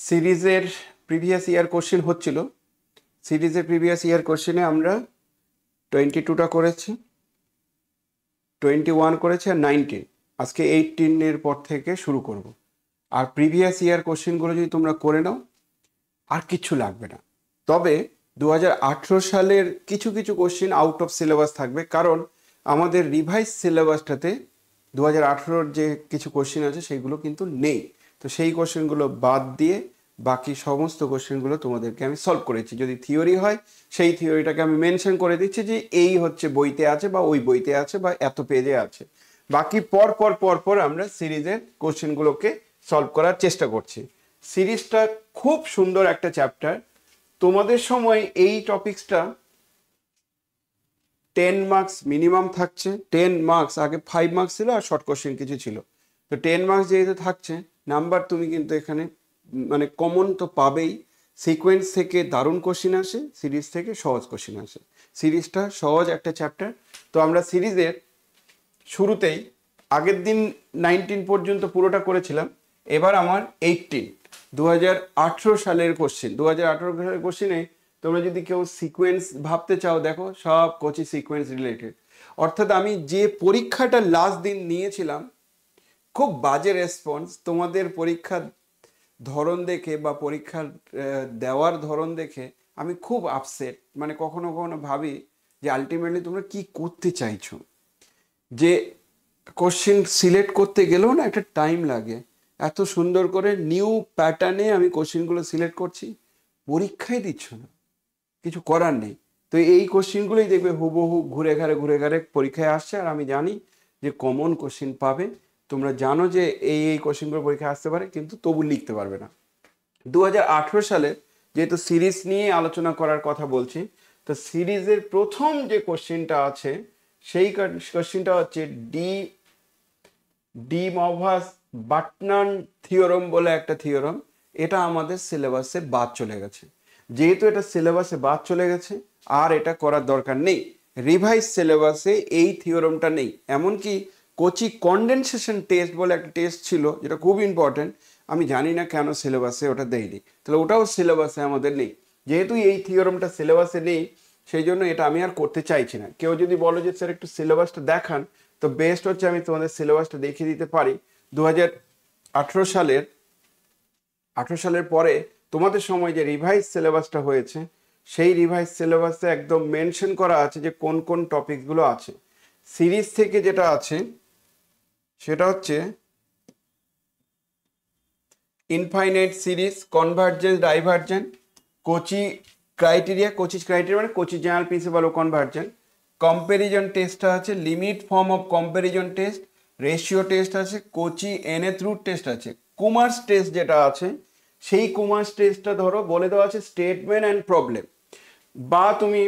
সিরিজের previous year question হচ্ছিল। সিরিজের প্রিভিয়াস ইয়ার কোশ্চেনে আমরা 22টা করেছি, 21 করেছি আর 19। আজকে 18-এর পর থেকে শুরু করব। আর প্রিভিয়াস ইয়ার কোশ্চেনগুলো যদি তোমরা করে নাও আর কিচ্ছু লাগবে না। তবে 2018 সালের কিছু কিছু কোশ্চেন আউট অফ সিলেবাস থাকবে, কারণ আমাদের রিভাইজ সিলেবাসটাতে 2018-র যে কিছু কোশ্চেন আছে সেইগুলো কিন্তু নেই। তো সেই কোশ্চেনগুলো বাদ দিয়ে বাকি সমস্ত কোশ্চেনগুলো তোমাদেরকে আমি সলভ করেছি। যদি থিওরি হয় সেই থিওরিটাকে আমি মেনশন করে দিচ্ছি যে এই হচ্ছে বইতে আছে বা ওই বইতে আছে বা এত পেজে আছে। বাকি পর পর পর পর আমরা সিরিজের কোশ্চেনগুলোকে সলভ করার চেষ্টা করছি। সিরিজটা খুব সুন্দর একটা চ্যাপ্টার। তোমাদের সময় এই টপিক্সটা 10 মার্কস মিনিমাম থাকছে। 10 মার্কস, আগে 5 মার্কস ছিল আর শর্ট কোশ্চেন কিছু ছিল। তো 10 মার্কস যেহেতু থাকছে, নাম্বার তুমি কিন্তু এখানে মানে কমন তো পাবেই। সিকোয়েন্স থেকে দারুণ কোশ্চেন আসে, সিরিজ থেকে সহজ কোশ্চেন আসে। সিরিজটা সহজ একটা চ্যাপ্টার। তো আমরা সিরিজের শুরুতেই আগের দিন 19 পর্যন্ত পুরোটা করেছিলাম, এবার আমার 18 2018 সালের কোশ্চেন। 2018 সালের কোশ্চেনে তোমরা যদি কেউ সিকোয়েন্স ভাবতে চাও, দেখো সব কোচি সিকোয়েন্স রিলেটেড। অর্থাৎ আমি যে পরীক্ষাটা লাস্ট দিন নিয়েছিলাম, খুব বাজে রেসপন্স। তোমাদের পরীক্ষার ধরন দেখে বা পরীক্ষার দেওয়ার ধরন দেখে আমি খুব আপসেট। মানে কখনো কখনো ভাবি যে আলটিমেটলি তোমরা কি করতে চাইছো। যে কোশ্চেন সিলেক্ট করতে গেলেও না একটা টাইম লাগে, এত সুন্দর করে নিউ প্যাটার্নে আমি কোশ্চেনগুলো সিলেক্ট করছি, পরীক্ষায় দিচ্ছ না, কিছু করার নেই। তো এই কোশ্চেনগুলোই দেখবে হুবহু ঘুরে ঘাড়ে পরীক্ষায় আসছে। আর আমি জানি যে কমন কোশ্চেন পাবে, তোমরা জানো যে এই কোশ্চেনগুলো পরীক্ষায় আসতে পারে, কিন্তু তবু লিখতে পারবে না। 2018 সালে যেহেতু সিরিজ নিয়ে আলোচনা করার কথা বলছি, তো সিরিজের প্রথম যে কোশ্চেনটা আছে সেই কোশ্চেনটা হচ্ছে ডি মভাস বাটনান থিওরম বলে একটা থিওরম। এটা আমাদের সিলেবাসে বাদ চলে গেছে। যেহেতু এটা সিলেবাসে বাদ চলে গেছে, আর এটা করার দরকার নেই। রিভাইজ সিলেবাসে এই থিওরমটা নেই। এমনকি কোচি কনডেনসেশন টেস্ট বলে একটা টেস্ট ছিল, যেটা খুব ইম্পর্টেন্ট। আমি জানি না কেন সিলেবাসে ওটা দেয়নি, তাহলে ওটাও সিলেবাসে আমাদের নেই। যেহেতু এই থিওরমটা সিলেবাসে নেই, সেই জন্য এটা আমি আর করতে চাইছি না। কেউ যদি বলো যে স্যার একটু সিলেবাসটা দেখান, তো বেস্ট হচ্ছে আমি তোমাদের সিলেবাসটা দেখিয়ে দিতে পারি। 2018 সালের পরে তোমাদের সময় যে রিভাইজ সিলেবাসটা হয়েছে, সেই রিভাইজ সিলেবাসে একদম মেনশন করা আছে যে কোন কোন টপিকগুলো আছে। সিরিজ থেকে যেটা আছে সেটা হচ্ছে infinite series, convergence, divergent, Kochi criteria মানে কোচি জেনারেল প্রিন্সিপাল ও কনভার্জেন্ট, কম্প্যারিজন টেস্টটা আছে, limit form of comparison test, ratio test আছে, কোচি nth রুট টেস্ট আছে, কুমার্স টেস্ট যেটা আছে, সেই কুমার্স টেস্টটা ধরো বলে দেওয়া আছে স্টেটমেন্ট অ্যান্ড প্রবলেম। বা তুমি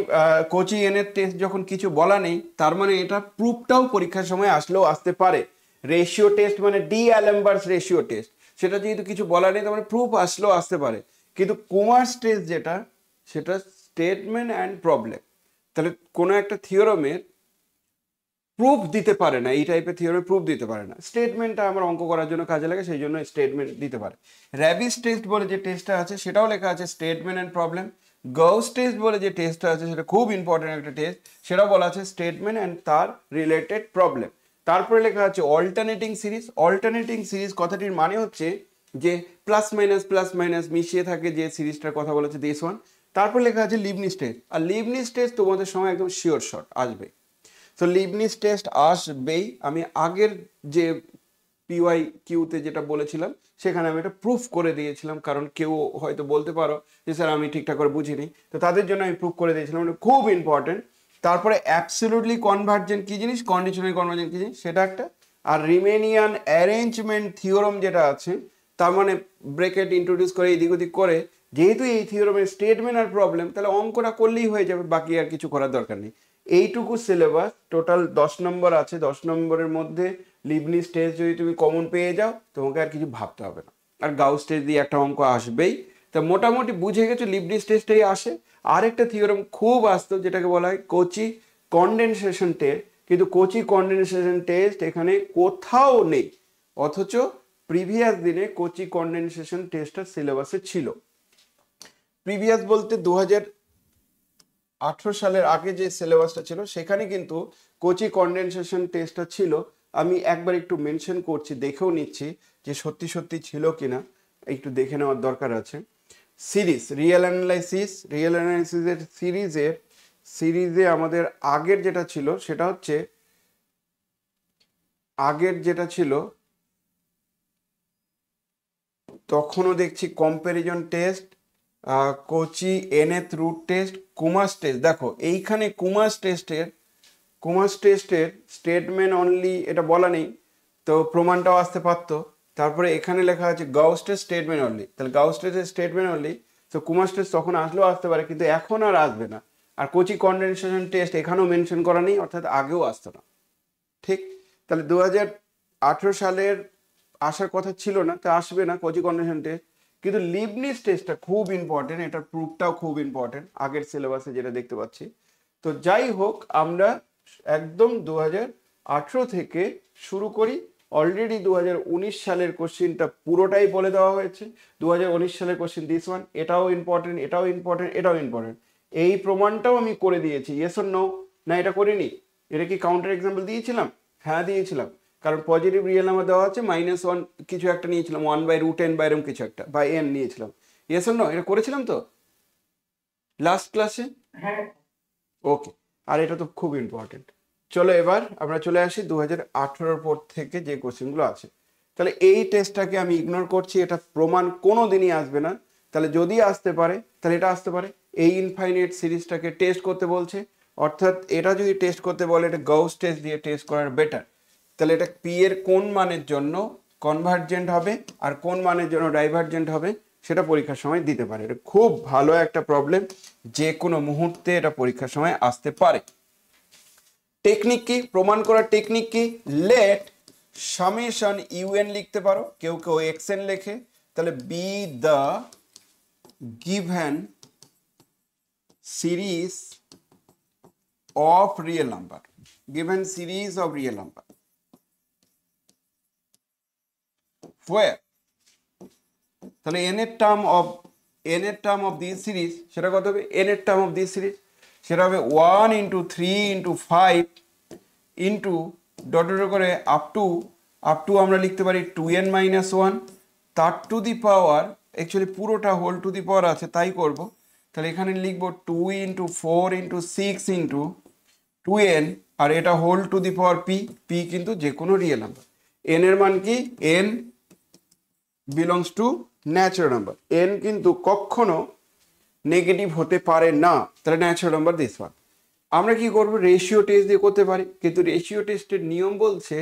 কোচি nth টেস্ট যখন কিছু বলা নেই, তার মানে এটা প্রুফটাও পরীক্ষার সময় আসলেও আসতে পারে। রেশিও টেস্ট মানে ডি অ্যালেম্বার্টস রেশিও টেস্ট, সেটা যেহেতু কিছু বলা নেই, তার মানে প্রুফ আসলেও আসতে পারে। কিন্তু কুমার্স টেস্ট যেটা, সেটা স্টেটমেন্ট অ্যান্ড প্রবলেম। তাহলে কোনো একটা থিওরমের প্রুফ দিতে পারে না, এই টাইপের থিওরি প্রুফ দিতে পারে না। স্টেটমেন্টটা আমার অঙ্ক করার জন্য কাজে লাগে, সেই জন্য স্টেটমেন্ট দিতে পারে। র্যাবিস টেস্ট বলে যে টেস্টটা আছে সেটাও লেখা আছে statement and problem. Gauss test বলে যে টেস্টটা আছে সেটা খুব ইম্পর্টেন্ট একটা টেস্ট, সেটাও বলা আছে স্টেটমেন্ট অ্যান্ড তার রিলেটেড প্রবলেম। তারপরে লেখা আছে অল্টারনেটিং সিরিজ। অল্টারনেটিং সিরিজ কথাটির মানে হচ্ছে যে প্লাস মাইনাস মিশিয়ে থাকে যে সিরিজটার কথা বলেছে দিস ওয়ান। তারপর লেখা আছে লিবনিজ টেস্ট। আর লিবনিজ টেস্ট তোমাদের সময় একদম শিওর শট আসবে। তো লিবনিজ টেস্ট আসবেই। আমি আগের যে পিওয়াই কিউতে যেটা বলেছিলাম সেখানে আমি এটা প্রুফ করে দিয়েছিলাম, কারণ কেউ হয়তো বলতে পারো যে স্যার আমি ঠিকঠাক করে বুঝিনি, তো তাদের জন্য আমি প্রুফ করে দিয়েছিলাম, মানে খুব ইম্পর্টেন্ট। তারপরে অ্যাবসলিউটলি কনভার্জেন্ট কী জিনিস, কন্ডিশনাল কনভার্জেন্ট কী জিনিস, সেটা একটা। আর রিমেনিয়ান অ্যারেঞ্জমেন্ট থিওরম যেটা আছে, তার মানে ব্রেকেট ইন্ট্রোডিউস করে এদিক ওদিক করে, যেহেতু এই থিওরমের স্টেটমেন্ট আর প্রবলেম, তাহলে অঙ্কটা করলেই হয়ে যাবে, বাকি আর কিছু করার দরকার নেই। এইটুকু সিলেবাস টোটাল 10 নম্বর আছে। 10 নম্বরের মধ্যে লিবনিজ টেস্ট যদি তুমি কমন পেয়ে যাও, তোমাকে আর কিছু ভাবতে হবে না। আর গাউস টেস্ট দিয়ে একটা অঙ্ক আসবেই। তা মোটামুটি বুঝে গেছো লিবনিজ টেস্টেই আসে। আরেকটা থিওরম খুব আসতো, যেটাকে বলা হয় কোচি কনডেনসেশন টেস্ট, কিন্তু কোচি কনডেনসেশন টেস্ট এখানে কোথাও নেই, অথচ প্রিভিয়াস দিনে কোচি কন্ডেনসেশন টেস্টটা সিলেবাসে ছিল। প্রিভিয়াস বলতে 2018 সালের আগে যে সিলেবাসটা ছিল সেখানে কিন্তু কোচি কন্ডেনসেশন টেস্টটা ছিল। আমি একবার একটু মেনশন করছি, দেখেও নিচ্ছি যে সত্যি সত্যি ছিল কিনা, একটু দেখে নেওয়ার দরকার আছে। সিরিজ রিয়েল অ্যানালাইসিসের সিরিজে আমাদের আগের যেটা ছিল সেটা হচ্ছে তখনও দেখছি comparison test, Cauchy nth root test, Kummer's test. দেখো এইখানে কুমাস টেস্টের স্টেটমেন্ট অনলি এটা বলা নেই, তো প্রমাণটাও আসতে পারতো। তারপরে এখানে লেখা আছে গাউস টেস্ট স্টেটমেন্ট অনলি, তাহলে গাউস টেস্টের স্টেটমেন্ট অনলি, তো কুমাস টেস্ট তখন আসলেও আসতে পারে, কিন্তু এখন আর আসবে না। আর কোচি কন্ডেনসেশন টেস্ট এখানেও মেনশন করা নেই, অর্থাৎ আগেও আসতো না। ঠিক, তাহলে 2018 সালের আসার কথা ছিল না, তা আসবে না কোচি কন্ডেনসেশন টেস্ট। কিন্তু লিবনিজ টেস্টটা খুব ইম্পর্টেন্ট, এটার প্রুফটাও খুব ইম্পর্টেন্ট আগের সিলেবাসে যেটা দেখতে পাচ্ছি। তো যাই হোক, আমরা একদম 2018 থেকে শুরু করি। অলরেডি 2019 সালের কোশ্চিনটা পুরোটাই বলে দেওয়া হয়েছে। 2019 সালের কোশ্চিন দিস ওয়ান, এটাও ইম্পর্টেন্ট, এটাও ইম্পর্টেন্ট, এটাও ইম্পর্টেন্ট। এই প্রমাণটাও আমি করে দিয়েছি, ইয়েস অর নো? না এটা করিনি? এটা কি কাউন্টার এক্সাম্পল দিয়েছিলাম? হ্যাঁ দিয়েছিলাম, কারণ পজিটিভ রিয়েল নাম্বার দেওয়া আছে, -1 কিছু একটা নিয়েছিলাম, 1/√n বা এরকম কিছু একটা, বা n নিয়েছিলাম। Yes or no? এটা করেছিলাম তো লাস্ট ক্লাসে? ওকে, আর এটা তো খুব ইম্পর্টেন্ট। চলো এবার আমরা চলে আসি 2018 পর থেকে যে কোশ্চেনগুলো আছে। তাহলে এই টেস্টটাকে আমি ইগনোর করছি, এটা প্রমাণ কোনো দিনই আসবে না। তাহলে যদি আসতে পারে তাহলে এটা আসতে পারে, এই ইনফাইনাইট সিরিজটাকে টেস্ট করতে বলছে, অর্থাৎ এটা যদি টেস্ট করতে বলে এটা গাউস টেস্ট দিয়ে টেস্ট করার বেটার। তাহলে এটা পি এর কোন মানের জন্য কনভার্জেন্ট হবে আর কোন মানের জন্য ডাইভার্জেন্ট হবে সেটা পরীক্ষার সময় দিতে পারে। এটা খুব ভালো একটা প্রবলেম, যে কোনো মুহূর্তে এটা পরীক্ষার সময় আসতে পারে। টেকনিক কি, প্রমাণ করার টেকনিক কি? লেট সামেশন ইউএন লিখতে পারো, কেউ কেউ এক্সএন লেখে, তাহলে B the given series of real number, given series of real number where, তাহলে n এর টার্ম অফ দিস সিরিজ সেটা কত হবে? n এর টার্ম অফ দিস সিরিজ সেটা হবে 1 × 3 × 5 ইন্টু ডট করে আপ টু আমরা লিখতে পারি 2n - 1, তার টু দি পাওয়ার, অ্যাকচুয়ালি পুরোটা হোল টু দি পাওয়ার আছে তাই করব। তাহলে এখানে লিখবো 2 × 4 × 6 × 2n, আর এটা whole to the power P কিন্তু যে কোনো রিয়েল নাম্বার। n এর মান কি? n belongs to natural number, n কিন্তু কখনো নেগেটিভ হতে পারে না, তাহলে ন্যাচারাল নাম্বার দিস ওয়ান। আমরা কি করব? রেশিও টেস্ট দিয়ে করতে পারি, কিন্তু রেশিও টেস্টের নিয়ম বলছে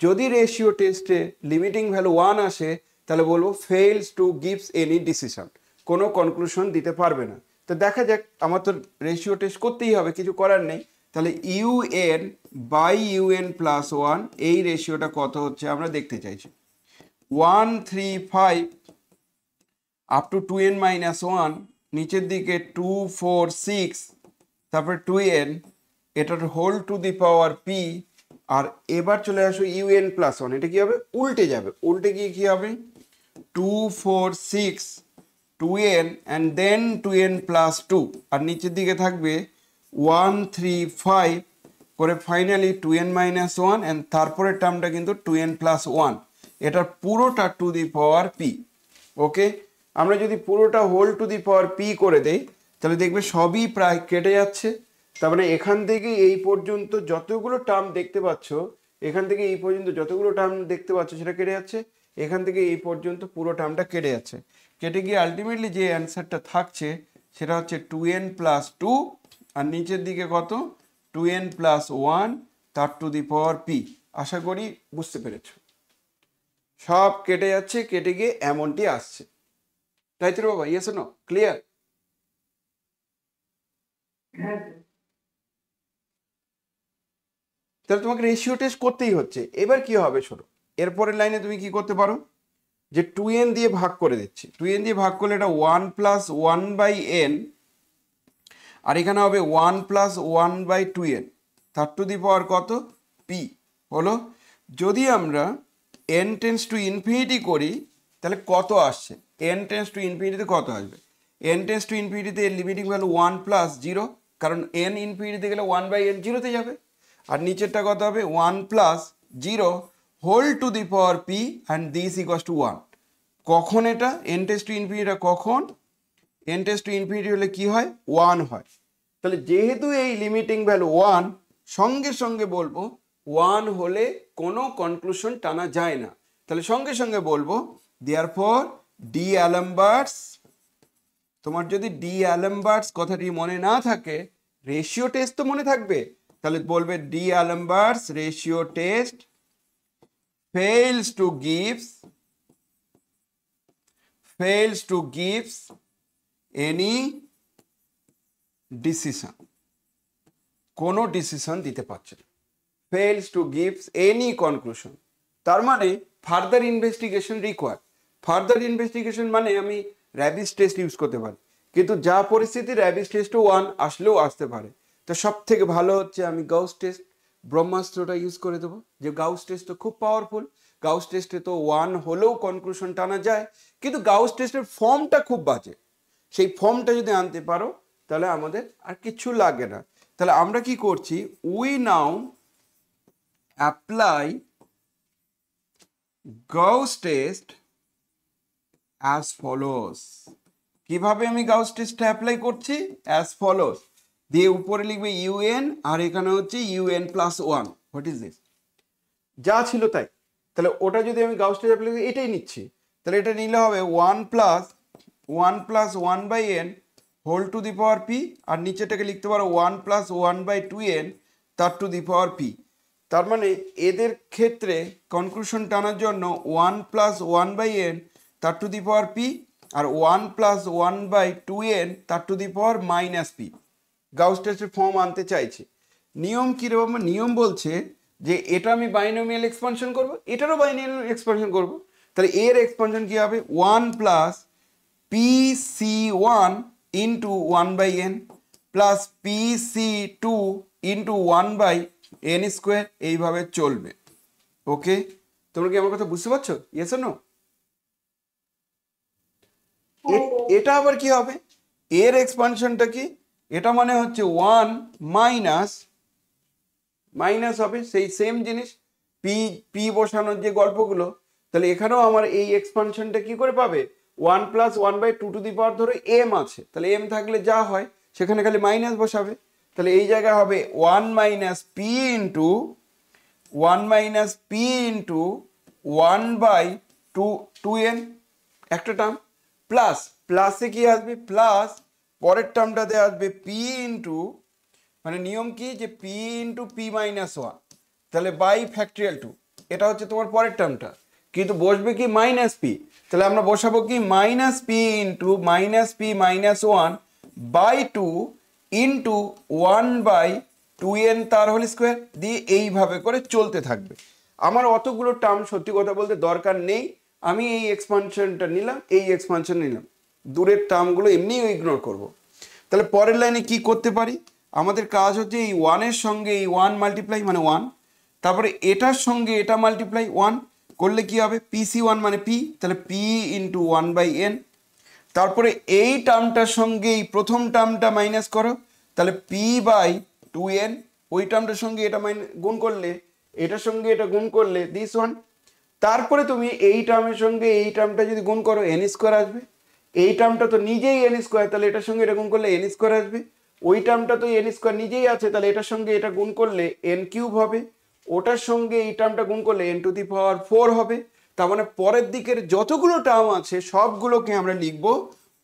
যদি রেশিও টেস্টে লিমিটিং ভ্যালু 1 আসে তাহলে বলবো fails two gives any decision, কোনো কনক্লুশন দিতে পারবে না। তো দেখা যাক, আমার তো রেশিও টেস্ট করতেই হবে, কিছু করার নেই। তাহলে un/un+1 এই রেশিওটা কত হচ্ছে আমরা দেখতে চাইছি। 1 3 5 আপ টু 2n - 1, নিচের দিকে 2 4 6, তারপরে 2n, এটার whole to the power P. আর এবার চলে আসো un+1, এটা কি হবে? উল্টে যাবে, উল্টে গিয়ে কি হবে? 2 4 6 2n অ্যান্ড দেন 2n+2, আর নিচের দিকে থাকবে 1 3 5 করে ফাইনালি 2n - 1, অ্যান্ড তারপরের টার্মটা কিন্তু 2n+1, এটার পুরোটা টু দি পাওয়ার পি। ওকে, আমরা যদি পুরোটা whole to the power P করে দেই তাহলে দেখবে সবই প্রায় কেটে যাচ্ছে। তার মানে এখান থেকে এই পর্যন্ত যতগুলো টার্ম দেখতে পাচ্ছ, এখান থেকে এই পর্যন্ত যতগুলো টার্ম দেখতে পাচ্ছ সেটা কেটে যাচ্ছে, এখান থেকে এই পর্যন্ত পুরো টার্মটা কেটে যাচ্ছে। কেটে গিয়ে আলটিমেটলি যে অ্যান্সারটা থাকছে সেটা হচ্ছে 2n+2, আর নিচের দিকে কত? 2n+1 তার টু দি পাওয়ার পি। আশা করি বুঝতে পেরেছ। সব কেটে যাচ্ছে, কেটে গিয়ে এমনটি আসছে, তাই তো বাবা? Yes no? ক্লিয়ার? তাহলে তোমাকে রেশিও টেস্ট করতেই হচ্ছে। এবার কি হবে শোনো, এরপরের লাইনে তুমি কি করতে পারো, যে 2n দিয়ে ভাগ করে দিচ্ছি, 2n দিয়ে ভাগ করলে এটা 1+1/n, আর এখানে হবে 1+1/2n, তার টু দি পাওয়ার কত? পি হলো। যদি আমরা এন টেন্স টু ইনফিনিটি করি তাহলে কত আসছে, এন টেন্স টু ইনফিনিটিতে কত আসবে, এন টেন্স টু ইনফিনিটিতে এর লিমিটিং ভ্যালু 1 প্লাস 0, কারণ এন ইনফিনিটিতে গেলে 1/n 0-তে যাবে। আর নিচেরটা কত হবে 1 plus 0 whole to the power P and this equals to 1। কখন এটা এন টেন্স টু ইনফিনিটিটা কখন, এন টেন্স টু ইনফিনিটি হলে কি হয় 1 হয়। তাহলে যেহেতু এই লিমিটিং ভ্যালু 1, সঙ্গে সঙ্গে বলবো 1 হলে কোনো কনক্লুশন টানা যায় না। তাহলে সঙ্গে সঙ্গে বলবো দেয়ারফর ডি অ্যালেমবার্টস, তোমার যদি ডি অ্যালেমবার্টস কথাটি মনে না থাকে, রেশিও টেস্ট তো মনে থাকবে, তাহলে বলবে d'Alembert's ratio test fails to gives any decision, কোনো ডিসিশন দিতে পারছে না, fails to gives any conclusion, তার মানে further investigation required. Further investigation মানে আমি র্যাবিস টেস্ট ইউজ করতে পারি, কিন্তু যা পরিস্থিতি র্যাবিস টেস্টও 1 আসলেও আসতে পারে। তো সব থেকে ভালো হচ্ছে আমি গাউস টেস্ট, ব্রহ্মাস্ত্রটা ইউজ করে দেবো, যে গাউস টেস্ট তো খুব পাওয়ারফুল। গাউস টেস্টে তো 1 হলেও কনক্লুশন টানা যায়, কিন্তু গাউস টেস্টের ফর্মটা খুব বাজে। সেই ফর্মটা যদি আনতে পারো তাহলে আমাদের আর কিছু লাগে না। তাহলে আমরা কি করছি, we now apply Gauss test as follows. কিভাবে আমি গাউস টেস্টটা অ্যাপ্লাই করছি, অ্যাজ ফলোস দিয়ে উপরে লিখবে ইউএন, আর এখানে হচ্ছে UN plus 1। What is this, যা ছিল তাই। তাহলে ওটা যদি আমি গাউস টেস্ট অ্যাপ্লাই করি, এটাই নিচ্ছি, তাহলে এটা নিলে হবে 1 plus 1/n whole to the power P, আর নিচেটাকে লিখতে পারো 1 প্লাস 1/2n তার টু দি পাওয়ার পি। তার মানে এদের ক্ষেত্রে কনক্লুশন টানার জন্য 1 প্লাস 1/n তার টু দি পাওয়ার পি আর 1 প্লাস 1/2n তার to the power minus P. Gauss টেস্টের ফর্ম আনতে চাইছি। নিয়ম কীরকম, নিয়ম বলছে যে এটা আমি বাইনোমিয়াল এক্সপানশন করব, এটারও বাইনোমিয়াল এক্সপানশন করব। তাহলে এর এক্সপানশন কি হবে 1 plus PC1 into 1/n plus PC2 into 1/n square, এইভাবে চলবে। ওকে, তোমরা কি আমার কথা বুঝতে পারছো? Yes or no? এটা আবার কি হবে, এর এক্সপানশনটা কি, এটা মানে হচ্ছে 1 মাইনাস হবে সেই সেম জিনিস, পি বসানোর যে গল্পগুলো। তাহলে এখানেও আমার এই এক্সপানশনটা কি করে পাবে, 1 প্লাস 1/2 টু দি পাওয়ার, ধরো এম আছে, তাহলে এম থাকলে যা হয় সেখানে খালি মাইনাস বসাবে। তাহলে এই জায়গায় হবে 1 মাইনাস পি ইন্টু 1/2n একটা টার্ম, প্লাস প্লাসে কি আসবে, প্লাস পরের টার্মটাতে আসবে পি ইন্টু, মানে নিয়ম কি যে পি ইন্টু পি মাইনাস 1, তাহলে বাই ফ্যাক্টরিয়াল 2, এটা হচ্ছে তোমার পরের টার্মটা, কিন্তু বসবে কি মাইনাস পি। তাহলে আমরা বসাবো কি minus P into minus P minus 1/2 into 1/2n তার হোল স্কোয়ার দিয়ে এইভাবে করে চলতে থাকবে। আমার অতগুলো টার্ম সত্যি কথা বলতে দরকার নেই, আমি এই এক্সপানশনটা নিলাম, এই এক্সপানশন নিলাম, দূরের টার্মগুলো এমনিই ইগনোর করব। তাহলে পরের লাইনে কি করতে পারি, আমাদের কাজ হচ্ছে এই 1-এর সঙ্গে এই 1 মাল্টিপ্লাই মানে 1, তারপরে এটার সঙ্গে এটা মাল্টিপ্লাই 1 করলে কি হবে PC1 মানে পি, তাহলে পি ইন্টু 1/n, তারপরে এই টার্মটার সঙ্গে এই প্রথম টার্মটা মাইনাস করো, তাহলে p/2n, ওই টার্মটার সঙ্গে এটা গুণ করলে, এটার সঙ্গে এটা গুণ করলে দিস 1, তারপরে তুমি এই টার্মের সঙ্গে এই টার্মটা যদি গুণ করো n স্কোয়ার আসবে, এই টার্মটা তো নিজেই n স্কোয়ার, তাহলে এটার সঙ্গে এটা গুণ করলে n স্কোয়ার আসবে, ওই টার্মটা তো n স্কোয়ার নিজেই আছে, তাহলে এটার সঙ্গে এটা গুণ করলে n কিউব হবে, ওটার সঙ্গে এই টার্মটা গুণ করলে n টু দি পাওয়ার 4 হবে। তার মানে পরের দিকের যতগুলো টার্ম আছে সবগুলোকে আমরা লিখব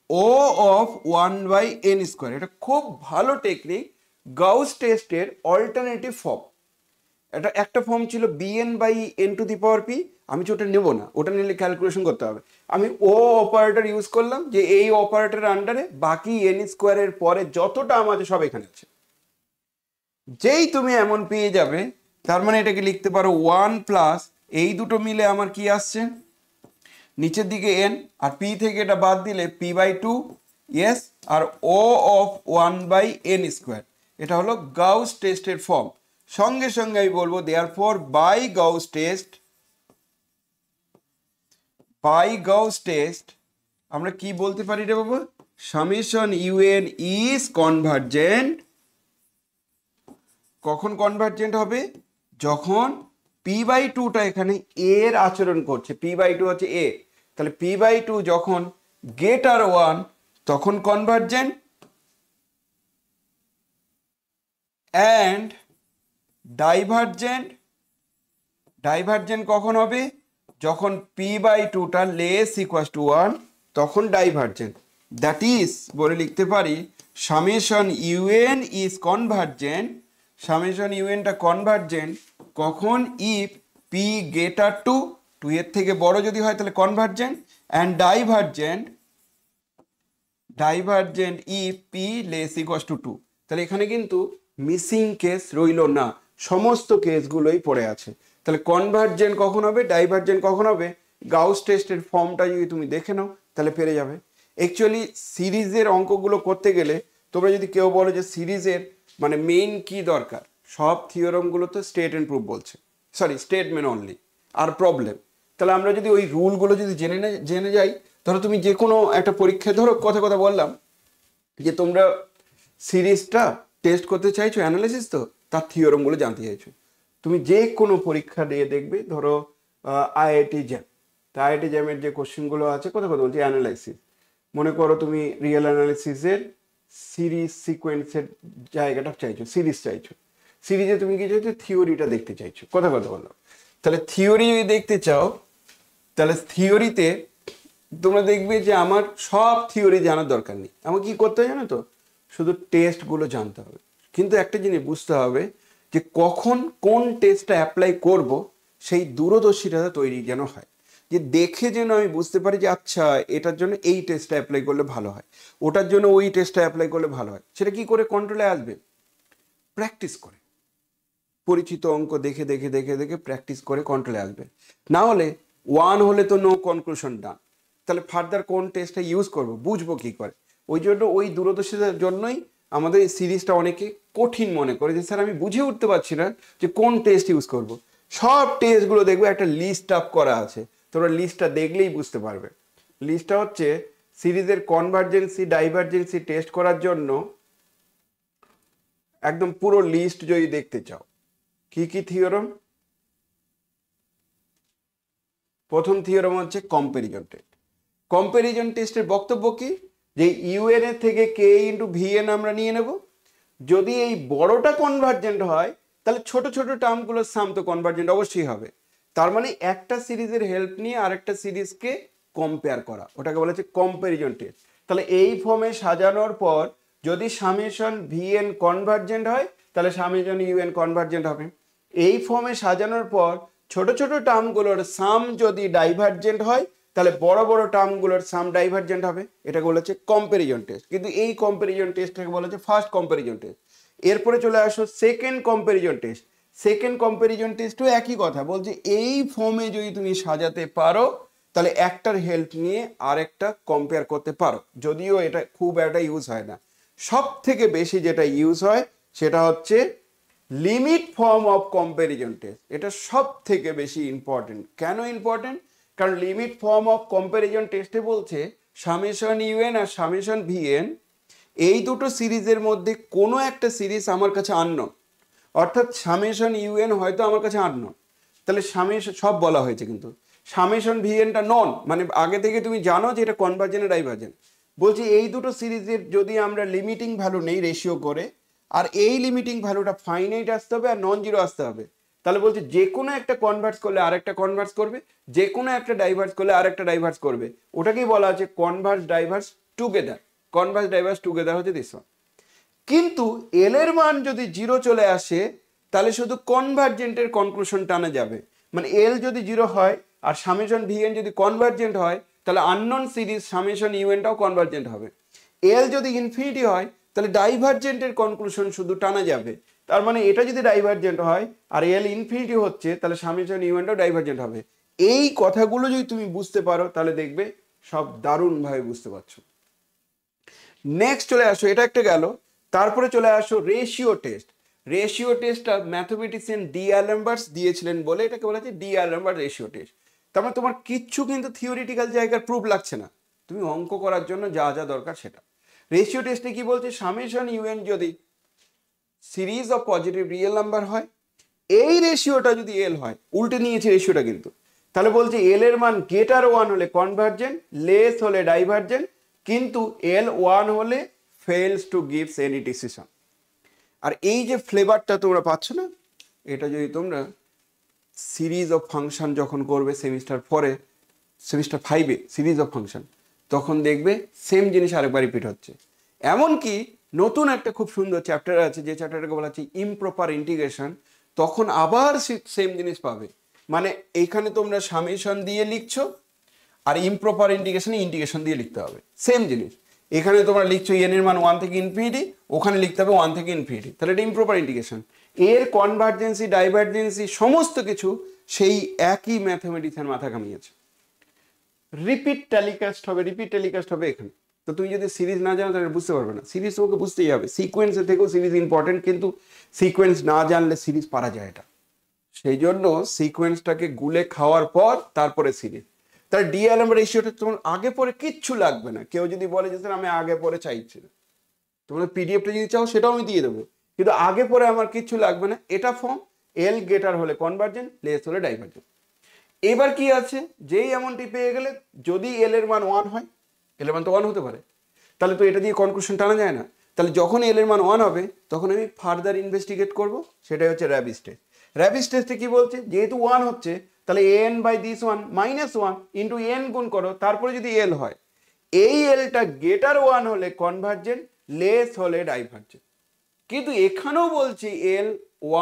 O অফ 1/n স্কোয়ার। এটা খুব ভালো টেকনিক, গাউস টেস্টের অল্টারনেটিভ ফর্ম। এটা একটা ফর্ম ছিল bn/n two the power P, আমি ওটা নেব না, ওটা নিলে ক্যালকুলেশন করতে হবে। আমি ও অপারেটর ইউজ করলাম, যে এই অপারেটরের আন্ডারে বাকি n স্কোয়ারের পরে যত টার্ম আছে সব এখানে আছে। যেই তুমি এমন পেয়ে যাবে, তার মানে এটাকে লিখতে পারো 1 প্লাস এই দুটো মিলে আমার কি আসছে নিচের দিকে n, আর পি থেকে এটা বাদ দিলে p/2, ইয়েস, আর ও অফ 1/n স্কোয়ার। এটা হলো গাউস টেস্টের ফর্ম। সঙ্গে সঙ্গে আমি বলবো therefore by Gauss test by Gauss test আমরা কি বলতে পারি রে বাবু, সামেশন ইউএন ইজ কনভার্জেন্ট। কখন কনভার্জেন্ট হবে, যখন পি বাই টুটা এখানে এর আচরণ করছে, পি বাই টু হচ্ছে এ, তাহলে পি বাই টু যখন গ্রেটার ওয়ান তখন কনভার্জেন্ট, অ্যান্ড ডাইভার্জেন্ট, ডাইভার্জেন্ট কখন হবে, যখন পি বাই টুটা লেস ইকুয়াস টু ওয়ান তখন ডাইভার্জেন্ট। দ্যাট ইজ বলে লিখতে পারি summation UN is convergent, summation ইউএনটা কনভার্জেন্ট কখন, if P greater two, two এর থেকে বড় যদি হয় তাহলে convergent, and divergent, divergent if P less equals two two. তাহলে এখানে কিন্তু মিসিং কেস রইল না, সমস্ত কেসগুলোই পড়ে আছে। তাহলে কনভার্জেন্ট কখন হবে, ডাইভার্জেন্ট কখন হবে, গাউস টেস্টের ফর্মটা যদি তুমি দেখে নাও তাহলে পেরে যাবে। অ্যাকচুয়ালি সিরিজের অঙ্কগুলো করতে গেলে তোমরা যদি কেউ বলো যে সিরিজের মানে মেইন কি দরকার, সব থিওরামগুলো তো স্টেট অ্যান্ড প্রুফ বলছে, সরি স্টেটমেন্ট অনলি আর প্রবলেম। তাহলে আমরা যদি ওই রুলগুলো যদি জেনে যাই, ধরো তুমি যে কোনো একটা পরীক্ষায়, ধরো কথা বললাম যে তোমরা সিরিজটা টেস্ট করতে চাইছো, অ্যানালাইসিস তো তার থিওরামগুলো জানতে চাইছো, তুমি যে কোনো পরীক্ষা দিয়ে দেখবে, ধরো আইআইটি জ্যাম, তা আইআইটি জ্যামের যে কোশ্চেনগুলো আছে কথা বলছি অ্যানালাইসিস, মনে করো তুমি রিয়েল অ্যানালাইসিসের সিরিজ সিকোয়েন্সের জায়গাটা চাইছো, সিরিজ চাইছো, সিরিজে তুমি কি চাইছো, থিওরিটা দেখতে চাইছো, কথা বললাম। তাহলে থিওরি যদি দেখতে চাও তাহলে থিওরিতে তোমরা দেখবে যে আমার সব থিওরি জানার দরকার নেই, আমাকে কি করতে হয় জানো তো, শুধু টেস্টগুলো জানতে হবে। কিন্তু একটা জিনিস বুঝতে হবে যে কখন কোন টেস্টটা অ্যাপ্লাই করব, সেই দূরদর্শিতা তৈরি যেন হয়, যে দেখে যেন আমি বুঝতে পারি যে আচ্ছা এটার জন্য এই টেস্টটা অ্যাপ্লাই করলে ভালো হয়, ওটার জন্য ওই টেস্টটা অ্যাপ্লাই করলে ভালো হয়। সেটা কি করে কন্ট্রোলে আসবে, প্র্যাকটিস করে, পরিচিত অঙ্ক দেখে দেখে দেখে দেখে প্র্যাকটিস করে কন্ট্রোলে আসবে। না হলে ওয়ান হলে তো নো কনক্লুশন ডান, তাহলে ফার্দার কোন টেস্টটা ইউজ করব বুঝবো কি করে। ওই জন্য ওই দূরদর্শিতার জন্যই আমাদের এই সিরিজটা অনেকে কঠিন মনে করে, যে স্যার আমি বুঝে উঠতে পারছি না যে কোন টেস্ট ইউজ করব। সব টেস্টগুলো দেখবে একটা লিস্ট আপ করা আছে, তোমরা লিস্টটা দেখলেই বুঝতে পারবে। লিস্টটা হচ্ছে সিরিজের কনভার্জেন্সি ডাইভার্জেন্সি টেস্ট করার জন্য একদম পুরো লিস্ট যদি দেখতে চাও, কি কি থিওরাম, প্রথম থিওরাম হচ্ছে কম্প্যারিজন টেস্ট। কম্প্যারিজন টেস্টের বক্তব্য কি, যে ইউএন এর থেকে কে ইন্টু ভিএন আমরা নিয়ে নেব, যদি এই বড়টা কনভার্জেন্ট হয় তাহলে ছোট ছোট টার্মগুলোর সাম তো কনভার্জেন্ট অবশ্যই হবে। তার মানে একটা সিরিজের হেল্প নিয়ে আরেকটা সিরিজকে কম্পেয়ার করা, ওটাকে বলা হচ্ছে কম্প্যারিজন টেস্ট। তাহলে এই ফর্মে সাজানোর পর যদি সামেশন ভিএন কনভার্জেন্ট হয় তাহলে সামেশন ইউএন কনভার্জেন্ট হবে। এই ফর্মে সাজানোর পর ছোট ছোট টার্মগুলোর সাম যদি ডাইভার্জেন্ট হয় তাহলে বড় বড় টার্মগুলোর সাম ডাইভার্জেন্ট হবে, এটাকে বলা হচ্ছে কম্প্যারিজন টেস্ট। কিন্তু এই কম্প্যারিজন টেস্টটাকে বলা হচ্ছে ফার্স্ট কম্প্যারিজন টেস্ট। এরপরে চলে আসো second comparison test. Second comparison টেস্টও একই কথা বলছে, এই ফর্মে যদি তুমি সাজাতে পারো তাহলে একটার হেল্প নিয়ে আরেকটা কম্পেয়ার করতে পারো, যদিও এটা খুব একটা ইউজ হয় না। সব থেকে বেশি যেটা ইউজ হয় সেটা হচ্ছে limit form of comparison test, এটা সব থেকে বেশি ইম্পর্টেন্ট। কেন ইম্পর্টেন্ট, কারণ লিমিট ফর্ম অফ কম্প্যারিজন টেস্টে বলছে সামেশন ইউএন আর সামেশন ভিএন এই দুটো সিরিজের মধ্যে কোনো একটা সিরিজ আমার কাছে আননোন, অর্থাৎ সামেশন ইউএন হয়তো আমার কাছে আননোন, তাহলে সামেশন সব বলা হয়েছে, কিন্তু সামেশন ভিএনটা নন, মানে আগে থেকে তুমি জানো যে এটা কনভার্জেন্ট ডাইভার্জেন্ট। বলছি এই দুটো সিরিজের যদি আমরা লিমিটিং ভ্যালু নেই রেশিও করে, আর এই লিমিটিং ভ্যালুটা ফাইনাইট আসতে হবে আর নন জিরো আসতে হবে, তাহলে বলছে যে কোনো একটা কনভার্স করলে আরেকটা কনভার্স করবে, যে কোনো একটা ডাইভার্স করলে আরেকটা ডাইভার্স করবে, ওটাকেই বলা আছে Converse diverse together. Converse diverse together হচ্ছে দিস ওয়ান। কিন্তু এল এর মান যদি জিরো চলে আসে তাহলে শুধু কনভার্জেন্টের কনক্লুশন টানা যাবে, মানে এল যদি জিরো হয় আর সামেশন ভিএন যদি কনভার্জেন্ট হয় তাহলে আননোন সিরিজ সামেশন ইউএনটাও কনভার্জেন্ট হবে। এল যদি ইনফিনিটি হয় তাহলে ডাইভার্জেন্টের কনক্লুশন শুধু টানা যাবে, তার মানে এটা যদি ডাইভার্জেন্ট হয় আর এল ইনফিনিটি হচ্ছে তাহলে সামেশন ইউএনটাও ডাইভার্জেন্ট হবে। এই কথাগুলো যদি তুমি বুঝতে পারো তাহলে দেখবে সব দারুণভাবে বুঝতে পারছো। নেক্সট চলে আসো, এটা একটা গেল, তারপরে চলে আসো রেশিও টেস্ট। রেশিও টেস্টটা ম্যাথমেটিশিয়ান ডি অ্যালেম্বার্টস দিয়েছিলেন বলে এটাকে বলা হচ্ছে ডি অ্যালেম্বার্ট রেশিও টেস্ট। তার মানে তোমার কিচ্ছু কিন্তু থিওরিটিক্যাল জায়গার প্রুফ লাগছে না, তুমি অঙ্ক করার জন্য যা যা দরকার সেটা। রেশিও টেস্টে কি বলছে, সামেশন ইউএন যদি series of positive real number হয়, এই রেশিওটা যদি এল হয়, উল্টে নিয়েছে রেশিওটা কিন্তু, তাহলে বলছে এল এর মান গ্রেটার 1 হলে কনভার্জেন্ট, লেস হলে ডাইভার্জেন্ট, কিন্তু এল 1 হলে fails to gives any decision. আর এই যে ফ্লেভারটা তোমরা পাচ্ছ না, এটা যদি তোমরা সিরিজ অফ ফাংশন যখন করবে সেমিস্টার 4-এ, সেমিস্টার 5-এ সিরিজ অফ ফাংশন, তখন দেখবে সেম জিনিস আরেকবার রিপিট হচ্ছে। এমনকি নতুন একটা খুব সুন্দর চ্যাপ্টার আছে, যে চ্যাপ্টারটাকে বলা হচ্ছে ইমপ্রপার ইন্টিগ্রেশন, তখন আবার সেম জিনিস পাবে। মানে এইখানে তোমরা সামেশন দিয়ে লিখছো, আর ইমপ্রপার ইন্টিগ্রেশনে ইন্টিগ্রেশন দিয়ে লিখতে হবে, সেম জিনিস। এখানে তোমরা লিখছো এন এর মান 1 থেকে ইনফিনিটি, ওখানে লিখতে হবে 1 থেকে ইনফিনিটি, তাহলে এটা ইমপ্রপার ইন্টিগ্রেশন। এর কনভার্জেন্সি ডাইভার্জেন্সি সমস্ত কিছু সেই একই ম্যাথমেটিক্সের মাথা কামিয়েছে। রিপিট টেলিকাস্ট হবে, রিপিট টেলিকাস্ট হবে এখানে। তো তুমি যদি সিরিজ না জানো তাহলে বুঝতে পারবে না, সিরিজ তোমাকে বুঝতেই হবে। সিকোয়েন্সের থেকেও সিরিজ ইম্পর্টেন্ট, কিন্তু সিকোয়েন্স না জানলে সিরিজ পারা যায় এটা। সেই জন্য সিকোয়েন্সটাকে গুলে খাওয়ার পর তারপরে সিরিজ। তার ডিএলএম রেশিওটা তোমার আগে পরে কিচ্ছু লাগবে না। কেউ যদি বলে যে স্যার আমি আগে পরে চাইছি না, তোমরা পিডিএফটা যদি চাও সেটাও আমি দিয়ে দেবো, কিন্তু আগে পরে আমার কিচ্ছু লাগবে না। এটা ফর্ম, এল গ্রেটার হলে কনভার্জেন্ট, লেস হলে ডাইভার্জেন্ট। এবার কি আছে, যেই এমনটি পেয়ে গেলে যদি এল এর মান 1 হয়, এল এর মান তো 1 হতে পারে, তাহলে তো এটা দিয়ে কনক্লুশন টানা যায় না। তাহলে যখন এল এর মান 1 হবে, তখন আমি ফার্দার ইনভেস্টিগেট করব, সেটাই হচ্ছে র্যাবিস টেস্ট। র্যাবিস টেস্টে কি বলছে, যেহেতু 1 হচ্ছে, তাহলে n by this 1 -1 into n গুণ করো, তারপরে যদি এল হয়, এই এলটা গ্রেটার 1 হলে কনভার্জেন্ট, লেস হলে ডাইভার্জেন্ট। কিন্তু এখানেও বলছি এল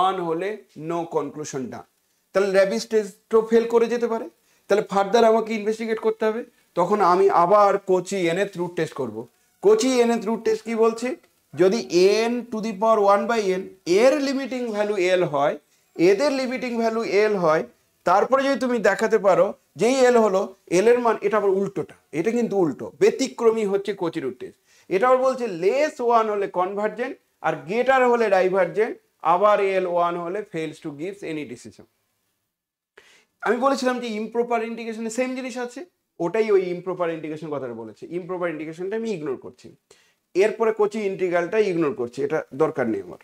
1 হলে নো কনক্লুশন ডান, তাহলে র্যাবিস টেস্টও ফেল করে যেতে পারে। তাহলে ফার্দার আমাকে ইনভেস্টিগেট করতে হবে, তখন আমি আবার কোচি এনএথ রুট টেস্ট করব। কোচি এনএথ রুট টেস্ট কি বলছে, যদি N to the power 1/n এর লিমিটিং ভ্যালু এল হয়, এদের লিমিটিং ভ্যালু এল হয়, তারপরে যদি তুমি দেখাতে পারো যেই এল হলো, এল এর মান, এটা আবার উল্টোটা, এটা কিন্তু উল্টো ব্যতিক্রমী হচ্ছে কোচি রুট টেস্ট। এটা আবার বলছে লেস 1 হলে কনভার্জেন্ট, আর গ্রেটার হলে ডাইভার্জেন্ট, আবার এল 1 হলে fails to gives any decision. আমি বলেছিলাম যে ইমপ্রপার ইন্টিগ্রেশনে সেম জিনিস আছে, ওটাই ওই ইমপ্রপার ইন্টিগ্রেশন কথাটা বলেছে। ইমপ্রপার ইন্টিগ্রেশনটা আমি ইগনোর করছি, এরপরে কোচি ইন্টিগ্রালটা ইগনোর করছি, এটা দরকার নেই আমার।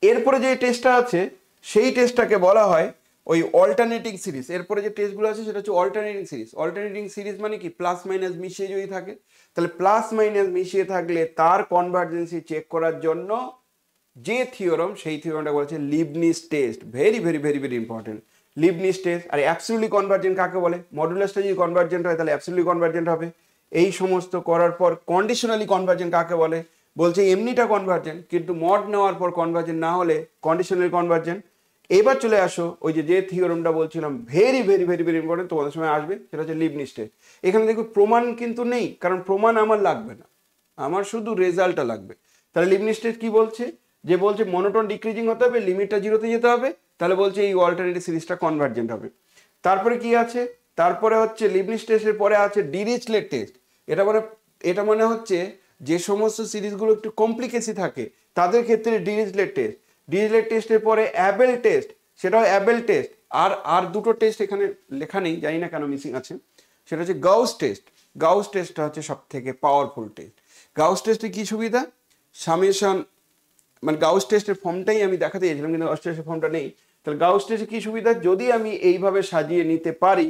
এরপরে যে টেস্টটা আছে, সেই টেস্টটাকে বলা হয় ওই অল্টারনেটিং সিরিজ। এরপরে যে টেস্টগুলো আছে সেটা হচ্ছে অল্টারনেটিং সিরিজ। অল্টারনেটিং সিরিজ মানে কি, প্লাস মাইনাস মিশিয়ে যদি থাকে, তাহলে প্লাস মাইনাস মিশিয়ে থাকলে তার কনভার্জেন্সি চেক করার জন্য যে থিওরাম, সেই থিওরামটা বলছে Leibniz test. Very very very very important Leibniz test. আর অ্যাবসলিউটলি কনভার্জেন্ট কাকে বলে, মডুলাসটা যদি কনভার্জেন্ট হয় তাহলে অ্যাবসলিউটলি কনভার্জেন্ট হবে। এই সমস্ত করার পর কন্ডিশনালি কনভার্জেন্ট কাকে বলে, বলছে এমনিটা কনভার্জেন্ট, কিন্তু মড নেওয়ার পর কনভার্জেন্ট না হলে কন্ডিশনালি কনভার্জেন্ট। এবার চলে আসো ওই যে থিওরামটা বলছিলাম, very very very very important, তোমাদের সময় আসবে, সেটা হচ্ছে লিবনিজ টেস্ট। এখানে দেখো প্রমাণ কিন্তু নেই, কারণ প্রমাণ আমার লাগবে না, আমার শুধু রেজাল্টটা লাগবে। তাহলে লিবনিজ টেস্ট কি বলছে, যে বলছে মনোটোন ডিক্রিজিং হতে হবে, লিমিটটা 0-তে যেতে হবে, তাহলে বলছে এই অল্টারনেটিভ সিরিজটা কনভার্জেন্ট হবে। তারপরে কি আছে, তারপরে হচ্ছে লিবনিজ টেস্টের পরে আছে ডিরিচলেট টেস্ট। এটা মানে হচ্ছে যে সমস্ত সিরিজগুলো একটু কমপ্লিকেসি থাকে তাদের ক্ষেত্রে ডিরিচলেট টেস্ট। ডিরিচলেট টেস্টের পরে অ্যাবেল টেস্ট, সেটাও অ্যাবেল টেস্ট। আর দুটো টেস্ট এখানে লেখা নেই, জানি না কেন মিসিং আছে, সেটা হচ্ছে গাউস টেস্ট। গাউস টেস্টটা হচ্ছে সব থেকে পাওয়ারফুল টেস্ট। গাউস টেস্টে কি সুবিধা, সামেশন, মানে গাউস টেস্টের ফর্মটাই আমি দেখাতে চেয়েছিলাম কিন্তু গাউস টেস্টের ফর্মটা নেই। তাহলে গাউস টেস্টে কি সুবিধা, যদি আমি এইভাবে সাজিয়ে নিতে পারি,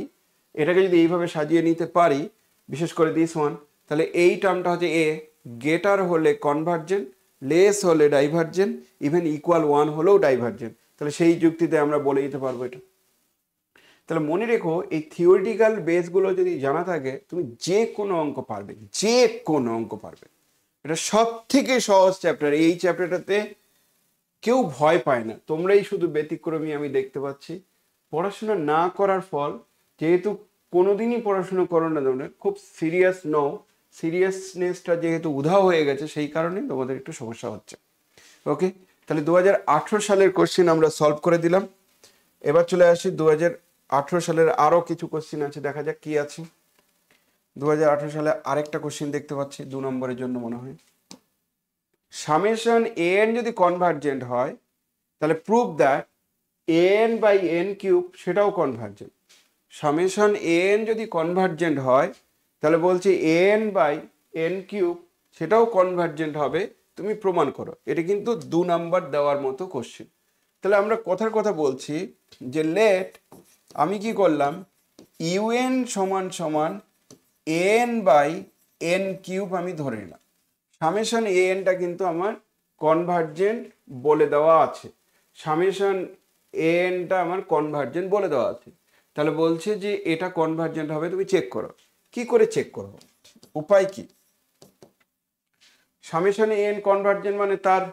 এটাকে যদি এইভাবে সাজিয়ে নিতে পারি, বিশেষ করে দিস ওয়ান, তাহলে এই টার্মটা হচ্ছে এ গ্রেটার হলে কনভার্জেন্ট, লেস হলে ডাইভার্জেন্ট, ইভেন ইকুয়াল 1 হলেও ডাইভার্জেন্ট। তাহলে সেই যুক্তিতে আমরা বলে দিতে পারবো এটা। তাহলে মনে রেখো, এই থিওরিটিক্যাল বেসগুলো যদি জানা থাকে, তুমি যে কোনো অঙ্ক পারবে, যে কোনো অঙ্ক পারবে। এটা সব থেকে সহজ চ্যাপ্টার। এই চ্যাপ্টারটাতে কেউ ভয় পায় না, তোমরাই শুধু ব্যতিক্রমী আমি দেখতে পাচ্ছি। পড়াশোনা না করার ফল, যেহেতু কোনোদিনই পড়াশোনা করো না, তোমরা খুব সিরিয়াস নও, সিরিয়াসনেসটা যেহেতু উধাও হয়ে গেছে, সেই কারণে তোমাদের একটু সমস্যা হচ্ছে। ওকে, তাহলে 2018 সালের কোশ্চেন আমরা সলভ করে দিলাম। এবার চলে আসি 2018 সালের আরও কিছু কোশ্চেন আছে, দেখা যাক কি আছে। 2018 সালে আরেকটা কোশ্চেন দেখতে পাচ্ছি 2 নম্বরের জন্য মনে হয়। সামেশন এন যদি কনভার্জেন্ট হয়, তাহলে prove that n by n cube সেটাও কনভার্জেন্ট। সামেশন এন যদি কনভার্জেন্ট হয় তাহলে বলছে এন বাই এন কিউব সেটাও কনভার্জেন্ট হবে, তুমি প্রমাণ করো। এটা কিন্তু 2 নাম্বার দেওয়ার মতো কোশ্চেন। তাহলে আমরা কথার কথা বলছি যে লেট আমি কি করলাম, ইউএন সমান সমান এন বাই এন কিউব আমি ধরে নিলাম। সামেশন এনটা কিন্তু আমার কনভার্জেন্ট বলে দেওয়া আছে, সামেশন এনটা আমার কনভার্জেন্ট বলে দেওয়া আছে। তাহলে বলছে যে এটা কনভার্জেন্ট হবে, তুমি চেক করো। কি করে চেক করো, উপায় কি? সামেশন এন কনভার্জেন্ট মানে তার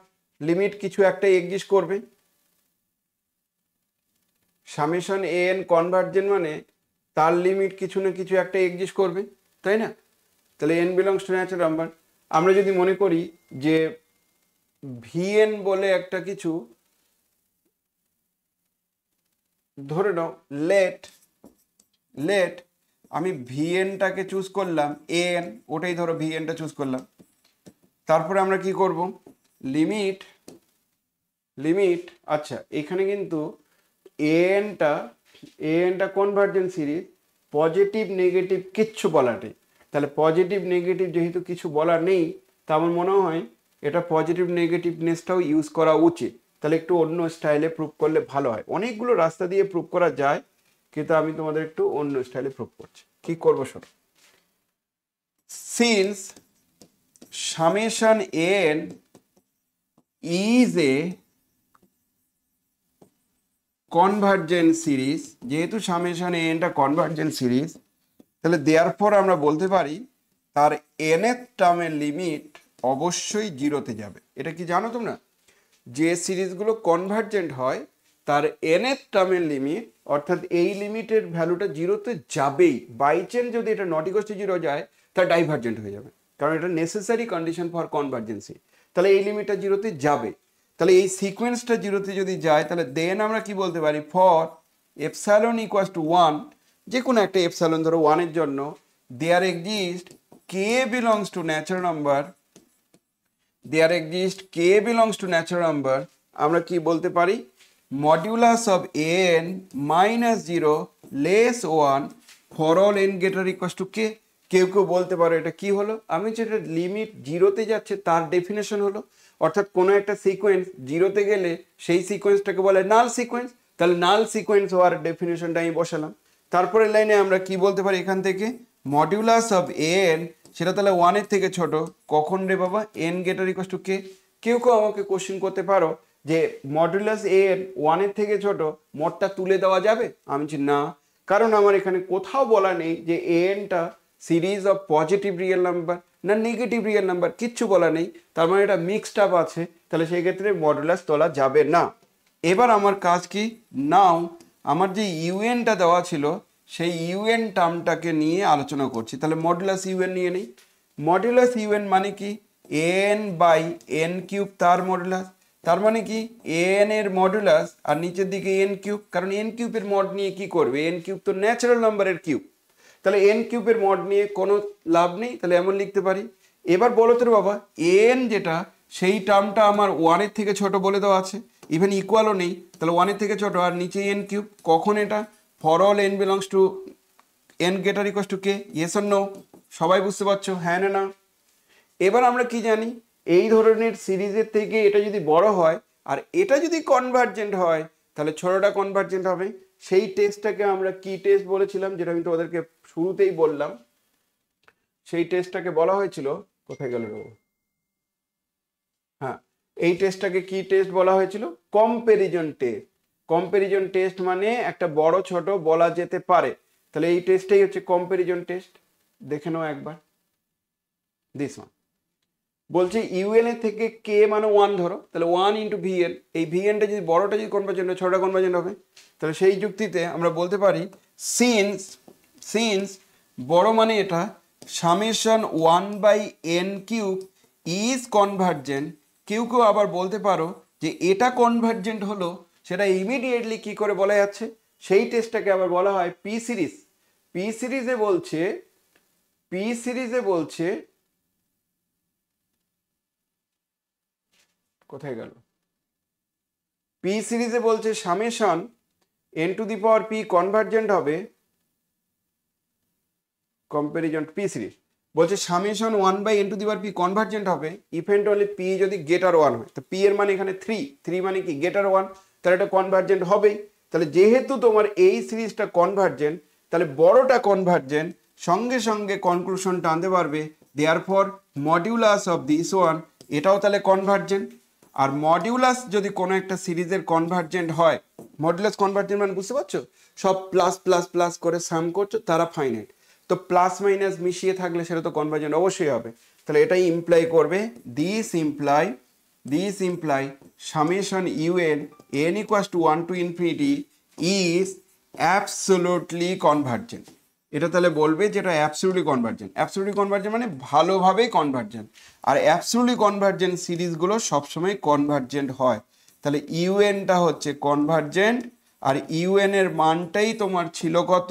লিমিট কিছু একটা এক্সিস্ট করবে। সামেশন এন কনভার্জেন্ট মানে তার লিমিট কিছু না কিছু একটা এক্সিস্ট করবে, তাই না? তাহলে N belongs to natural number. আমরা যদি মনে করি যে ভিএন বলে একটা কিছু ধরে নাও, লেট লেট আমি ভিএনটাকে চুজ করলাম, এন ওটাই ধরো ভিএনটা চুজ করলাম। তারপরে আমরা কি করব, লিমিট লিমিট আচ্ছা এখানে কিন্তু এনটা কনভার্জেন্ট সিরিজ, পজিটিভ নেগেটিভ কিচ্ছু বলার নেই। তাহলে পজিটিভ নেগেটিভ যেহেতু কিছু বলার নেই, তা আমার মনে হয় এটা পজিটিভ নেগেটিভনেসটাও ইউজ করা উচিত। তাহলে একটু অন্য স্টাইলে প্রুভ করলে ভালো হয়। অনেকগুলো রাস্তা দিয়ে প্রুভ করা যায়, কিন্তু আমি তোমাদের একটু অন্য স্টাইলে প্রুভ করছি। কি করবো শোনো, since summation N is a convergent series, যেহেতু সামেশন এনটা কনভার্জেন্ট সিরিজ, তাহলে দেয়ারফর আমরা বলতে পারি তার nth টার্মের লিমিট অবশ্যই জিরোতে যাবে। এটা কি জানো তোমরা? যে সিরিজগুলো কনভার্জেন্ট হয় তার nth টার্মের লিমিট, অর্থাৎ এই লিমিটের ভ্যালুটা জিরোতে যাবেই। বাই চান্স যদি এটা নট ইকুয়াল টু জিরো যায়, তা ডাইভার্জেন্ট হয়ে যাবে, কারণ এটা নেসেসারি কন্ডিশন ফর কনভার্জেন্সি। তাহলে এই লিমিটটা জিরোতে যাবে। তাহলে এই সিকোয়েন্সটা জিরোতে যদি যায়, তাহলে দেন আমরা কি বলতে পারি, ফর এপসাইলন ইকুয়াল টু 1, যে কোনো একটা এপসাইলন ধরো 1 এর জন্য, there exist K belongs to natural number, there exist K belongs to natural number, আমরা কি বলতে পারি, modulus of N minus 0 less 1 for all N greater equal to K. কেউ কেউ বলতে পারো এটা কি হলো, আমি যেটা লিমিট জিরোতে যাচ্ছে তার ডেফিনেশন হলো, অর্থাৎ কোনো একটা সিকোয়েন্স জিরোতে গেলে সেই সিকোয়েন্সটাকে বলে নাল সিকোয়েন্স। তাহলে নাল সিকোয়েন্স হওয়ার ডেফিনেশনটা আমি বসালাম। তারপরের লাইনে আমরা কি বলতে পারি, এখান থেকে মডিউলাস অফ এন সেটা তাহলে 1-এর থেকে ছোট, কখন রে বাবা, N greater equal to K. কেউ কেউ আমাকে কোশ্চেন করতে পারো যে মডুলাস এন 1-এর থেকে ছোট, মোটটা তুলে দেওয়া যাবে? আমি বলছি না, কারণ আমার এখানে কোথাও বলা নেই যে এনটা series of positive real number না নেগেটিভ রিয়েল নাম্বার, কিচ্ছু বলা নেই। তার মানে এটা মিক্সড আপ আছে, তাহলে সেই ক্ষেত্রে মডুলাস তোলা যাবে না। এবার আমার কাজ কি, নাও আমার যে ইউএনটা দেওয়া ছিল সেই ইউএন টার্মটাকে নিয়ে আলোচনা করছি। তাহলে মডুলাস ইউএন নিয়ে নিই। মডুলাস ইউএন মানে কি, এন বাই এন কিউব তার মডুলাস। তার মানে কি, এন এর মডুলাস আর নিচের দিকে এন কিউব, কারণ এন কিউবের মড নিয়ে কি করবে, এন কিউব তো ন্যাচারাল নাম্বারের কিউব, তাহলে এন কিউবের মড নিয়ে কোনো লাভ নেই, তাহলে এমন লিখতে পারি। এবার বলো তো বাবা, এন যেটা সেই টার্মটা আমার 1-এর থেকে ছোট বলে দেওয়া আছে, ইভেন ইকুয়ালও নেই, তাহলে 1-এর থেকে ছোট, আর নিচে এন কিউব, কখন এটা, for all n belongs to n greater equal to K, yes or no? সবাই বুঝতে পারছো, হ্যাঁ না না? এবার আমরা কি জানি, এই ধরনের সিরিজের থেকে এটা যদি বড় হয় আর এটা যদি কনভার্জেন্ট হয়, তাহলে ছোটটা কনভার্জেন্ট হবে। সেই টেস্টটাকে আমরা কি টেস্ট বলেছিলাম, যেটা আমি তোমাদেরকে শুরুতেই বললাম, সেই টেস্টটাকে বলা হয়েছিল, কোথায় গেল, হ্যাঁ, এই টেস্টটাকে কি টেস্ট বলা হয়েছিল, কম্প্যারিজন টেস্ট। কম্প্যারিজন টেস্ট মানে একটা বড় ছোট বলা যেতে পারে, তাহলে এই টেস্টটাই হচ্ছে কম্প্যারিজন টেস্ট। দেখে নাও একবার, দিস ওয়ান বলছে ইউএন এর থেকে কে মানে 1 ধরো, তাহলে 1 ইন্টু ভিএন, এই ভিএনটা যদি বড়টা যদি কনভার্জেন্ট হয়, ছোটটা কনভার্জেন্ট হবে। তাহলে সেই যুক্তিতে আমরা বলতে পারি সিন্স সিন্স বড় মানে এটা, summation 1 by n cube is convergent. কেউ কেউ আবার বলতে পারো যে এটা কনভার্জেন্ট হলো, সেটা ইমিডিয়েটলি কি করে বলা যাচ্ছে, সেই টেস্টটাকে আবার বলা হয় পি সিরিজ। পি সিরিজে বলছে কোথায় গেল, পি সিরিজে বলছে summation N to the power P convergent হবে কম্পারিজন পি সিরিজ বলছে সামেশন 1/n⁴p কনভার্জেন্ট হবে ইফ এন্ড অনলি পি যদি গেটার 1 হয়। তো পি এর মানে এখানে 3 মানে কি গেটার 1, তাহলে এটা কনভার্জেন্ট হবেই। তাহলে যেহেতু তোমার এই সিরিজটা কনভার্জেন্ট, তাহলে বড়টা কনভার্জেন্ট, সঙ্গে সঙ্গে কনক্লুশনটা আনতে পারবে therefore modulus of this one এটাও তাহলে কনভার্জেন্ট। আর মডিউলাস যদি কোনো একটা সিরিজের কনভার্জেন্ট হয়, মডিউলাস কনভার্জেন্ট মানে বুঝতে পারছো, সব প্লাস প্লাস প্লাস করে সাম করছো, তারা ফাইনাইট। তো প্লাস মাইনাস মিশিয়ে থাকলে সেটা তো কনভার্জেন্ট অবশ্যই হবে। তাহলে এটাই ইমপ্লাই করবে this imply summation UN n equals to 1 to infinity is absolutely convergent। এটা তাহলে বলবে যেটা অ্যাবসলিউটলি কনভার্জেন্ট। অ্যাবসলিউটলি কনভার্জেন্ট মানে ভালোভাবেই কনভার্জেন্ট, আর অ্যাবসলিউটলি কনভার্জেন্ট সিরিজগুলো সবসময় কনভার্জেন্ট হয়। তাহলে ইউএনটা হচ্ছে কনভার্জেন্ট, আর ইউএন এর মানটাই তোমার ছিল কত,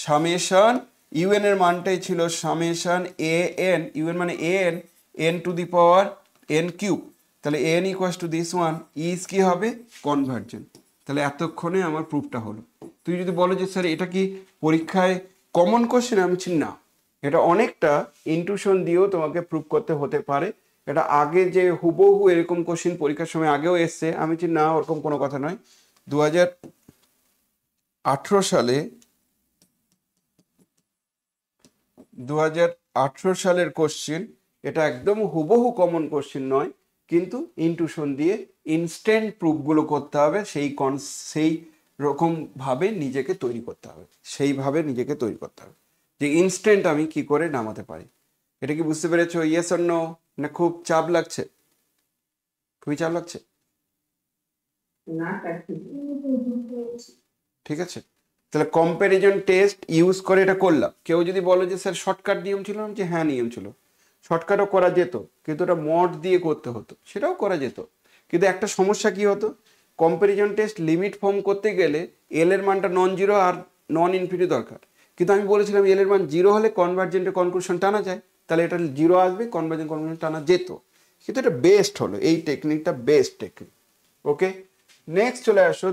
সামেশন ইউএন এর মানটাই ছিল সামেশন এ এন, ইউএন মানে N, N to the power N cube. তাহলে N equals to this one is কি হবে, কনভার্জেন্ট। তাহলে এতক্ষণে আমার প্রুফটা হলো। তুই যদি বলো যে স্যার এটা কি পরীক্ষায় কমন কোশ্চেন, আমি বলছি না, এটা অনেকটা ইনটিউশন দিয়েও তোমাকে প্রুফ করতে হতে পারে। এটা আগে যে হুবহু এরকম কোশ্চেন পরীক্ষার সময় আগেও এসছে, আমি বলছি না ওরকম কোনো কথা নয়। 2018 সালের কোশ্চেন, এটা একদম হুবহু কমন কোশ্চেন নয়, কিন্তু ইনটিউশন দিয়ে ইনস্ট্যান্ট প্রুফগুলো করতে হবে, সেই রকম ভাবে নিজেকে তৈরি করতে হবে, সেইভাবে নিজেকে তৈরি করতে হবে যে ইনস্ট্যান্ট আমি কি করে নামাতে পারি। এটা কি বুঝতে পেরেছো? Yes or no? না খুব চাপ লাগছে? খুবই চাপ লাগছে? ঠিক আছে, তাহলে কম্প্যারিজন টেস্ট ইউজ করে এটা করলাম। কেউ যদি বলে যে স্যার শর্টকাট নিয়ম ছিল, যে হ্যাঁ নিয়ম ছিল, শর্টকাটও করা যেত, কিন্তু ওটা মড দিয়ে করতে হতো, সেটাও করা যেত। কিন্তু একটা সমস্যা কি হতো, কম্প্যারিজন টেস্ট লিমিট ফর্ম করতে গেলে এল এর মানটা নন জিরো আর নন ইনফিনিটি দরকার। কিন্তু আমি বলেছিলাম এল এর মান জিরো হলে কনভার্জেন্টের কনক্লুশন টানা যায়, তাহলে এটা জিরো আসবে, কনভার্জেন্ট কনক্লুশন টানা যেত। কিন্তু এটা বেস্ট হলো, এই টেকনিকটা বেস্ট টেকনিক। ওকে, নেক্সট চলে আসো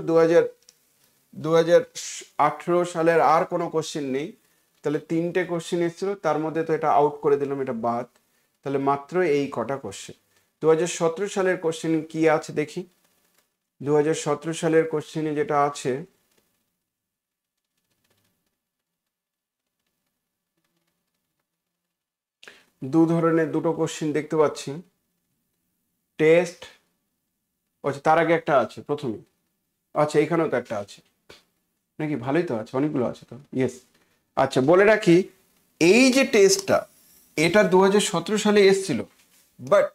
2018 সালের আর কোনো কোশ্চেন নেই। তাহলে 3টে কোশ্চেন এসেছিল, তার মধ্যে তো এটা আউট করে দিলাম, এটা বাদ। তাহলে মাত্র এই কটা কোশ্চেন। 2017 সালের কোশ্চেন কি আছে দেখি। 2017 সালের কোশ্চেনে যেটা আছে, দুটো কোশ্চেন দেখতে পাচ্ছি। টেস্ট, আচ্ছা তার আগে একটা আছে প্রথমে, আচ্ছা এখানেও তো একটা আছে নাকি, ভালোই তো আছে, অনেকগুলো আছে তো, ইয়েস। আচ্ছা বলে রাখি, এই যে টেস্টটা, এটা 2017 সালে এসছিল, but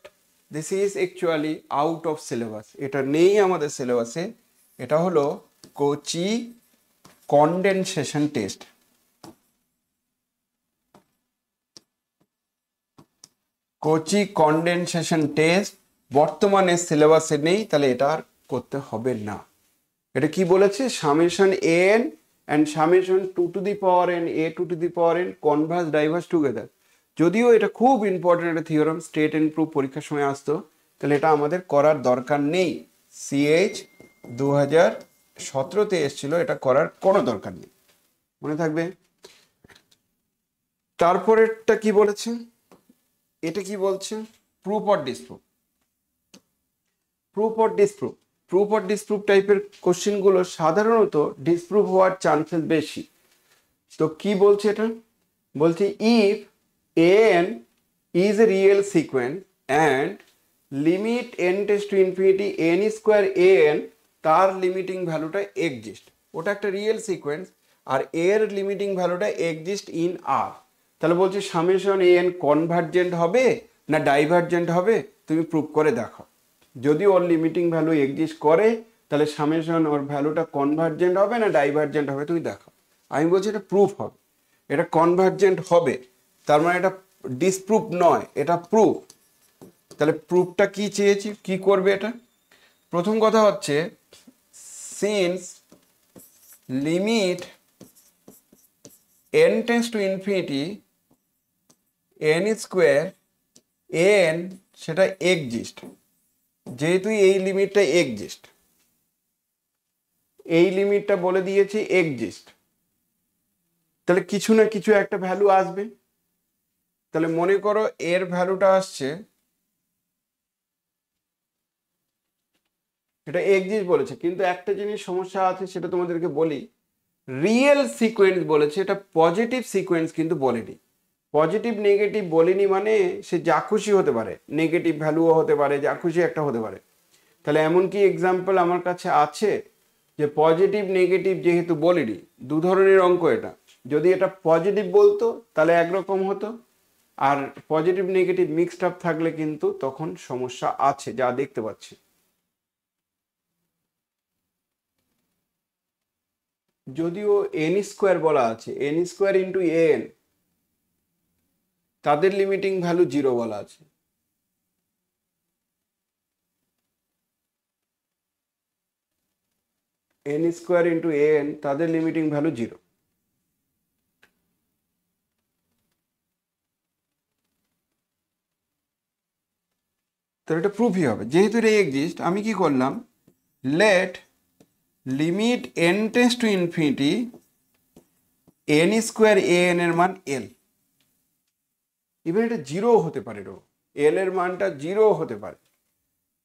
this is actually out of syllabus, এটা নেই আমাদের সিলেবাসে। এটা হলো Kochi condensation test. Kochi condensation test বর্তমানে সিলেবাসে নেই, তাহলে এটা আর করতে হবে না। এটা কি বলেছে, summation N and summation 2 to the power n a 2 to the power n converge diverse together. যদিও এটা খুব ইম্পর্টেন্ট একটা থিওরাম, স্টেট এন্ড প্রুফ পরীক্ষার সময় আসতো, তাহলে এটা আমাদের করার দরকার নেই। সিএইচ 2017-তে এসেছিল, এটা করার কোনো দরকার নেই, মনে থাকবে। তারপরেরটা কি বলেছে, এটা কি বলছে, proof or disproof. Proof or disproof, proof or disproof টাইপের কোশ্চেনগুলো সাধারণত ডিসপ্রুভ হওয়ার চান্সেস বেশি। তো কি বলছে এটা, বলছে if an is a real sequence and limit n tends to infinity n square an, তার লিমিটিং ভ্যালুটা এক্সিস্ট, ওটা একটা রিয়েল সিকোয়েন্স, আর এর লিমিটিং ভ্যালুটা এক্সিস্ট ইন আর। তাহলে বলছে সামেশন an কনভার্জেন্ট হবে না ডাইভার্জেন্ট হবে, তুমি প্রুভ করে দেখো। যদি ওর লিমিটিং ভ্যালু এক্সিস্ট করে, তাহলে সামেশন ওর ভ্যালুটা কনভার্জেন্ট হবে না ডাইভার্জেন্ট হবে, তুমি দেখো। আমি বলছি এটা প্রুফ হবে, এটা কনভার্জেন্ট হবে, তার মানে এটা ডিসপ্রুভ নয়, এটা প্রুফ। তাহলে প্রুফটা কি চেয়েছি, কি করবে এটা। প্রথম কথা হচ্ছে, since limit n tends to infinity n square n সেটা এক্সিস্ট, যেহেতু এই লিমিটটা এক্সিস্ট, এই লিমিটটা বলে দিয়েছি এক্সিস্ট, তাহলে কিছু না কিছু একটা ভ্যালু আসবে। তাহলে মনে করো এর ভ্যালুটা আসছে, এটা এক্সিস্ট বলেছে, কিন্তু একটা জিনিস সমস্যা আছে সেটা তোমাদেরকে বলি। রিয়েল সিকোয়েন্স বলেছে, এটা পজিটিভ সিকোয়েন্স কিন্তু বলেনি। পজিটিভ নেগেটিভ বলিনি মানে সে যা খুশি হতে পারে, নেগেটিভ ভ্যালুও হতে পারে, যা খুশি একটা হতে পারে। তাহলে এমন কি এক্সাম্পল আমার কাছে আছে যে পজিটিভ নেগেটিভ যেহেতু বলিনি, দু ধরনের অঙ্ক এটা। যদি এটা পজিটিভ বলতো তাহলে একরকম হতো, আর পজিটিভ নেগেটিভ মিক্সড আপ থাকলে কিন্তু তখন সমস্যা আছে, যা দেখতে পাচ্ছি। যদিও এন স্কোয়ার বলা আছে, এন স্কোয়ার ইন্টু এন, তাদের লিমিটিং ভ্যালু 0 বলা আছে। এন স্কোয়ার ইন্টু এন, তাদের লিমিটিং ভ্যালু 0। তো এটা প্রুফই হবে, যেহেতু এটা এক্সিস্ট। আমি কি করলাম, let limit N tends to infinity N square a n এর মান এল। ইভেন এটা 0 হতে পারে, এল এর মানটা 0 হতে পারে।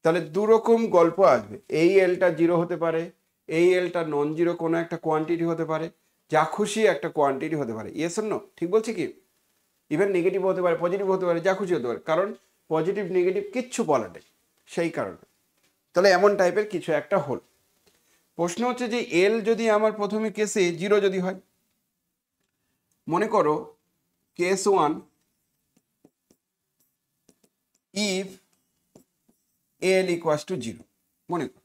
তাহলে দুরকম গল্প আসবে, এই এলটা 0 হতে পারে, এই এলটা নন জিরো কোনো একটা কোয়ান্টিটি হতে পারে, যা খুশি একটা কোয়ান্টিটি হতে পারে। Yes or no? ঠিক বলছি কি? ইভেন নেগেটিভ হতে পারে, পজিটিভ হতে পারে, যা খুশি হতে পারে, কারণ পজিটিভ নেগেটিভ কিচ্ছু বলা নেই সেই কারণে। তাহলে এমন টাইপের কিছু একটা হল। প্রশ্ন হচ্ছে যে এল যদি আমার প্রথমে কেসে 0 যদি হয়, মনে করো case 1 if L equals to 0, মনে করো,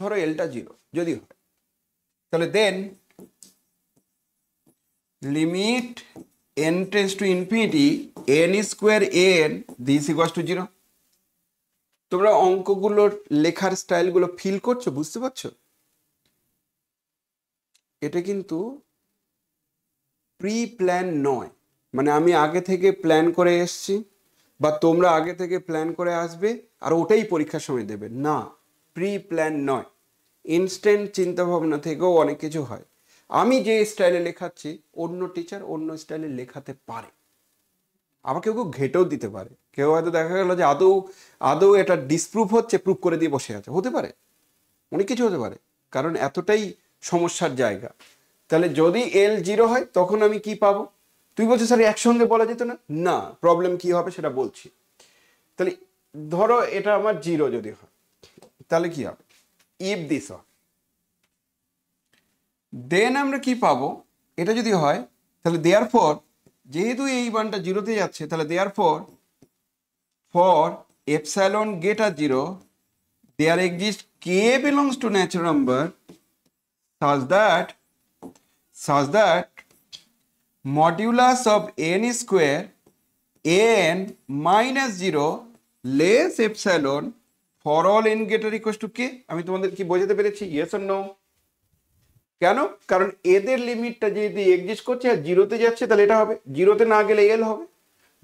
ধরো এলটা 0 যদি হয়, তাহলে then limit N tends to infinity N square N this equals to 0। তোমরা অঙ্কগুলোর লেখার স্টাইলগুলো ফিল করছো, বুঝতে পারছো? এটা কিন্তু প্রি প্ল্যান নয়, মানে আমি আগে থেকে প্ল্যান করে এসছি বা তোমরা আগে থেকে প্ল্যান করে আসবে আর ওটাই পরীক্ষার সময় দেবে না। প্রি প্ল্যান নয়, ইনস্ট্যান্ট চিন্তাভাবনা থেকেও অনেক কিছু হয়। আমি যে স্টাইলে লেখাচ্ছি অন্য টিচার অন্য স্টাইলে লেখাতে পারে, আবার কেউ কেউ ঘেটেও দিতে পারে। কেউ হয়তো দেখা গেল যে আদৌ আদৌ এটা ডিসপ্রুভ হচ্ছে, প্রুভ করে দিয়ে বসে আছে, হতে পারে, অনেক কিছু হতে পারে, কারণ এতটাই সমস্যার জায়গা। তাহলে যদি এল 0 হয় তখন আমি কি পাবো? তুই বলছিস স্যার একসঙ্গে বলা যেত না? না, প্রবলেম কি হবে সেটা বলছি। তাহলে ধরো এটা আমার 0 যদি হয়, তাহলে কি হবে? ইফ দিস হয়, দেন আমরা কি পাবো? এটা যদি হয় তাহলে দেয়ার ফর, যেহেতু এই মানটা 0-তে যাচ্ছে, তাহলে therefore epsilon greater 0 there exists k belongs to natural number such that modulus of n square n minus 0 less epsilon for all n greater equals to k। আমি তোমাদের কি বোঝাতে পেরেছি? Yes or no? কেন? কারণ এদের লিমিটটা যদি exist করছে আর 0-তে যাচ্ছে, তাহলে এটা হবে। 0-তে না গেলে এল হবে,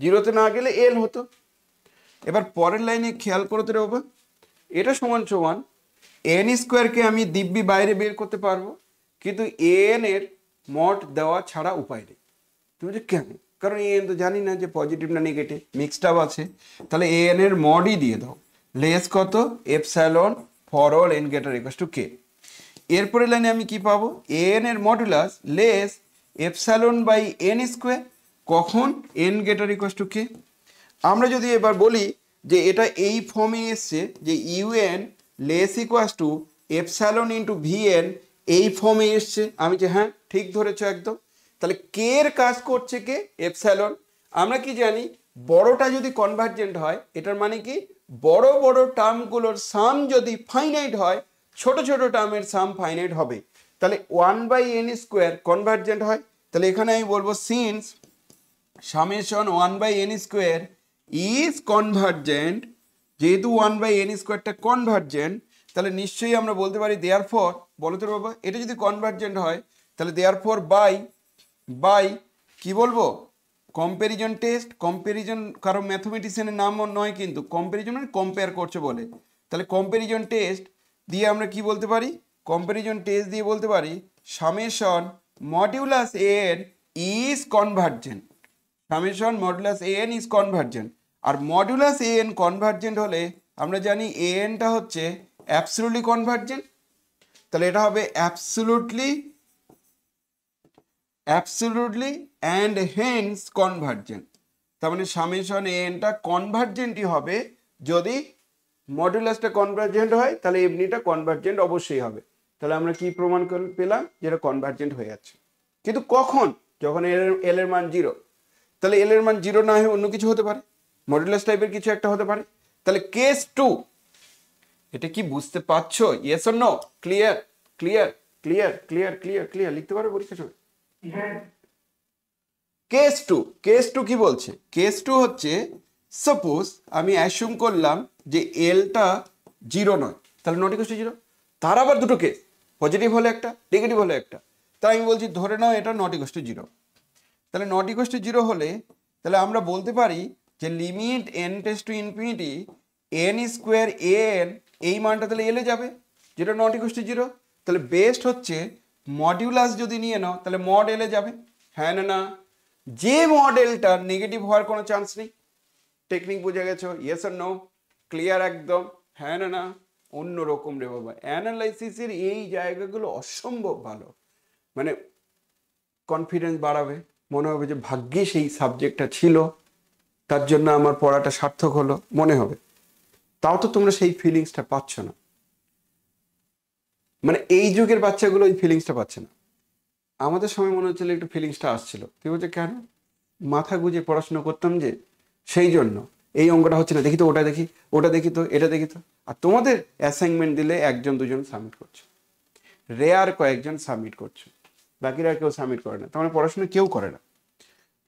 0-তে না গেলে এল হতো। এবার পরের লাইনে খেয়াল করতে রে বাবা, এটা সমান সমান এন স্কোয়ারকে আমি দিব্যি বাইরে বের করতে পারবো, কিন্তু এন এর মড দেওয়া ছাড়া উপায় নেই। তুমি বলছো কেন? কারণ এন তো জানি না যে পজিটিভ না নেগেটিভ, মিক্সড আপ আছে। তাহলে এন এর মডই দিয়ে দাও, লেস কত? Epsilon for all N greater equals to K. এরপরে লাইনে আমি কি পাবো? এন এর modulus less epsilon by N square, কখন? N greater equals to K. আমরা যদি এবার বলি যে এটা এই ফর্মে এসছে যে UN less equals to epsilon into VN, এই ফর্মে এসছে, আমি যে হ্যাঁ ঠিক ধরেছো একদম। তাহলে কে এর কাজ করছে কে? এপসাইলন। আমরা কি জানি? বড়টা যদি কনভার্জেন্ট হয়, এটার মানে কি বড় বড় টার্মগুলোর সাম যদি ফাইনাইট হয়, ছোট ছোট টার্মের সাম ফাইনাইট হবে। তাহলে 1/n স্কোয়ার কনভার্জেন্ট হয়। তাহলে এখানে আমি বলবো since summation 1/n square is convergent, যেহেতু 1/n স্কোয়ারটা কনভার্জেন্ট, তাহলে নিশ্চয়ই আমরা বলতে পারি দেয়ার ফর, বলো তো বাবা, এটা যদি কনভার্জেন্ট হয় তাহলে দেয়ার ফর বাই কি বলবো? Comparison test. কম্প্যারিজন কারো ম্যাথমেটিশিয়ানের নামও নয়, কিন্তু কম্প্যারিজন মানে কম্পেয়ার করছে বলে। তাহলে কম্প্যারিজন টেস্ট দিয়ে আমরা কি বলতে পারি? কম্প্যারিজন টেস্ট দিয়ে বলতে পারি summation modulus n is convergent, summation modulus an is convergent. আর মডুলাস an কনভার্জেন্ট হলে আমরা জানি an-টা হচ্ছে অ্যাবসলিউটলি কনভার্জেন্ট, তাহলে এটা হবে অ্যাবসলিউটলি অ্যান্ড হেন্স কনভার্জেন্ট। তার মানে সামেশন an-টা কনভার্জেন্টই হবে, যদি মডুলাসটা কনভার্জেন্ট হয় তাহলে এমনিটা কনভার্জেন্ট অবশ্যই হবে। তাহলে আমরা কি প্রমাণ পেলাম, যেটা কনভার্জেন্ট হয়ে যাচ্ছে। কিন্তু কখন? যখন এল এর মান 0। তাহলে এল এর মান 0 না হয়ে অন্য কিছু হতে পারে, মডুলাস টাইপের কিছু একটা হতে পারে। তাহলে কেস 2, এটা কি বুঝতে পারছো? Yes or no? Clear clear clear clear clear clear লিখতে পারো পরীক্ষা সময়? কেস টু কি বলছে? কেস 2 হচ্ছে সাপোজ আমি অ্যাসিউম করলাম যে এলটা 0 নয়, তাহলে নট ইকুয়াল টু 0। তার আবার দুটো কেস, পজিটিভ হলে একটা, নেগেটিভ হলে একটা। তাই আমি বলছি ধরে নাও এটা নট ইকুয়াল টু 0। তাহলে নট ইকুয়াল টু 0 হলে তাহলে আমরা বলতে পারি যে limit n tends to infinity n square an, এই মানটা তাহলে এলে যাবে, যেটা নট ইকুয়াল টু 0। তাহলে বেস্ট হচ্ছে মডিউলাস যদি নিয়ে নাও তাহলে মড এলে যাবে, হ্যাঁ না না? যে মডেলটা নেগেটিভ হওয়ার কোনো চান্স নেই। টেকনিক বুঝে গেছো? ইয়েস আর নো? ক্লিয়ার একদম, হ্যাঁ না না? অন্যরকম রে বাবা, অ্যানালাইসিসের এই জায়গাগুলো অসম্ভব ভালো, মানে কনফিডেন্স বাড়াবে, মনে হবে যে ভাগ্যে সেই সাবজেক্টটা ছিল, তার জন্য আমার পড়াটা সার্থক হলো মনে হবে। তাও তো তোমরা সেই ফিলিংসটা পাচ্ছ না, মানে এই যুগের বাচ্চাগুলো এই ফিলিংসটা পাচ্ছে না। আমাদের সময় মনে হচ্ছিল একটু ফিলিংসটা আসছিল, ঠিক আছে? কেন? মাথা গুজে পড়াশোনা করতাম যে, সেই জন্য এই অঙ্কটা হচ্ছে না, দেখি তো ওটা দেখি, ওটা দেখি তো, এটা দেখি তো। আর তোমাদের অ্যাসাইনমেন্ট দিলে 1-2 জন সাবমিট করছো, রেয়ার কয়েকজন সাবমিট করছো, বাকিরা কেউ সাবমিট করে না। তার মানে পড়াশোনা কেউ করে না।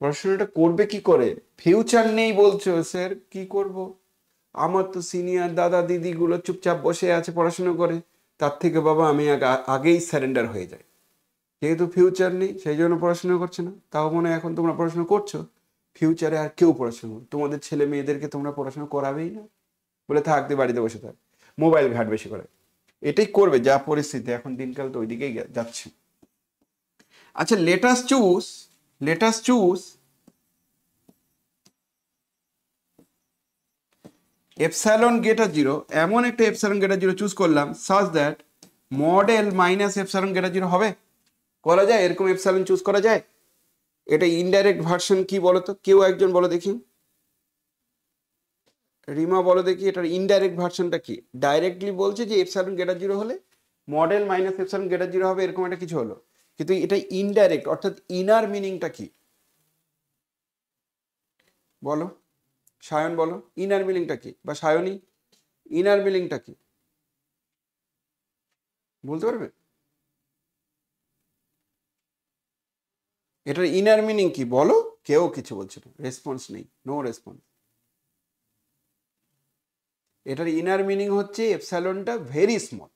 পড়াশোনাটা করবে কি করে? ফিউচার নেই বলছো স্যার, কি করব? আমার তো সিনিয়র দাদা দিদিগুলো চুপচাপ বসে আছে পড়াশোনা করে, তার থেকে বাবা আমি আগেই স্যারেন্ডার হয়ে যাই। যেহেতু ফিউচার নেই সেই জন্য পড়াশোনা করছে না। তাও মনে হয় এখন তোমরা পড়াশোনা করছো, ফিউচারে আর কেউ পড়াশোনা করবে, তোমাদের ছেলে মেয়েদেরকে তোমরা পড়াশোনা করাবেই না, বলে থাকতে বাড়িতে বসে থাক, মোবাইল ঘাট বেশি করে। এটাই করবে, যা পরিস্থিতি এখন, দিনকাল তো ওইদিকেই যাচ্ছে। আচ্ছা, লেটাস চুজ এপসাইলন গেটার 0, এমন একটা এপসাইলন গেটার 0 চুজ করলাম such that mod L minus epsilon greater 0 হবে। করা যায় এরকম এপসাইলন চুজ করা যায়? এটা ইনডাইরেক্ট ভার্সন কি বলো তো, কেউ একজন বলো দেখি, রিমা বলো দেখি এটার ইনডাইরেক্ট ভার্সনটা কি? ডাইরেক্টলি বলছে যে এপসাইলন গেটার 0 হলে মডেল মাইনাস এপসাইলন গেটার 0 হবে, এরকম একটা কিছু হলো, কিন্তু এটা ইনডাইরেক্ট, অর্থাৎ ইনার মিনিংটা কি বলো? সায়ন বলো ইনার মিনিংটা কি, বা সায়নী ইনার মিনিংটা কি বলতে পারবে? এটার ইনার মিনিং কি বলো? কেউ কিছু বলছে না, রেসপন্স নেই, নো রেসপন্স। এটার ইনার মিনিং হচ্ছে এপসাইলনটা ভেরি স্মল।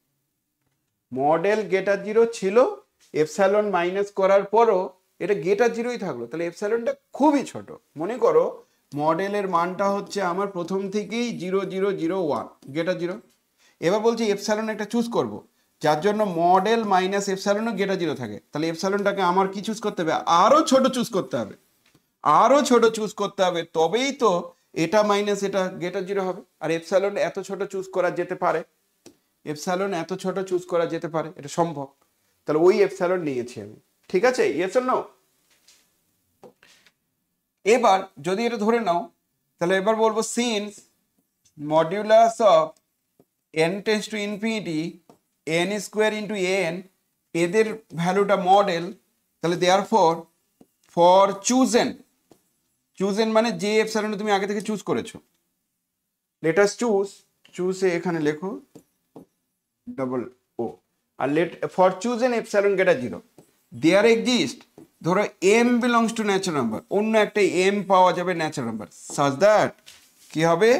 মডেল গেটার 0 ছিল, এপসাইলন মাইনাস করার পরও এটা গেটার 0ই থাকলো, তাহলে এপসাইলনটা খুবই ছোট। মনে করো মডেলের মানটা হচ্ছে আমার প্রথম থেকেই 0,0,0,1 গেটার 0। এবার বলছি এপসাইলন একটা চুজ করব, যার জন্য মডেল মাইনাস এপসাইলনও গেটার 0 থাকে, তাহলে এপসাইলনটাকে আমার কি চুজ করতে হবে? আরো ছোট চুজ করতে হবে, আরো ছোট চুজ করতে হবে, তবেই তো এটা মাইনাস এটা গেটার 0 হবে। আর এপসাইলন এত ছোট চুজ করা যেতে পারে, এপসাইলন এত ছোট চুজ করা যেতে পারে, এটা সম্ভব। তাহলে ওই এপসাইলন নিয়েছি আমি, ঠিক আছে? Yes or no? এবার যদি এটা ধরে নাও, তাহলে এবার বলবো since modulus of n tends to infinity n square into n, এদের ভ্যালুটা মডেল, তাহলে দেয়ারফর ফর চুজেন মানে যে এপসাইলন তুমি আগে থেকে চুজ করেছো, লেটাস চুজে এখানে লেখো ডবল ও, আর for chosen epsilon greater 0 there exist, ধরো m belongs to natural number, অন্য একটা m পাওয়া যাবে ন্যাচারাল নাম্বার, সাজ দ্যাট কি হবে?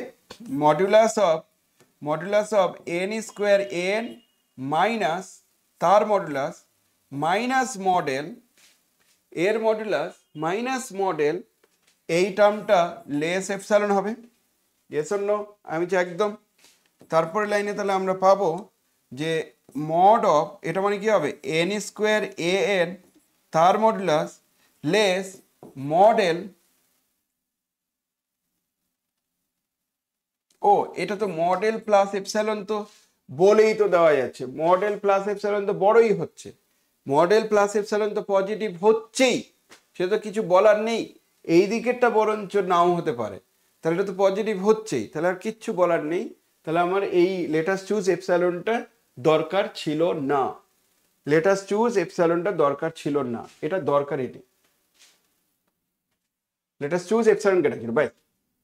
Modulus of n square n minus তার মডুলাস মাইনাস মডেল, এর মডুলাস মাইনাস মডেল, এই টার্মটা লেস এপসাইলন হবে। Yes or no? আমি চাই একদম। তারপরে লাইনে তাহলে আমরা পাবো যে মড অফ, এটা মানে কি হবে? n স্কোয়ার an তার মডুলাস লেস মডেল ও এটা তো মডেল প্লাস এপসাইলন, তো বলেই তো দেওয়া যাচ্ছে মডেল প্লাস এপসাইলন তো বড়ই হচ্ছে, মডেল প্লাস এপসাইলন তো পজিটিভ হচ্ছেই, সে তো কিছু বলার নেই। এই দিকেরটা বরঞ্চ নাও হতে পারে, তাহলে এটা তো পজিটিভ হচ্ছেই, তাহলে আর কিচ্ছু বলার নেই। তাহলে আমার এই লেটাস চুজ এপসাইলনটা দরকার ছিল না, লেটাস চুজ এপসাইলনটা দরকার ছিল না, এটা দরকারই নেই। লেটাস চুজ এপসাইলন কেটে ছিল বাই,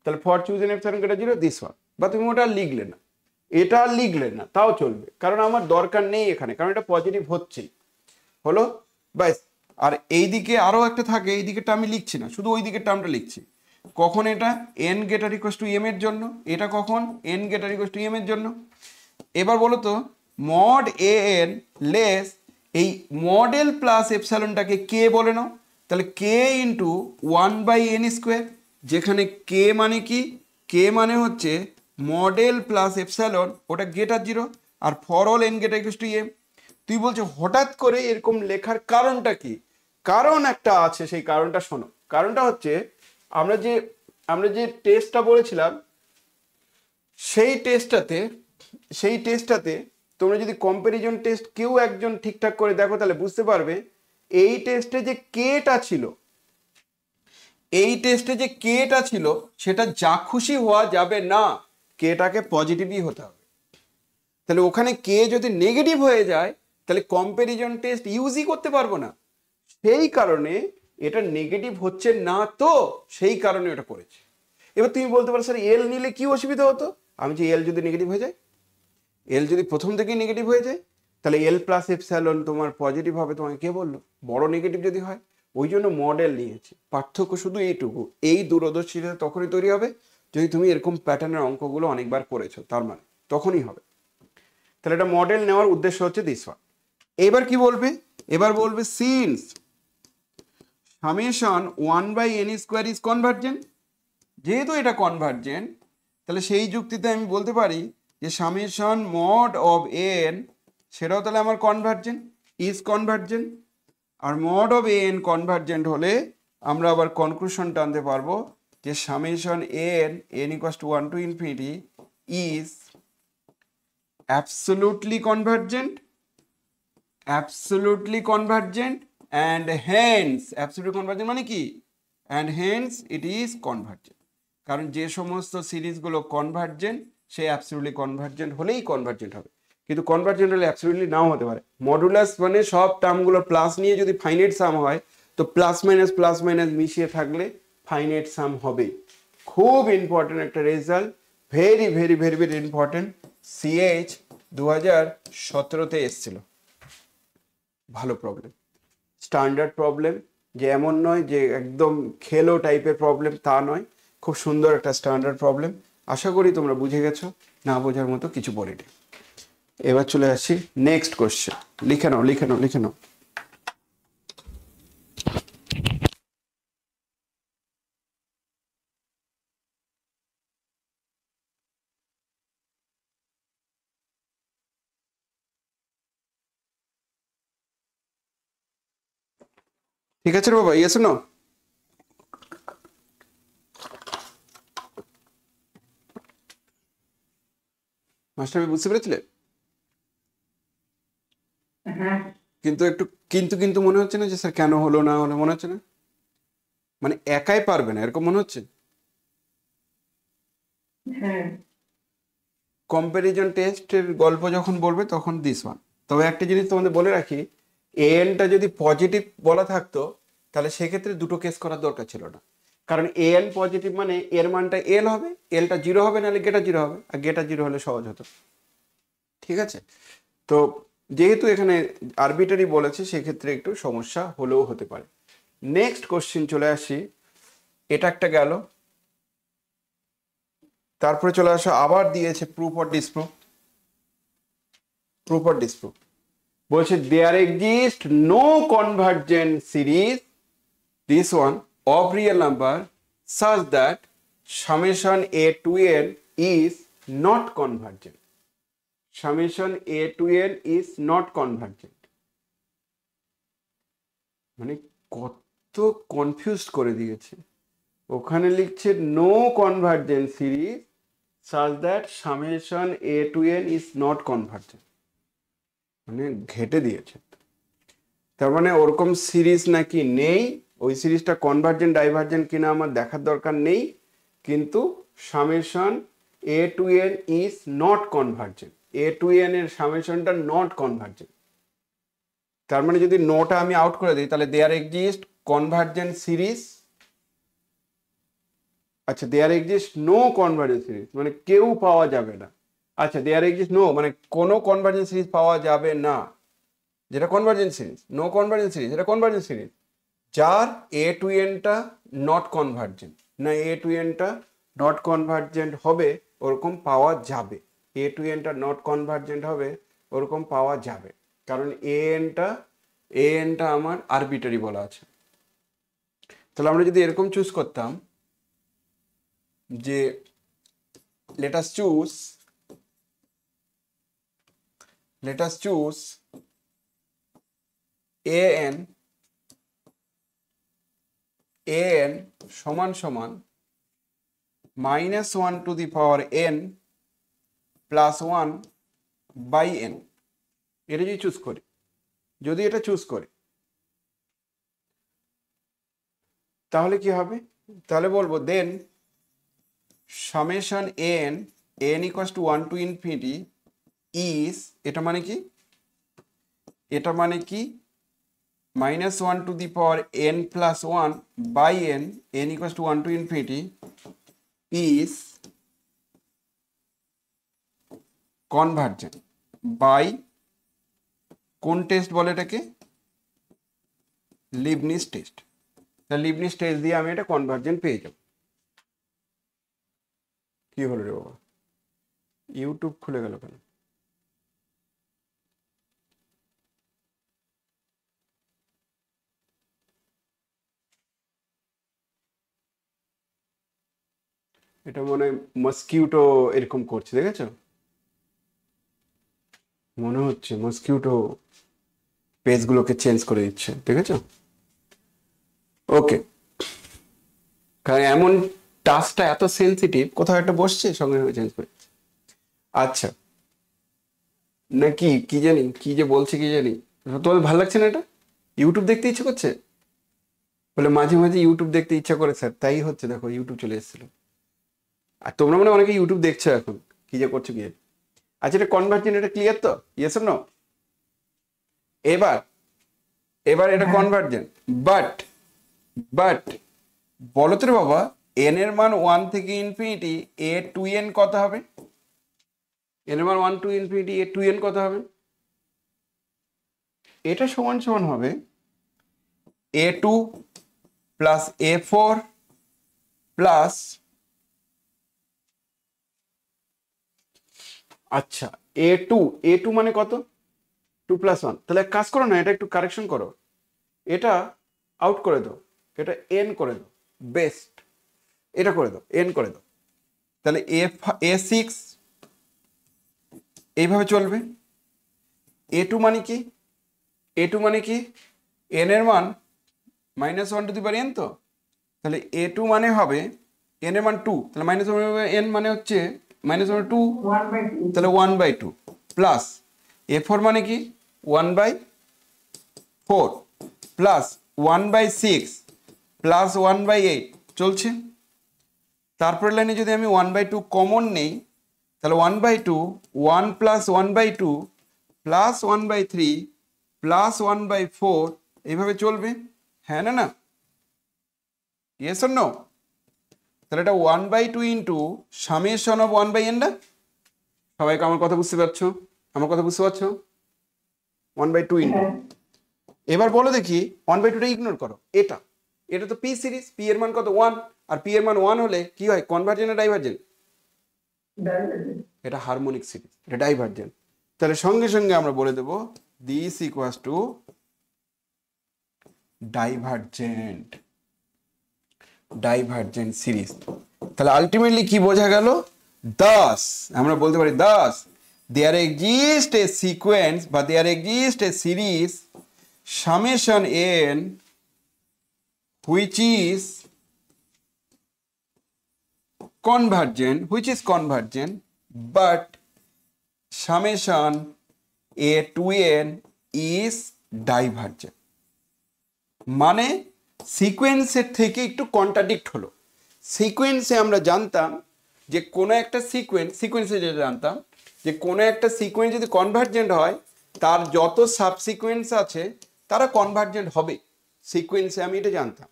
তাহলে ফর চুজ এন এপসাইলন কেটে ছিল দিস ওয়ান, বা তুমি ওটা লিখলে না, এটা লিখলে না তাও চলবে, কারণ আমার দরকার নেই এখানে, কারণ এটা পজিটিভ হচ্ছেই। হলো ব্যাস। আর এই দিকে আরো একটা থাকে, এই দিকেরটা আমি লিখছি না, শুধু ওই দিকের টার্মটা লিখছি। কখন এটা n greater equal to M এর জন্য, এটা কখন n greater equal to M এর জন্য। এবার বলো তো মড এ এন লেস, এই মডেল প্লাস এপসাইলনটাকে কে বলে নাও, তাহলে কে ইন্টু 1/n², যেখানে কে মানে কি, কে মানে হচ্ছে মডেল প্লাস এপসাইলন, ওটা গেটার জিরো, আর for all N greater equal to M. তুই বলছো হঠাৎ করে এরকম লেখার কারণটা কি, কারণ একটা আছে, সেই কারণটা শোনো। কারণটা হচ্ছে আমরা যে টেস্টটা বলেছিলাম, সেই টেস্টটাতে তোমরা যদি কম্প্যারিজন টেস্ট কেউ একজন ঠিকঠাক করে দেখো, তাহলে বুঝতে পারবে এই টেস্টে যে কেটা ছিল, এই টেস্টে যে কেটা ছিল সেটা যা খুশি হওয়া যাবে না, কেটাকে পজিটিভই হতে হবে। তাহলে ওখানে কে যদি নেগেটিভ হয়ে যায় তাহলে কম্প্যারিজন টেস্ট ইউজই করতে পারবো না, সেই কারণে এটা নেগেটিভ হচ্ছে না, তো সেই কারণে এটা করেছে। এবার তুমি বলতে পারো স্যার এল নিলে কি অসুবিধা হতো, আমি যে এল যদি নেগেটিভ হয়ে যায়, এল যদি প্রথম থেকেই নেগেটিভ হয়ে যায়, তাহলে এল প্লাস এপসাইলন তোমার পজিটিভ হবে, তোমাকে কে বললো, বড় নেগেটিভ যদি হয়। ওই জন্য মডেল নিয়েছে, পার্থক্য শুধু এইটুকু, এই দূরদর্শিতা তখনই তৈরি হবে যদি তুমি এরকম প্যাটার্নের অঙ্কগুলো অনেকবার করেছো, তার মানে তখনই হবে। তাহলে এটা মডেল নেওয়ার উদ্দেশ্য হচ্ছে দিস ওয়ান। এবার কি বলবে, এবার বলবে since summation 1/n² is convergent, যেহেতু এটা কনভার্জেন্ট তাহলে সেই যুক্তিতে আমি বলতে পারি যে সামেশন মড অফ এন, সেটাও তাহলে আমার কনভার্জেন্ট, ইজ কনভার্জেন্ট। আর মড অফ এন কনভার্জেন্ট হলে আমরা আবার কনক্লুশন টানতে পারবো যে summation n equals to 1 to infinity ইজ absolutely convergent and hence absolutely convergent মানে কি, and hence it is convergent, কারণ যে সমস্ত সিরিজগুলো কনভার্জেন্ট সে অ্যাবসলিউটলি কনভার্জেন্ট হলেই কনভার্জেন্ট হবে, কিন্তু কনভার্জেন্ট হলে অ্যাবসলিউটলি নাও হতে পারে। মডুলাস মানে সব টার্মগুলো প্লাস নিয়ে যদি ফাইনাইট সাম হয়, তো প্লাস মাইনাস মিশিয়ে থাকলে ফাইনাইট সাম হবেই। খুব ইম্পর্টেন্ট একটা result, very very very very important, CH 2017-তে এসছিল। ভালো প্রবলেম, স্ট্যান্ডার্ড প্রবলেম, যে এমন নয় যে একদম খেলো টাইপের প্রবলেম, তা নয়, খুব সুন্দর একটা স্ট্যান্ডার্ড প্রবলেম। আশা করি তোমরা বুঝে গেছো, না বোঝার মতো কিছু পড়েনি। এবার চলে আসছি নেক্সট কোশ্চেন, লিখে নাও লিখে নাও লিখে নাও। ঠিক আছে রে বাবা, ইয়েস নো? মাস্টার আমি বুঝতে পেরেছিলে? কিন্তু একটু কিন্তু কিন্তু মনে হচ্ছে না যে স্যার কেন হলো না হলো, মনে হচ্ছে না মানে একাই পারবে না এরকম মনে হচ্ছে? কম্প্যারিজন টেস্টের গল্প যখন বলবে তখন দিস ওয়ান। তবে একটা জিনিস তোমাদের বলে রাখি, এনটা যদি পজিটিভ বলা থাকতো তাহলে সেক্ষেত্রে দুটো কেস করার দরকার ছিল না, কারণ এন পজিটিভ মানে এর মানটা এল হবে, এলটা জিরো হবে, নাহলে গেটা জিরো হবে, আর গেটা জিরো হলে সহজ হতো। ঠিক আছে, তো যেহেতু এখানে আরবিটারি বলেছে সেক্ষেত্রে একটু সমস্যা হলেও হতে পারে। নেক্সট কোশ্চেন চলে আসি, এটা একটা গেল, তারপরে চলে আসো আবার দিয়েছে proof or disproof. Proof or disproof বলছে there exist no convergent series this one of real number such that summation a to n is not convergent. Summation a to n is not convergent. মানে কত confuse করে দিয়েছে, ওখানে লিখছে no convergent series such that summation a to n is not convergent, মানে ঘেটে দিয়েছে, তার মানে ওরকম সিরিজ নাকি নেই, ওই সিরিজটা কনভার্জেন্ট ডাইভার্জেন্ট কিনা আমার দেখার দরকার নেই, কিন্তু summation a two n is not convergent, a two n এর সামেশনটা নট কনভার্জেন্ট। তার মানে যদি নোটা আমি আউট করে দিই তাহলে দেয়ার এক্সিস্ট কনভার্জেন্ট সিরিজ, আচ্ছা there exist no convergent series মানে কেউ পাওয়া যাবে না, আচ্ছা দেয়ার এক্সিস্ট নো মানে কোনো কনভার্জেন্ট সিরিজ পাওয়া যাবে না, যেটা convergent series, no convergent series এটা কনভার্জেন্ট সিরিজ, যার এ টু এনটা নট কনভার্জেন্ট, না এ টু এনটা নট কনভার্জেন্ট হবে ওরকম পাওয়া যাবে, এ টু এনটা নট কনভার্জেন্ট হবে ওরকম পাওয়া যাবে, কারণ এ এনটা আমার আরবিটারি বলা আছে। তাহলে আমরা যদি এরকম চুজ করতাম যে let us choose an সমান সমান -1 to the power n plus 1 by n, এটা যদি চুজ করি, যদি এটা চুজ করি তাহলে কি হবে, তাহলে বলবো দেন summation n equals to 1 to infinity is, এটা মানে কি, এটা মানে কি -1 to the power n plus 1 by n equals to 1 to infinity is convergent by কোন টেস্ট বলে এটাকে, লিবনিজ টেস্ট। তাহলে লিবনিজ টেস্ট দিয়ে আমি এটা কনভার্জেন্ট পেয়ে যাব। কি হলো রে বাবা, ইউটিউব খুলে গেল কেন? এটা মনে হয় মস্কিউটো এরকম করছে, দেখেছো, মনে হচ্ছে মস্কিউটো পেজগুলোকে চেঞ্জ করে দিচ্ছে, দেখেছো? ওকে, কারণ এমন টাস্কটা এত সেন্সিটিভ, কোথাও একটা বসছে সঙ্গে সঙ্গে চেঞ্জ করে। আচ্ছা নাকি কি জানি কি যে বলছে কি জানি, তোমাদের ভালো লাগছে না এটা? ইউটিউব দেখতে ইচ্ছে করছে বলে মাঝে মাঝে ইউটিউব দেখতে ইচ্ছা করে স্যার, তাই হচ্ছে, দেখো ইউটিউব চলে এসেছিল। আর তোমরা মনে অনেকে ইউটিউব দেখছো এখন, কি যে করছো কি। আচ্ছা এটা কনভার্জেন্ট, এটা ক্লিয়ার তো, ইয়েস অর নো? এবার এটা কনভার্জেন্ট, বাট বলো তো রে বাবা, এন এর মান 1 থেকে ইনফিনিটি এ টু এন কত হবে? এন এর মান 1 to infinity a two n কত হবে? এটা সমান সমান হবে a two plus a four plus, আচ্ছা এ টু মানে কত? 2 প্লাস 1, তাহলে এক কাজ করো না, এটা একটু কারেকশন করো, এটা আউট করে দাও, এটা এন করে দাও, বেস্ট, এটা করে দাও, এন করে দাও, তাহলে এ সিক্স এইভাবে চলবে। এ টু মানে কি, এ টু মানে কি, এন এর মান -1 টু দি পাওয়ার n, তো তাহলে এ টু মানে হবে এন এর মান 2, তাহলে -1 মানে হচ্ছে -2, তাহলে 1/2 প্লাস এ ফোর মানে কি 1/4 প্লাস 1/6 প্লাস 1/8 চলছে। তারপর লাইনে যদি আমি 1/2 কমন নেই তাহলে 1/2 1 প্লাস 1/2 প্লাস 1/3 প্লাস 1/4 এইভাবে চলবে, হ্যাঁ না না, ইয়েস অর নো? তাহলে এটা 1/2 ইন্টু সামেশন অফ 1/n না? সবাইকে আমার কথা বুঝতে পারছো? আমার কথা বুঝতে পারছো? 1/2 ইন্টু, এবার বলো দেখি 1/2টা ইগনোর করো, এটা তো পি সিরিজ, পি এর মান কত 1, আর পি এর মান 1 হলে কি হয়, কনভার্জেন্ট না ডাইভার্জেন্ট? এটা হারমোনিক সিরিজ, এটা ডাইভার্জেন্ট। তাহলে সঙ্গে সঙ্গে আমরা বলে দেবো this equals to divergent series. তাহলে আলটিমেটলি কি বোঝা গেল, দাস আমরা বলতে পারি thus there exist a sequence বা there exist a series summation n which is convergent, which is convergent, but summation a to n is divergent. মানে সিকোয়েন্সের থেকে একটু কন্ট্রাডিক্ট হলো। সিকোয়েন্সে আমরা জানতাম যে কোনো একটা সিকোয়েন্সে যেটা জানতাম যে কোনো একটা সিকোয়েন্স যদি কনভার্জেন্ট হয় তার যত সাবসিকোয়েন্স আছে তারা কনভার্জেন্ট হবে। সিকোয়েন্সে আমি এটা জানতাম।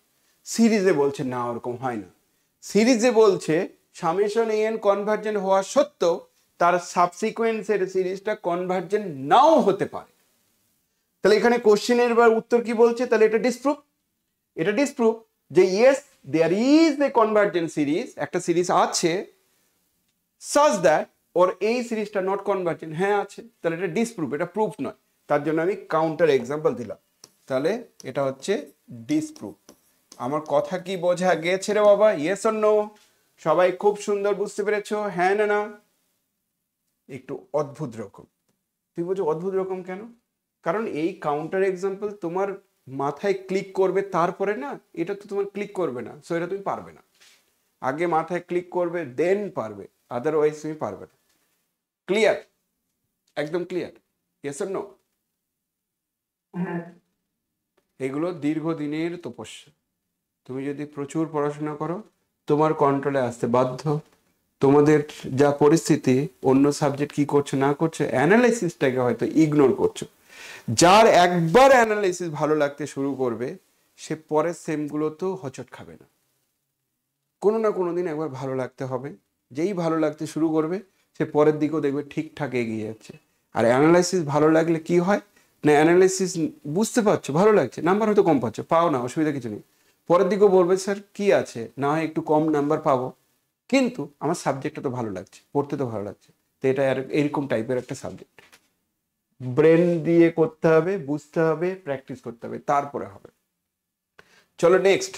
সিরিজে বলছে না, ওরকম হয় না। সিরিজে বলছে সামেশন এন কনভার্জেন্ট হওয়া সত্ত্বেও তার সাবসিকোয়েন্সের সিরিজটা কনভার্জেন্ট নাও হতে পারে। তাহলে এখানে কোশ্চেনের এবার উত্তর কি বলছে, তাহলে এটা ডিসপ্রুভ। এটা ডিসপ্রুভ যে yes there is a convergent series, একটা সিরিজ আছে such that ওর এই সিরিজটা নট কনভার্জেন্ট, হ্যাঁ আছে, তাহলে এটা ডিসপ্রুভ, এটা প্রুফ নয়। তার জন্য আমি কাউন্টার এক্সাম্পল দিলাম, তাহলে এটা হচ্ছে ডিসপ্রুভ। আমার কথা কি বোঝা গেছে রে বাবা? Yes or no? সবাই খুব সুন্দর বুঝতে পেরেছো? হ্যাঁ না না? একটু অদ্ভুত রকম। তুই বলছো অদ্ভুত রকম কেন? কারণ এই কাউন্টার এক্সাম্পল তোমার মাথায় ক্লিক করবে তারপরে না, এটা তো তোমার ক্লিক করবে না, সো এটা তুমি পারবে না। আগে মাথায় ক্লিক করবে দেন পারবে, আদারওয়াইজ তুমি পারবে না। ক্লিয়ার? একদম ক্লিয়ার? Yes or no? এগুলো দীর্ঘদিনের তপস্যা। তুমি যদি প্রচুর পড়াশোনা করো তোমার কন্ট্রোলে আসতে বাধ্য। তোমাদের যা পরিস্থিতি, অন্য সাবজেক্ট কি করছো না করছো, অ্যানালাইসিসটাকে হয়তো ইগনোর করছো। যার একবার অ্যানালাইসিস ভালো লাগতে শুরু করবে সে পরের সেমগুলো তো হোঁচট খাবে না। কোনো না কোনো দিন একবার ভালো লাগতে হবে। যেই ভালো লাগতে শুরু করবে সে পরের দিকেও দেখবে ঠিকঠাক এগিয়ে যাচ্ছে। আর অ্যানালাইসিস ভালো লাগলে কি হয় না, অ্যানালাইসিস বুঝতে পারছো, ভালো লাগছে, নাম্বার হয়তো কম পাচ্ছ, পাও না, অসুবিধা কিছু নেই। পরের দিকেও বলবে স্যার কি আছে, না হয় একটু কম নাম্বার পাবো, কিন্তু আমার সাবজেক্টটা তো ভালো লাগছে, পড়তে তো ভালো লাগছে। তো এটা এরকম টাইপের একটা সাবজেক্ট। ব্রেন দিয়ে করতে হবে, বুঝতে হবে, প্র্যাকটিস করতে হবে, তারপরে হবে। চলো নেক্সট।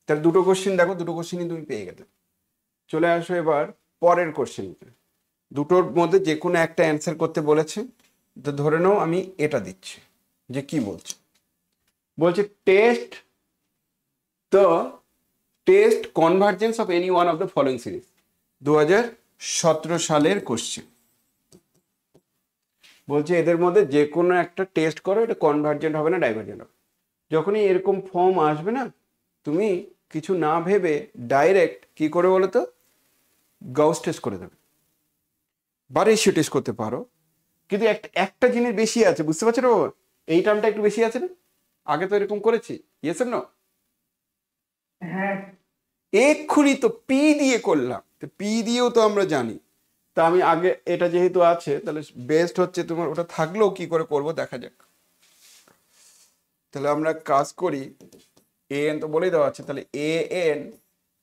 তার দুটো কোশ্চেন দেখো, দুটো কোশ্চেনই তুমি পেয়ে গেলে। চলে আসো এবার পরের কোশ্চেনটা। দুটোর মধ্যে যে কোনো একটা অ্যান্সার করতে বলেছে, তো ধরে নাও আমি এটা দিচ্ছি। যে কি বলছে, বলছে test the test convergence of any one of the following series. 2017 সালের কোশ্চেন। বলছে এদের মধ্যে যে কোনো একটা টেস্ট করো, এটা কনভার্জেন্ট হবে না ডাইভার্জেন্ট হবে। যখনই এরকম ফর্ম আসবে না, তুমি কিছু না ভেবে ডাইরেক্ট কি করে বলো তো, গাউস টেস্ট করে দেবে বা রেশিও টেস্ট করতে পারো। কিন্তু একটা জিনিস বেশি আছে, বুঝতে পারছো না বাবা? এই টার্মটা একটু বেশি আছে না? আগে তো এরকম করেছি, ইয়েস অর নো? হ্যাঁ। এক্ষুনি তো পি দিয়ে করলাম, তো পি দিয়েও তো আমরা জানি। তা আমি আগে এটা যেহেতু আছে তাহলে বেস্ট হচ্ছে তোমার ওটা থাকলেও কি করে করব দেখা যাক। তাহলে আমরা কাজ করি, এ এন তো বলেই দেওয়া আছে, তাহলে a n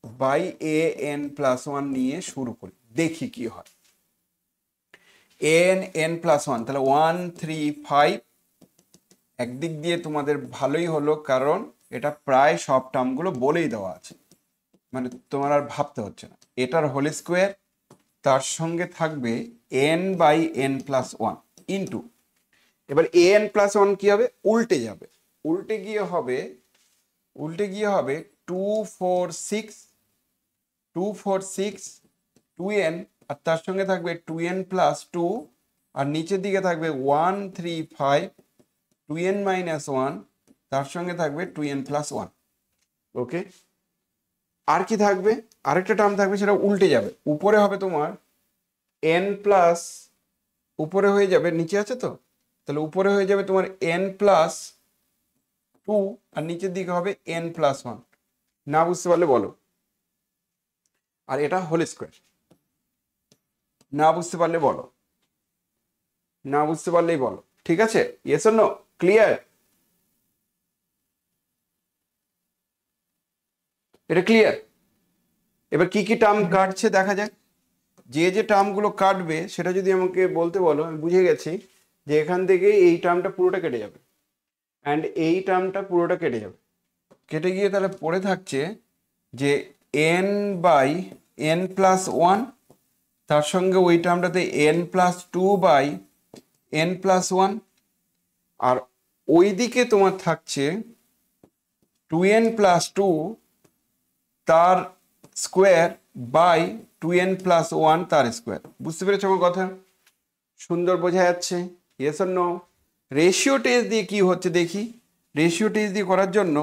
by a n plus one নিয়ে শুরু করি, দেখি কি হয়। এন এন প্লাস ওয়ান, তাহলে 1 3 5। একদিক দিয়ে তোমাদের ভালোই হলো, কারণ এটা প্রায় সব টার্মগুলো বলেই দেওয়া আছে, মানে তোমার আর ভাবতে হচ্ছে না। এটার হোল স্কোয়ার, তার সঙ্গে থাকবে n by N plus one into, এবার এ এন প্লাস ওয়ান কি হবে, উল্টে যাবে। উল্টে গিয়ে হবে 2 4 6 2 4 6 2n, আর তার সঙ্গে থাকবে 2n প্লাস 2, আর নিচের দিকে থাকবে 1 3 5 2n মাইনাস 1, তার সঙ্গে থাকবে 2n প্লাস 1। ওকে, আর কি থাকবে, আরেকটা টার্ম থাকবে, সেটা উল্টে যাবে। উপরে হবে তোমার n প্লাস, উপরে হয়ে যাবে, নিচে আছে তো, তাহলে উপরে হয়ে যাবে তোমার n প্লাস 2, আর নিচের দিকে হবে n প্লাস 1। না বুঝতে পারলে বলো। আর এটা হোল স্কোয়ার। না বুঝতে পারলে বলো, না বুঝতে পারলেই বলো, ঠিক আছে? Yes or no? ক্লিয়ার? এটা ক্লিয়ার? এবার কি কি টার্ম কাটছে দেখা যাক। যে টার্মগুলো কাটবে সেটা যদি আমাকে বলতে বলো, আমি বুঝে গেছি যে এখান থেকে এই টার্মটা পুরোটা কেটে যাবে, অ্যান্ড এই টার্মটা পুরোটা কেটে যাবে। কেটে গিয়ে তাহলে পড়ে থাকছে যে N by N plus one, তার সঙ্গে ওই টার্মটাতে N plus 2 by N plus 1, আর ওই দিকে তোমার থাকছে 2n প্লাস 2 তার স্কোয়ার বাই 2n প্লাস 1 তার স্কোয়ার। বুঝতে পেরেছো আমার কথা? সুন্দর বোঝা যাচ্ছে? Yes or no? Ratio test দিয়ে কি হচ্ছে দেখি। রেশিও টেস্ট দিয়ে করার জন্য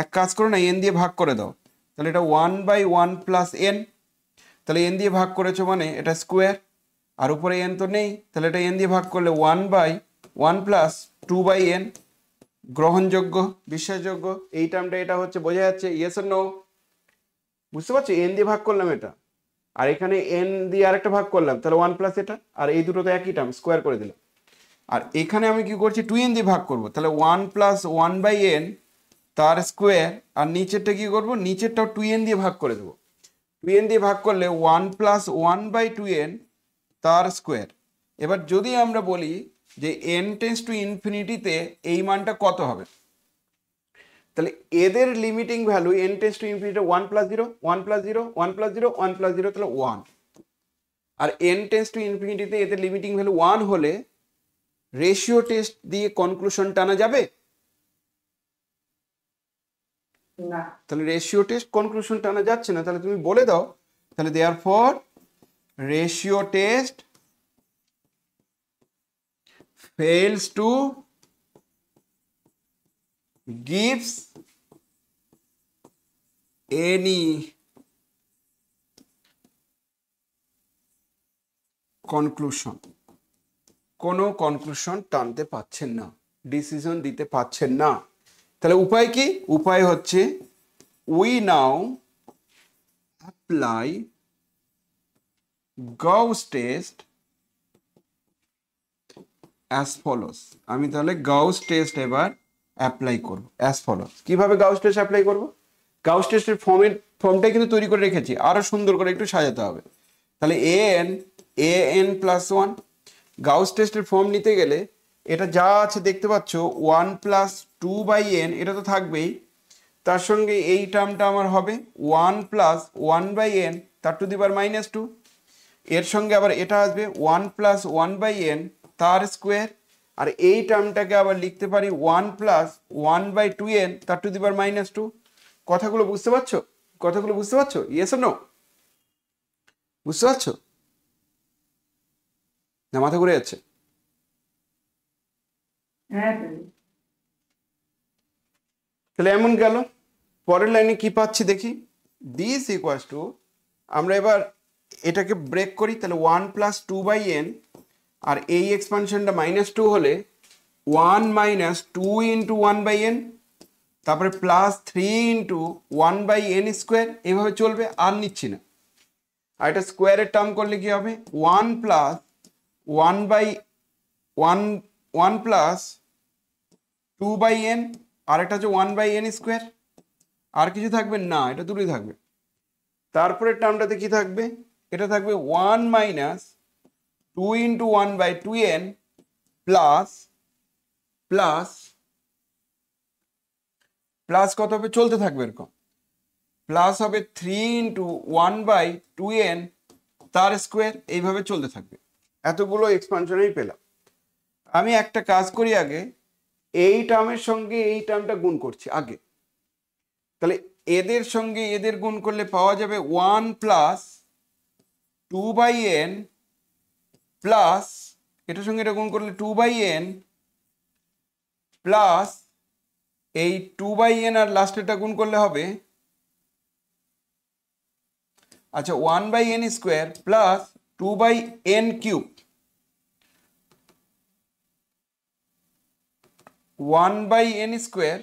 এক কাজ করো না, এন দিয়ে ভাগ করে দাও। তাহলে এটা 1/1 প্লাস এন, তাহলে এন দিয়ে ভাগ করেছো মানে এটা স্কোয়ার, আর উপরে এন তো নেই, তাহলে এটা এন দিয়ে ভাগ করলে 1/1 প্লাস 2/n। গ্রহণযোগ্য, বিশ্বাসযোগ্য। এই টার্মটা এটা হচ্ছে, বোঝা যাচ্ছে? Yes or no? বুঝতে পারছি? এন দিয়ে ভাগ করলাম এটা, আর এখানে এন দিয়ে আরেকটা ভাগ করলাম, তাহলে 1 প্লাস এটা, আর এই দুটো তো একই টার্ম, স্কোয়ার করে দিলাম। আর এখানে আমি কি করছি, 2n দিয়ে ভাগ করব, তাহলে 1 প্লাস 1/n তার স্কোয়ার, আর নিচেরটা কি করব, নিচেরটাও 2n দিয়ে ভাগ করে দেবো। 2n দিয়ে ভাগ করলে 1 প্লাস 1/2n তার স্কোয়ার। এবার যদি আমরা বলি যে n টেন্স টু ইনফিনিটিতে এই মানটা কত হবে, তাহলে এদের limiting value n tends to infinity 1 plus 0 1 plus 0 1 plus 0 1 plus 0, তাহলে 1। আর n টেন্স টু ইনফিনিটিতে এদের লিমিটিং ভ্যালু 1 হলে রেশিও টেস্ট দিয়ে কনক্লুশন টানা যাবে না? তাহলে রেশিও টেস্ট কনক্লুশন টানা যাচ্ছে না, তাহলে তুমি বলে দাও, তাহলে therefore ratio test fails to gives any conclusion, কোনো কনক্লুশন টানতে পারছেন না, ডিসিশন দিতে পারছেন না। তাহলে উপায় কি? উপায় হচ্ছে we now apply Gauss test as follows। আমি তাহলে গাউস টেস্ট এবার অ্যাপ্লাই করব as follows। কিভাবে গাউস টেস্ট অ্যাপ্লাই করব? গাউস টেস্টের ফর্মটাই কিন্তু তৈরি করে রেখেছি, আরো সুন্দর করে একটু সাজাতে হবে। তাহলে an প্লাস 1, গাউস টেস্টের ফর্ম নিতে গেলে এটা যা আছে দেখতে পাচ্ছ 1 প্লাস 2/n, এটা তো থাকবেই, তার সঙ্গে এই টার্মটা আমার হবে 1 প্লাস 1/n তার টু দি পাওয়ার -2, এর সঙ্গে আবার এটা আসবে 1 প্লাস 1/n তার স্কোয়ার, আর এই টার্মটাকে আবার লিখতে পারি 1 প্লাস 1/2n তার টু দি পাওয়ার -2। কথাগুলো বুঝতে পারছো? কথাগুলো বুঝতে পারছো? Yes or no? বুঝতে পারছো না মাথা ঘুরে যাচ্ছে? তাহলে এমন গেল। পরের লাইনে কি পাচ্ছি দেখি, দিস ইকুয়ালস টু, আমরা এবার এটাকে ব্রেক করি, তাহলে 1 প্লাস 2/n, আর এই এক্সপানশনটা -2 হলে 1 মাইনাস 2 ইন্টু 1/n, তারপরে প্লাস 3 ইন্টু 1/n স্কোয়ার, এইভাবে চলবে, আর নিচ্ছি না। আর এটা স্কোয়ারের টার্ম করলে কি হবে, 1 প্লাস 1 প্লাস 2/n, আর এটা হচ্ছে 1/n স্কোয়ার। আর কিছু থাকবে না, এটা দুটোই থাকবে। তারপরে টার্মটাতে কি থাকবে, এটা থাকবে 1 minus 2 into 1/2n plus plus plus কত হবে, চলতে থাকবে এরকম, প্লাস হবে 3 ইন্টু 1/2n তার স্কোয়ার, এইভাবে চলতে থাকবে। এতগুলো এক্সপানশনেই পেলাম। আমি একটা কাজ করি, আগে এই টার্মের সঙ্গে এই টার্মটা গুণ করছি আগে, তাহলে এদের সঙ্গে এদের গুণ করলে পাওয়া যাবে 1 প্লাস 2/n প্লাস, এটার সঙ্গে এটা গুণ করলে 2/n প্লাস এই 2/n আর লাস্টেরটা গুণ করলে হবে, আচ্ছা 1/n square plus 2/n cube, 1/n square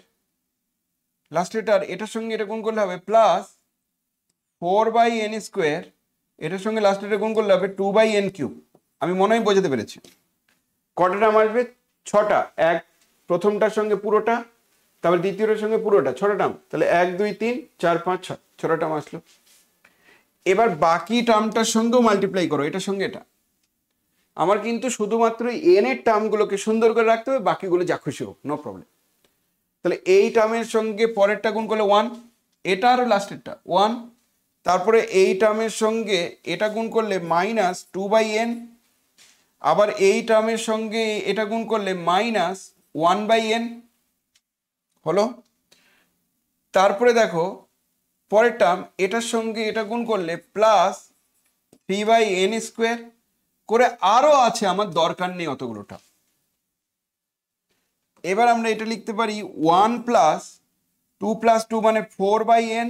লাস্টেরটার, এটার সঙ্গে এটা গুণ করলে হবে প্লাস 4/n স্কোয়ার, এটার সঙ্গে লাস্টেরটা গুণ করলে হবে 2/n কিউব। আমি মনে হয় বোঝাতে পেরেছি। কটা টার্ম আসবে? 6টা। এক প্রথমটার সঙ্গে পুরোটা, তারপর দ্বিতীয়টার সঙ্গে পুরোটা, 6টা টার্ম। তাহলে 1 2 3 4 5 6, 6টা টার্ম আসলো। এবার বাকি টার্মটার সঙ্গেও মাল্টিপ্লাই করো, এটার সঙ্গে এটা। আমার কিন্তু শুধুমাত্র এন এর টার্মগুলোকে সুন্দর করে রাখতে হবে, বাকিগুলো যা খুশি হোক, নো প্রবলেম। তাহলে এই টার্মের সঙ্গে পরেরটা গুণ করলে 1, এটা আরও লাস্টেরটা 1, তারপরে এই টার্মের সঙ্গে এটা গুণ করলে -2/n, আবার এই টার্মের সঙ্গে এটা গুণ করলে -1/n হলো। তারপরে দেখো পরের টার্ম এটার সঙ্গে এটা গুণ করলে প্লাস 3/n² করে আরো আছে, আমার দরকার নেই অতগুলো টার্ম। এবার আমরা এটা লিখতে পারি 1 প্লাস 2 প্লাস 2 মানে 4/n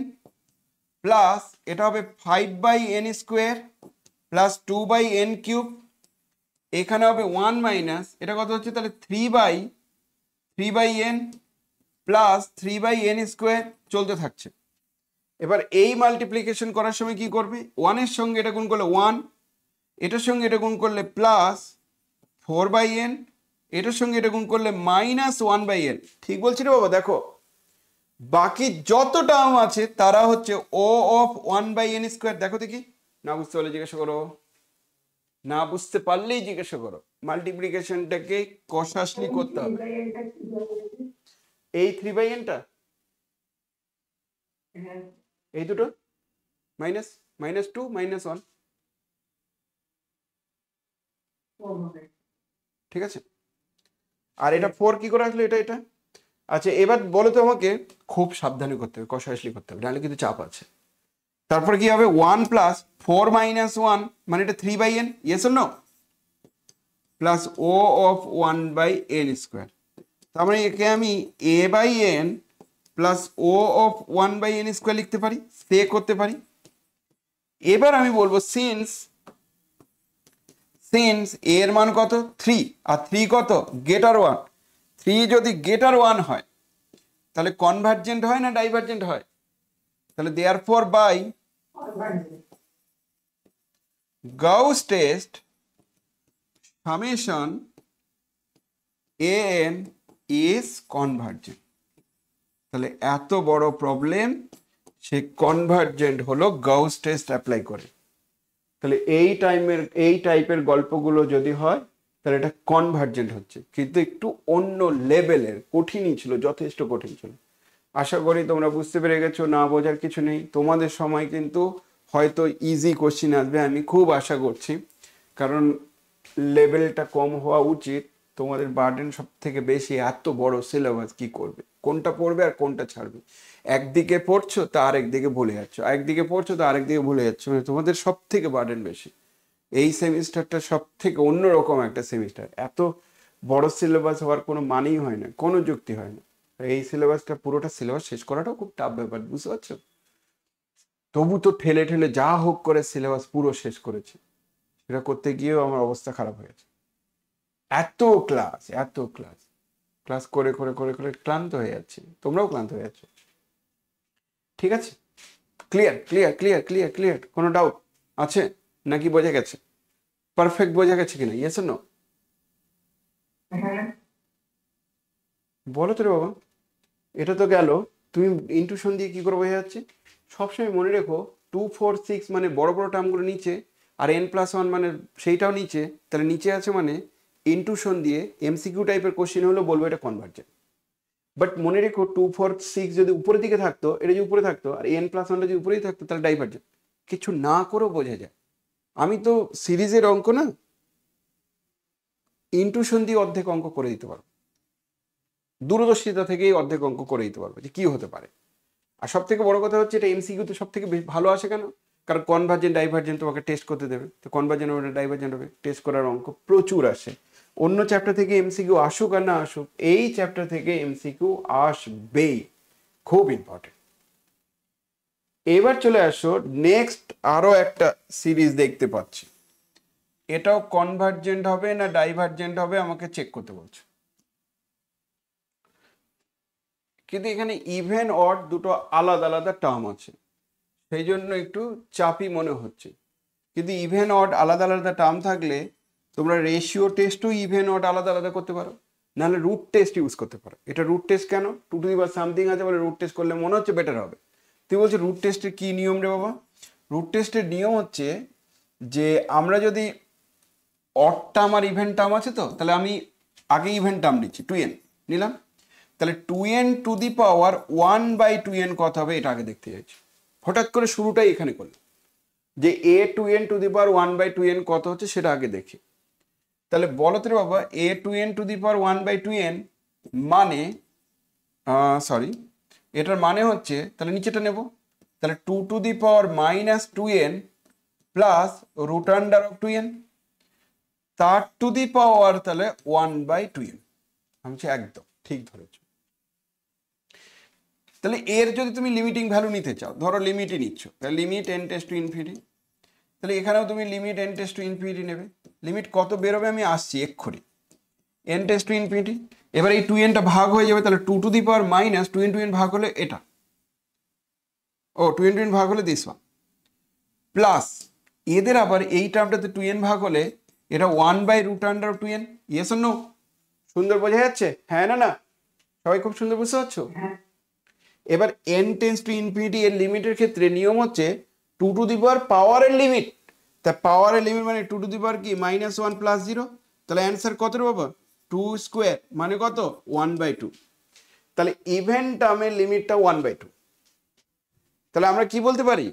প্লাস এটা হবে 5/n² প্লাস 2/n³ এখানে হবে 1 মাইনাস এটা কত হচ্ছে তাহলে 3/n প্লাস 3/n² চলতে থাকছে। এবার এই মাল্টিপ্লিকেশন করার সময় কি করবে, 1 এর সঙ্গে এটা গুণ করলে 1, এটার সঙ্গে এটা গুণ করলে প্লাস 4/n, এটার সঙ্গে এটা গুণ করলে মাইনাস 1/n। ঠিক বলছি রে বাবা? দেখো বাকি যত টার্ম আছে তারা হচ্ছে ও অফ 1/n²। দেখো দেখি, না বুঝতে পারলে জিজ্ঞাসা করো, না বুঝতে পারলেই জিজ্ঞাসা করো। মাল্টিপ্লিকেশনটাকে কষাসলি করতে হবে। এই 3/nটা এই দুটো মাইনাস -2 -1, ঠিক আছে। আর এটা 4 কি করে আসলো, এটা আচ্ছা। এবার বলো তো আমাকে, খুব সাবধানে করতে হবে, কষাসলি করতে হবে, নাহলে কিন্তু চাপ আছে। তারপরে কি হবে 1 প্লাস 4 মাইনাস 1 মানে এটা 3/n, yes or no, plus O of 1/n²। তার মানে একে আমি a/n plus O of 1/n² লিখতে পারি, সে করতে পারি। এবার আমি বলবো সিন্স এর মান কত 3 আর 3 কত গ্রেটার 1, 3 যদি গ্রেটার 1 হয় তাহলে কনভার্জেন্ট হয় না ডাইভার্জেন্ট হয়? তাহলে therefore by Gauss test summation an is convergent। তাহলে এত বড় প্রবলেম সে কনভার্জেন্ট হলো গাউস টেস্ট অ্যাপ্লাই করে। তাহলে এই টাইপের গল্পগুলো যদি হয় তাহলে এটা কনভার্জেন্ট হচ্ছে, কিন্তু একটু অন্য লেভেলের, কঠিনই ছিল, যথেষ্ট কঠিন ছিল। আশা করি তোমরা বুঝতে পেরে গেছো, না বোঝার কিছু নেই। তোমাদের সময় কিন্তু হয়তো ইজি কোশ্চিন আসবে, আমি খুব আশা করছি, কারণ লেভেলটা কম হওয়া উচিত। তোমাদের বার্ডেন সব থেকে বেশি, এত বড় সিলেবাস কি করবে, কোনটা পড়বে আর কোনটা ছাড়বে। একদিকে পড়ছো তা আরেকদিকে ভুলে যাচ্ছ, একদিকে পড়ছো তা আরেকদিকে ভুলে যাচ্ছ, মানে তোমাদের সব থেকে বার্ডেন বেশি। এই সেমিস্টারটা সব থেকে অন্যরকম একটা সেমিস্টার। এত বড় সিলেবাস হওয়ার কোনো মানেই হয় না, কোনো যুক্তি হয় না। এই সিলেবাসটা, পুরোটা সিলেবাস শেষ করাটাও খুব টাফ ব্যাপার, বুঝতে পারছো? তবু তো ঠেলে ঠেলে যা হোক করে সিলেবাস পুরো শেষ করেছে। সেটা করতে গিয়েও আমার অবস্থা খারাপ হয়েছে। এত ক্লাস করে করে করে করে ক্লান্ত হয়ে যাচ্ছে, তোমরাও ক্লান্ত হয়ে যাচ্ছ। ঠিক আছে, clear clear clear clear clear কোনো ডাউট আছে নাকি? বোঝা গেছে? পারফেক্ট বোঝা গেছে কিনা? Yes or no? বলো তো রে বাবা। এটা তো গেল, তুমি ইনটুশন দিয়ে কি করে বোঝা যাচ্ছে? সবসময় মনে রেখো 2 4 6 মানে বড় বড় টার্মগুলো নিচে, আর n+1 মানে সেইটাও নিচে। তাহলে নিচে আছে মানে ইনটুশন দিয়ে এমসিকিউ টাইপের কোশ্চেন হলো বলবো এটা কনভার্জেন্ট। বাট মনে রেখো 2 4 6 যদি উপরের দিকে থাকতো, এটা যদি উপরে থাকতো, আর n+1টা যদি উপরেই থাকতো তাহলে ডাইভার্জেন্ট। কিছু না করেও বোঝা যায়। আমি তো সিরিজের অঙ্ক না, ইনটুশন দিয়ে অর্ধেক অঙ্ক করে দিতে পারবো, দূরদর্শিতা থেকেই অর্ধেক অঙ্ক করে দিতে পারবো যে কি হতে পারে। আর সব থেকে বড় কথা হচ্ছে এটা এমসিকিউ তো সব থেকে ভালো আসে কেন? কারণ কনভার্জেন্ট ডাইভার্জেন্ট তোমাকে টেস্ট করতে দেবে, তো কনভার্জেন্ট হবে ডাইভার্জেন্ট হবে, টেস্ট করার অঙ্ক প্রচুর আসে। অন্য চ্যাপ্টার থেকে এমসিকিউ আসুক আর না আসুক, এই চ্যাপ্টার থেকে এমসিকিউ আসবেই, খুব ইম্পর্টেন্ট। এবার চলে আসো নেক্সট, আরো একটা সিরিজ দেখতে পাচ্ছি, এটাও কনভার্জেন্ট হবে না ডাইভার্জেন্ট হবে আমাকে চেক করতে বলছে। কিন্তু এখানে ইভেন অড দুটো আলাদা আলাদা টার্ম আছে, সেই জন্য একটু চাপই মনে হচ্ছে। কিন্তু ইভেন অড আলাদা আলাদা টার্ম থাকলে তোমরা রেশিও টেস্টও ইভেন অড আলাদা আলাদা করতে পারো, নাহলে রুট টেস্ট ইউজ করতে পারো। এটা রুট টেস্ট কেন, 2 সামথিং আছে বলে রুট টেস্ট করলে মনে হচ্ছে বেটার হবে। তুই বলছো রুট টেস্টের কি নিয়ম রে বাবা? রুট টেস্টের নিয়ম হচ্ছে যে আমরা যদি অড টার্ম আর ইভেন টার্ম আছে, তো তাহলে আমি আগে ইভেন টার্ম নিচ্ছি 2n নিলাম, তাহলে 2n⁴ 1/2n কত হবে এটা আগে দেখতে চাইছি। হঠাৎ করে শুরুটাই এখানে করলাম যে a2n⁴ 1/2n কত হচ্ছে সেটা আগে দেখি। তাহলে বলো তো বাবা, a2n⁴ 1/2n মানে সরি, এটার মানে হচ্ছে, তাহলে নিচেটা নেব তাহলে 2^-2n প্লাস √2n, তার টু দি পাওয়ার তাহলে 1/2n। আমি একদম ঠিক ধরেছো। তাহলে এর যদি তুমি লিমিটিং ভ্যালু নিতে চাও, ধরো লিমিটই নিচ্ছ, তাহলে limit n tends to infinity, তাহলে এখানেও তুমি limit n tends to infinity নেবে। লিমিট কত বেরোবে আমি আসছি এক্ষুনি, n টেন্ডস টু ইনফিনিটি। এবার এই 2nটা ভাগ হয়ে যাবে, তাহলে 2^-2n ভাগ হলে এটা, ও 2n ভাগ হলে দিস ওয়ান, প্লাস এদের আবার এই টার্মটাতে 2n ভাগ হলে এটা 1/√2n। Yes or no? সুন্দর বোঝা যাচ্ছে? হ্যাঁ না না? সবাই খুব সুন্দর বুঝতে পারছো? এবার n টেন্ডস টু ইনফিনিটি এর লিমিটের ক্ষেত্রে নিয়ম হচ্ছে 2 পাওয়ারের লিমিট, তা পাওয়ারের লিমিট মানে 2 কি -1 + 0, তাহলে অ্যান্সার কত রে বাবা? 2² মানে কত? 1/2। তাহলে ইভেন টার্মের লিমিটটা 1/2। তাহলে আমরা কি বলতে পারি,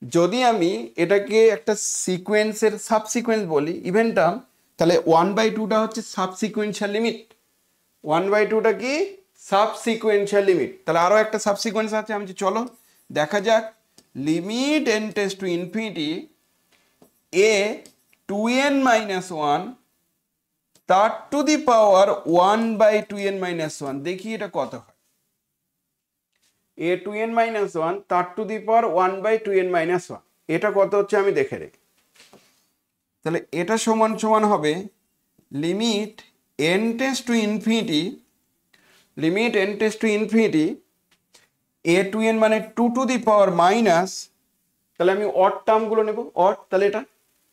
যদি আমি এটাকে একটা সিকোয়েন্সের সাবসিকোয়েন্স বলি ইভেন টার্ম, তাহলে 1/2টা হচ্ছে সাবসিকোয়েন্সিয়াল লিমিট। 1/2টা কি? সাবসিকোয়েন্সিয়াল লিমিট। তাহলে আরো একটা সাবসিকোয়েন্স আছে, আমি চলো দেখা যাক। Limit n tends to infinity a 2n-1 তার টু দি পাওয়ার 1/2n-1, দেখি এটা কত হয়। a 2n-1 তার টু দি পাওয়ার 1/2n-1, এটা কত হচ্ছে আমি দেখে রেখে। তাহলে এটা সমান সমান হবে limit n tends to infinity, limit n tends to infinity a 2n মানে 2^-, তাহলে আমি অড টার্মগুলো নেব, অড, তাহলে এটা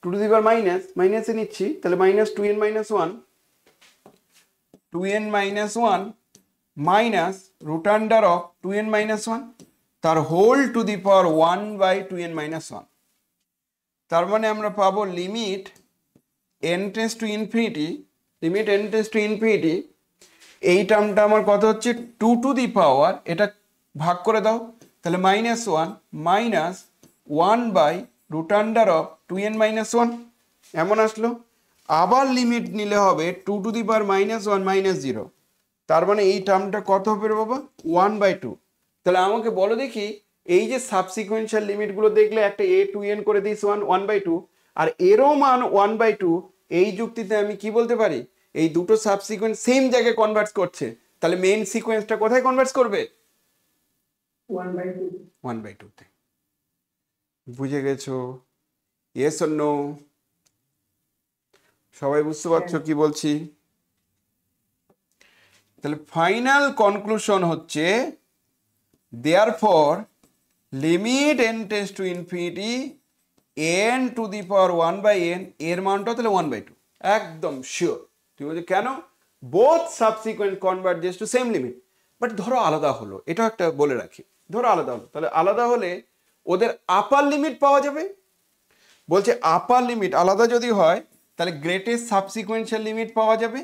2^-, মাইনাসে নিচ্ছি, তাহলে -2n-1, 2n-1 মাইনাস √2n-1 তার whole to the power 1/2n-1। তার মানে আমরা পাবো limit n tends to infinity, limit n tends to infinity, এই টার্মটা আমার কত হচ্ছে 2, এটা ভাগ করে দাও, তাহলে -1 মাইনাস 1/√2n-1 এমন আসলো। আবার লিমিট নিলে হবে 2^-1 - 0, তার মানে এই টার্মটা কত হবে রে বাবা? 1/2। তাহলে আমাকে বলো দেখি, এই যে সাবসিকুয়েন্সিয়াল লিমিটগুলো দেখলে একটা a 2n করে দিস 1/2, আর এরও মান 1/2, এই যুক্তিতে আমি কি বলতে পারি, এই দুটো সাবসিকুয়েন্স সেম জায়গায় কনভার্জ করছে, তাহলে মেইন সিকোয়েন্সটা কোথায় কনভার্জ করবে? 1/2 তে। বুঝে গেছো? Yes or no? সবাই বুঝতে পারছো কি বলছি? তাহলে ফাইনাল কনক্লুশন হচ্ছে therefore limit n tends to infinity n to the power 1/n, এর মানটা তাহলে 1/2, একদম শিওর। ঠিক আছে? কেন? Both subsequent কনভার্জেস to same limit. But ধরো আলাদা হলো, এটাও একটা বলে রাখি, ধরো আলাদা হলো, তাহলে আলাদা হলে ওদের আপার লিমিট পাওয়া যাবে। বলছে আপার লিমিট আলাদা যদি হয় তাহলে গ্রেটেস্ট সাবসিকুয়েন্সিয়াল লিমিট পাওয়া যাবে।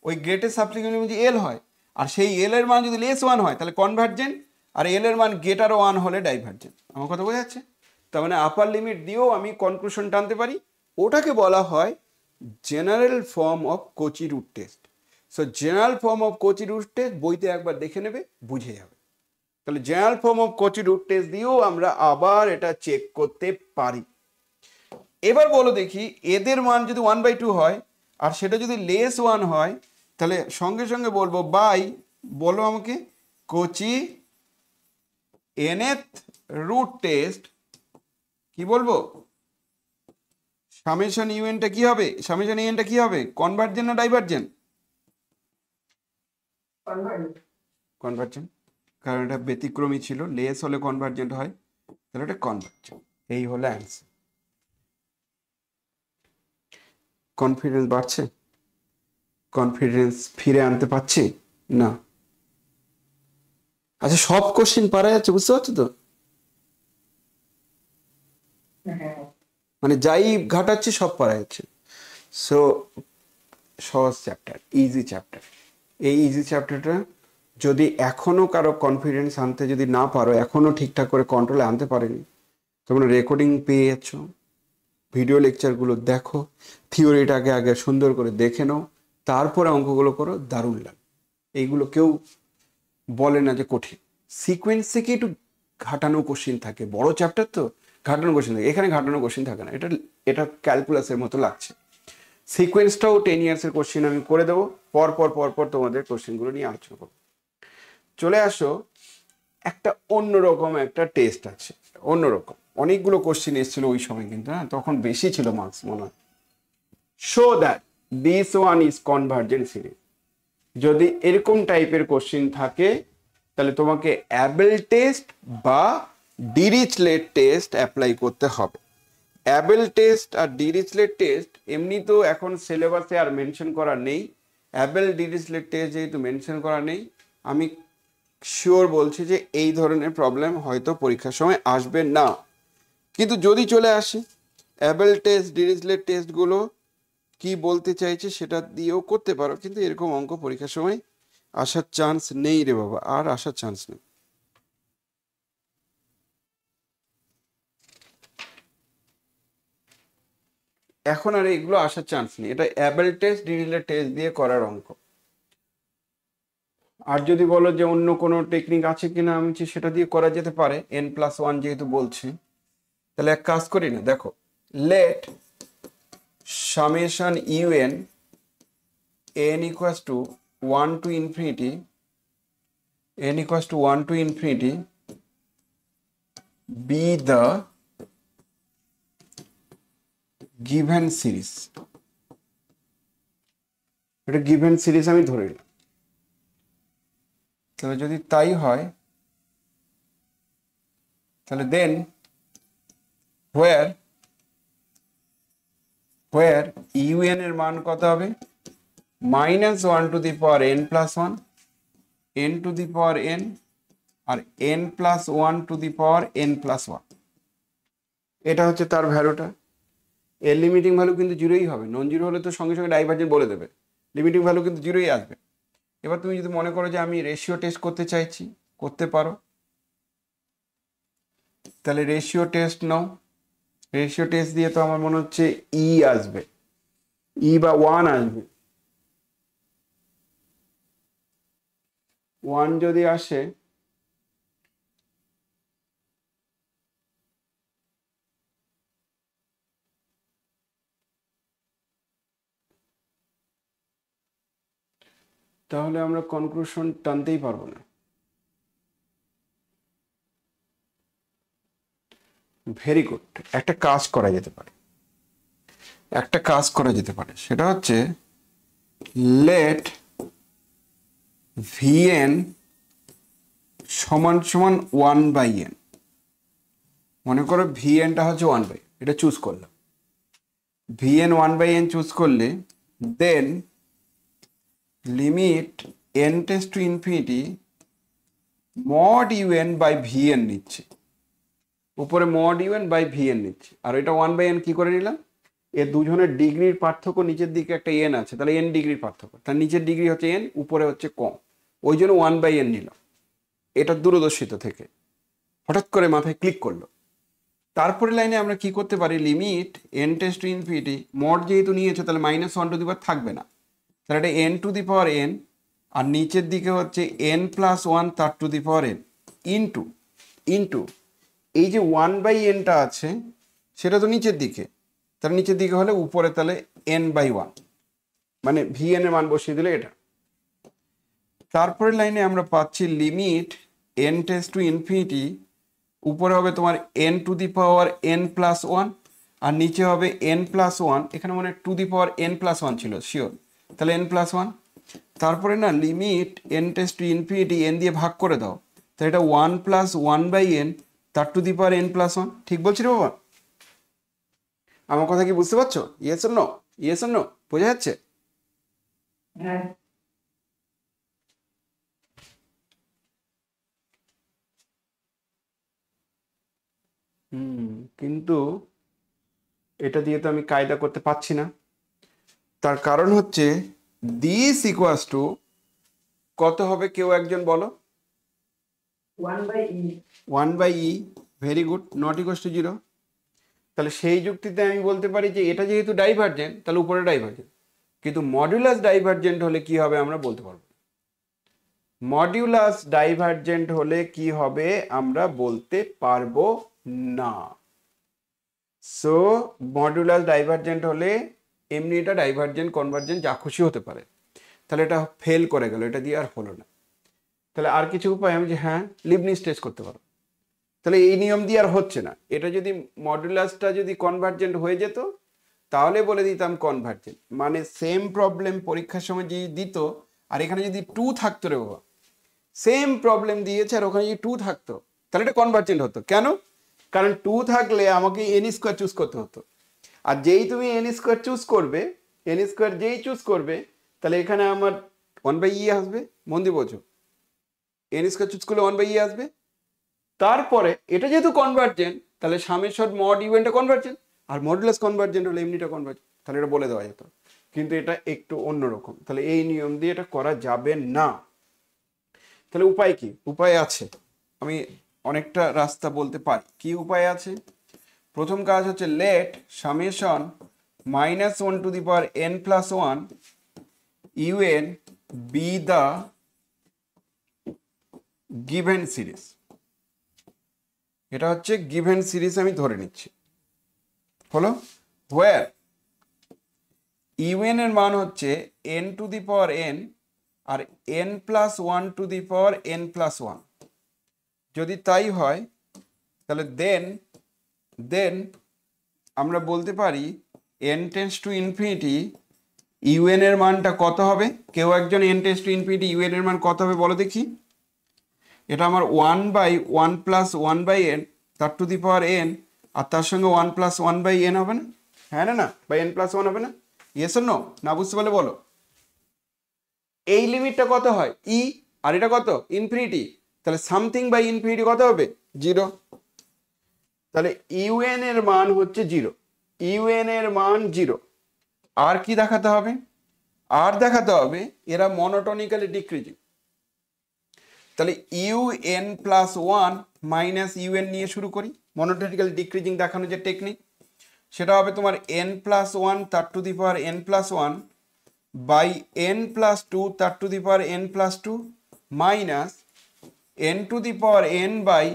ওই গ্রেটেস্ট সাবসিকুয়েন্সিয়াল লিমিট এল হয়, আর সেই এল এর মান যদি লেস 1 হয় তাহলে কনভার্জেন্ট, আর এল এর মান >1 হলে ডাইভার্জেন্ট। আমার কথা বোঝা যাচ্ছে? তার মানে আপার লিমিট দিয়েও আমি কনক্লুশন টানতে পারি। ওটাকে বলা হয় general form of Cauchy root test. So general form of Cauchy root test বইতে একবার দেখে নেবে, বুঝে যাবে। তাহলে general form of Cauchy root test দিয়েও আমরা আবার এটা চেক করতে পারি। এবার বলো দেখি, এদের মান যদি 1/2 হয় আর সেটা যদি >1 হয়, তাহলে সঙ্গে সঙ্গে বলবো বাই, বলো আমাকে কোচি nth রুট টেস্ট, কি বলবো? সামেশন ইউএনটা কি হবে? সামেশন ইউএনটা কি হবে? কনভার্জেন্ট না ডাইভার্জেন্ট? কনভার্জেন্ট, কারণ এটা ব্যতিক্রমী ছিল, লেস হলে কনভার্জেন্ট হয়, তাহলে এটা কনভার্জেন্ট। এই হলো অ্যান্সার। কনফিডেন্স বাড়ছে? কনফিডেন্স ফিরে আনতে পারছি না? আচ্ছা, সব কোশ্চেন পারা যাচ্ছে, বুঝতে পারছো তো? মানে যাই ঘাটাচ্ছি সব পারা যাচ্ছে। সো সহজ চ্যাপ্টার, ইজি চ্যাপ্টার। এই ইজি চ্যাপ্টারটা যদি এখনো কারো কনফিডেন্স আনতে যদি না পারো, এখনো ঠিকঠাক করে কন্ট্রোলে আনতে পারেনি, তোমরা রেকর্ডিং পেয়ে যাচ্ছ, ভিডিও লেকচারগুলো দেখো, থিওরিটাকে আগে সুন্দর করে দেখে নাও, তারপরে অঙ্কগুলো করো, দারুণ লাগে। এইগুলো কেউ বলে না যে কঠিন। সিকোয়েন্স থেকে একটু ঘাটানো কোশ্চিন থাকে, বড় চ্যাপ্টার তো ঘাটানো কোশ্চিন থাকে, এখানে ঘাটানো কোশ্চিন থাকে না, এটা এটা ক্যালকুলাসের মতো লাগছে। সিকোয়েন্সটাও 10 ইয়ার্সের কোশ্চিন আমি করে দেবো, পর পর পর পর তোমাদের কোশ্চিনগুলো নিয়ে আলোচনা করবো। চলে আসো, একটা অন্যরকম একটা টেস্ট আছে, অন্যরকম অনেকগুলো কোশ্চিন এসেছিল ওই সময়, কিন্তু হ্যাঁ তখন বেশি ছিল মার্কস মনে হয়। Show that this one is convergent series. যদি এরকম টাইপের কোশ্চিন থাকে তাহলে তোমাকে অ্যাবেল টেস্ট বা ডিরিচলেট টেস্ট অ্যাপ্লাই করতে হবে। অ্যাবেল টেস্ট আর ডিরিচলেট টেস্ট এমনি তো এখন সিলেবাসে আর মেনশন করা নেই, অ্যাবেল ডিরিচলেট টেস্ট যেহেতু মেনশন করা নেই, আমি শিওর বলছি যে এই ধরনের প্রবলেম হয়তো পরীক্ষার সময় আসবে না। কিন্তু যদি চলে আসে, অ্যাবেল টেস্ট ডিরিচলেট টেস্টগুলো কি বলতে চাইছে সেটা দিয়েও করতে পারো, কিন্তু এরকম অঙ্ক পরীক্ষার সময় আসার চান্স নেই রে বাবা, আর আসার চান্স নেই। এখন আর এগুলো আসার চান্স নেই, এটা অ্যাবেল টেস্ট ডিরিচলেট টেস্ট দিয়ে করার অঙ্ক। আর যদি বলো যে অন্য কোনো টেকনিক আছে কিনা, আমি সেটা দিয়ে করা যেতে পারে, n+1 যেহেতু বলছি, তাহলে এক কাজ করি না, দেখো late summation un n equals to 1 to infinity n equals to 1 to infinity be the given series। এটা given series আমি ধরে নিলাম, তাহলে যদি তাই হয় তাহলে দেন where un এর মান কত হবে, -1 to the power n+1 n to the power n আর n+1 to the power n+1, এটা হচ্ছে তার ভ্যালুটা। এর লিমিটিং ভ্যালু কিন্তু জিরোই হবে, নন জিরো হলে তো সঙ্গে সঙ্গে ডাইভারজেন্ট বলে দেবে, লিমিটিং ভ্যালু কিন্তু জিরোই আসবে। এবার তুমি যদি মনে করো যে আমি রেশিও টেস্ট করতে চাইছি, করতে পারো, তাহলে রেশিও টেস্ট নাও। রেশিও টেস্ট দিয়ে তো আমার মনে হচ্ছে ই আসবে, ই বা 1 আসবে। 1 যদি আসে তাহলে আমরা কনক্লুশন টানতেই পারবো না। ভেরি গুড, একটা কাজ করা যেতে পারে, সেটা হচ্ছে লেট vn সমান সমান 1/n। মনে করো vnটা হচ্ছে 1/n, এটা চুজ করলাম, vn 1/n চুজ করলে then limit n tends to infinity mod un by vn নিচ্ছে, উপরে mod un বাই vn নিচ্ছে, আর এটা 1/n কি করে নিলাম, এর দুজনের ডিগ্রির পার্থক্য, নিচের দিকে একটা n আছে, তাহলে n ডিগ্রির পার্থক্য, তার নিচের ডিগ্রি হচ্ছে n, উপরে হচ্ছে কম, ওই জন্য 1/n নিলাম। এটা দূরদর্শিতা থেকে হঠাৎ করে মাথায় ক্লিক করলো। তারপরে লাইনে আমরা কি করতে পারি, limit n tends to infinity, mod যেহেতু নিয়েছে তাহলে -1 টু দি পাওয়ার থাকবে না, তাহলে এটা n to the power n, আর নিচের দিকে হচ্ছে n+1 তার to the power n into এই যে 1/nটা আছে সেটা তো নিচের দিকে, তার নিচের দিকে হলে উপরে তাহলে n/1, মানে vn এর মান বসিয়ে দিলে এটা। তারপরে লাইনে আমরা পাচ্ছি limit n tends to infinity, উপরে হবে তোমার n to the power n+1 আর নিচে হবে n+1, এখানে মানে টু দি পাওয়ার n+1 ছিল শিওর, তাহলে n+1। তারপরে না limit n tends to infinity n দিয়ে ভাগ করে দাও, তাহলে এটা 1+1/n তার টু দি পাওয়ার n+1। ঠিক বলছি রে বাবা? আমার কথা কি বুঝতে পারছো? Yes or no? Yes or no? বোঝা যাচ্ছে? হ্যাঁ। কিন্তু এটা দিয়ে তো আমি কায়দা করতে পারছি না, তার কারণ হচ্ছে দিস ইকুয়ালস টু কত হবে, কেউ একজন বলো। 1/e। Very good, not equals to 0। তাহলে সেই যুক্তিতে আমি বলতে পারি যে এটা যেহেতু ডাইভারজেন্ট তাহলে উপরে ডাইভারজেন্ট, কিন্তু মডুলাস ডাইভারজেন্ট হলে কি হবে আমরা বলতে পারবো। মডিউলাস ডাইভারজেন্ট হলে কি হবে আমরা বলতে পারবো না। সো মডিউলাস ডাইভারজেন্ট হলে এমনি এটা ডাইভারজেন্ট কনভারজেন্ট যা খুশি হতে পারে, তাহলে এটা ফেল করে গেল, এটা দিয়ে আর হলো না। তাহলে আর কিছু উপায় আমি যে হ্যাঁ লিবনিজ টেস্ট করতে পারো, তাহলে এই নিয়ম দিয়ে আর হচ্ছে না। এটা যদি মডুলাসটা যদি কনভার্জেন্ট হয়ে যেত তাহলে বলে দিতাম কনভার্জেন্ট, মানে সেম প্রবলেম পরীক্ষার সময় যে দিত আর এখানে যদি 2 থাকতো রে বাবা, সেম প্রবলেম দিয়েছে আর ওখানে যদি 2 থাকতো তাহলে এটা কনভার্জেন্ট হতো। কেন? কারণ 2 থাকলে আমাকে এন স্কোয়ার চুজ করতে হতো, আর যেই তুমি এন স্কোয়ার চুজ করবে, এন স্কোয়ার যেই চুজ করবে তাহলে এখানে আমার 1/e আসবে। মন দিয়ে বোঝো, এন স্কোয়ার চুজ করলে 1/e আসবে। তারপরে এটা যেহেতু কনভার্জেন্ট তাহলে সামেশন মড ইউএনটা কনভার্জেন্ট, আর মডুলাস কনভার্জেন্ট হলে এমনিটা কনভার্জেন্ট, তাহলে এটা বলে দেওয়া যেত। কিন্তু এটা একটু অন্যরকম, তাহলে এই নিয়ম দিয়ে এটা করা যাবে না। তাহলে উপায় কি? উপায় আছে, আমি অনেকটা রাস্তা বলতে পারি। কি উপায় আছে? প্রথম কাজ হচ্ছে let summation -1 to the power n+1 u n be the given series. এটা হচ্ছে গিভেন সিরিজ আমি ধরে নিচ্ছি, হলো হোয়ার ইউএন এর মান হচ্ছে n to the power n আর n+1 to the power n+1। যদি তাই হয় তাহলে দেন আমরা বলতে পারি n tends to infinity UN এর মানটা কত হবে? কেউ একজন n tends to infinity UN এর মান কত হবে বলো দেখি। এটা আমার 1/1 + 1/n তার টু দি পাওয়ার n, আর তার সঙ্গে 1 + 1/n হবে না? হ্যাঁ না বা n+1 হবে না? Yes or no? না বুঝতে পারলে বলো। এই লিমিটটা কত হয়? ই, আর এটা কত? ইনফিনিটি। তাহলে সামথিং বাই ইনফিনিটি কত হবে? 0। তাহলে ইউএন এর মান হচ্ছে 0, ইউএন এর মান 0। আর কি দেখাতে হবে? আর দেখাতে হবে এরা মনোটোনিক্যালি ডিক্রিজিং। তাহলে un+1 - un নিয়ে শুরু করি। মনোটোনিক্যালি ডিক্রিজিং দেখানোর যে টেকনিক সেটা হবে তোমার n+1 তার to the power n+1 by n+2 তার to the power n+2 minus n to the power n by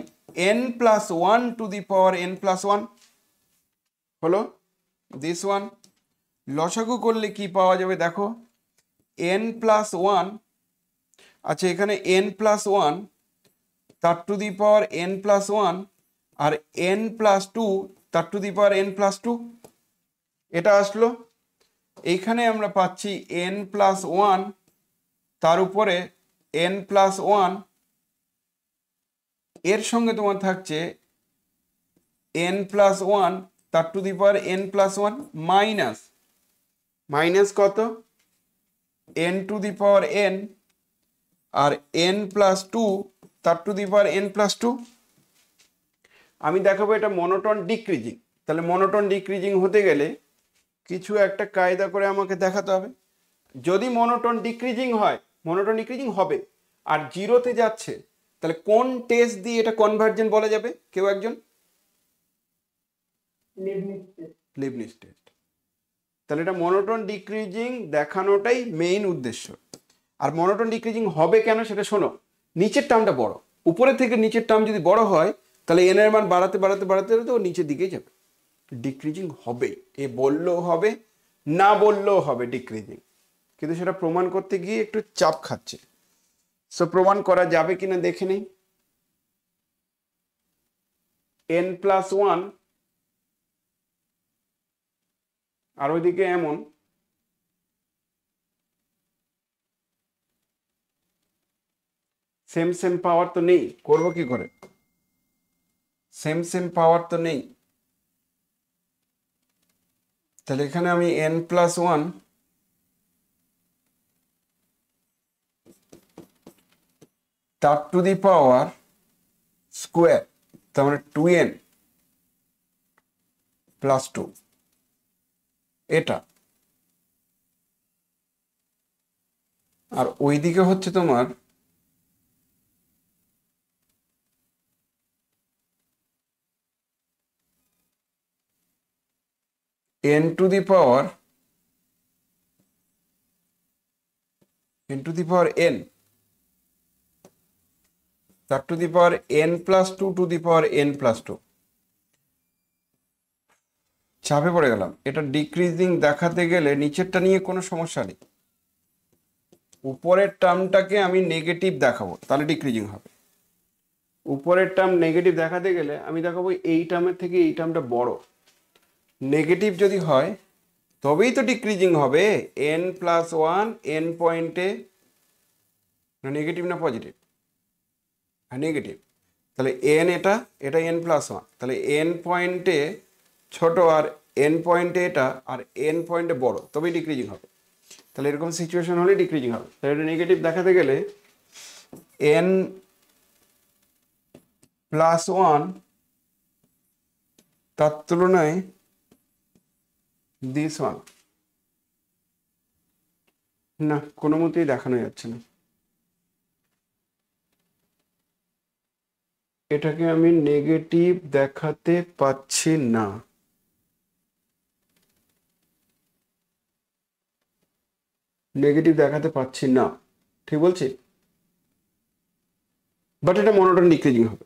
n+1 to the power n+1 হলো দিস ওয়ান। লসাগু করলে কি পাওয়া যাবে দেখো, n+1 আচ্ছা এখানে n+1 তার to the power n+1 R n+2 তার টু দি পাওয়ার n+2, এটা আসলো। এইখানে আমরা পাচ্ছি n+1 তার উপরে n+1, এর সঙ্গে তোমার থাকছে n+1 তার to the power n+1 minus কত? n to the power n আর n+2 তার টু দি পাওয়ার n+2। আমি দেখাবো এটা মনোটোন ডিক্রিজিং। তাহলে মনোটোন ডিক্রিজিং হতে গেলে কিছু একটা কায়দা করে আমাকে দেখাতে হবে। যদি মনোটোন ডিক্রিজিং হয়, মনোটোন ডিক্রিজিং হবে আর 0-তে যাচ্ছে, তাহলে কোন টেস্ট দিয়ে এটা কনভার্জেন্ট বলা যাবে? কেউ একজন? Leibniz test. তাহলে এটা মনোটোন ডিক্রিজিং দেখানোটাই মেইন উদ্দেশ্য। আর মনোটোন ডিক্রিজিং হবে কেন সেটা শোনো। নিচের টার্মটা বড়, উপরে থেকে নিচের টার্ম যদি বড় হয় তাহলে এন এর মান বাড়াতে বাড়াতে বাড়াতে তো নিচের দিকেই যাবে, ডিক্রিজিং হবে। এ বললেও হবে, না বললেও হবে ডিক্রিজিং, কিন্তু সেটা প্রমাণ করতে গিয়ে একটু চাপ খাচ্ছে। সো প্রমাণ করা যাবে কিনা দেখে নেই। n+1 আর ওইদিকে এমন, সেম পাওয়ার তো নেই, করবো কি করে? সেম পাওয়ার তো নেই। তাহলে এখানে আমি n+1 তার টু দি পাওয়ার স্কোয়ার, তার মানে 2n+2 এটা, আর ওইদিকে হচ্ছে তোমার n to the power n, তার to the power n plus two to the power n plus two. চাপে পড়ে গেলাম। এটা ডিক্রিজিং দেখাতে গেলে নিচেরটা নিয়ে কোনো সমস্যা নেই, উপরের টার্মটাকে আমি নেগেটিভ দেখাবো তাহলে ডিক্রিজিং হবে। উপরের টার্ম নেগেটিভ দেখাতে গেলে আমি দেখাবো এই টার্মের থেকে এই টার্মটা বড়। নেগেটিভ যদি হয় তবেই তো ডিক্রিজিং হবে। n প্লাস ওয়ান n পয়েন্টে, নেগেটিভ না পজিটিভ? হ্যাঁ নেগেটিভ। তাহলে n এটা n প্লাস ওয়ান, তাহলে n পয়েন্টে ছোট আর n পয়েন্টে এটা আর n পয়েন্টে বড়, তবেই ডিক্রিজিং হবে। তাহলে এরকম সিচুয়েশন হলে ডিক্রিজিং হবে। তাহলে এটা নেগেটিভ দেখাতে গেলে n প্লাস ওয়ান তার তুলনায় দিস ওয়ান, না কোনো মতেই দেখানো যাচ্ছে না। এটাকে আমি নেগেটিভ দেখাতে পাচ্ছি না। নেগেটিভ দেখাতে পাচ্ছি না, ঠিক বলছি? বাট এটা মনোটোন ডিক্রিজিং হবে।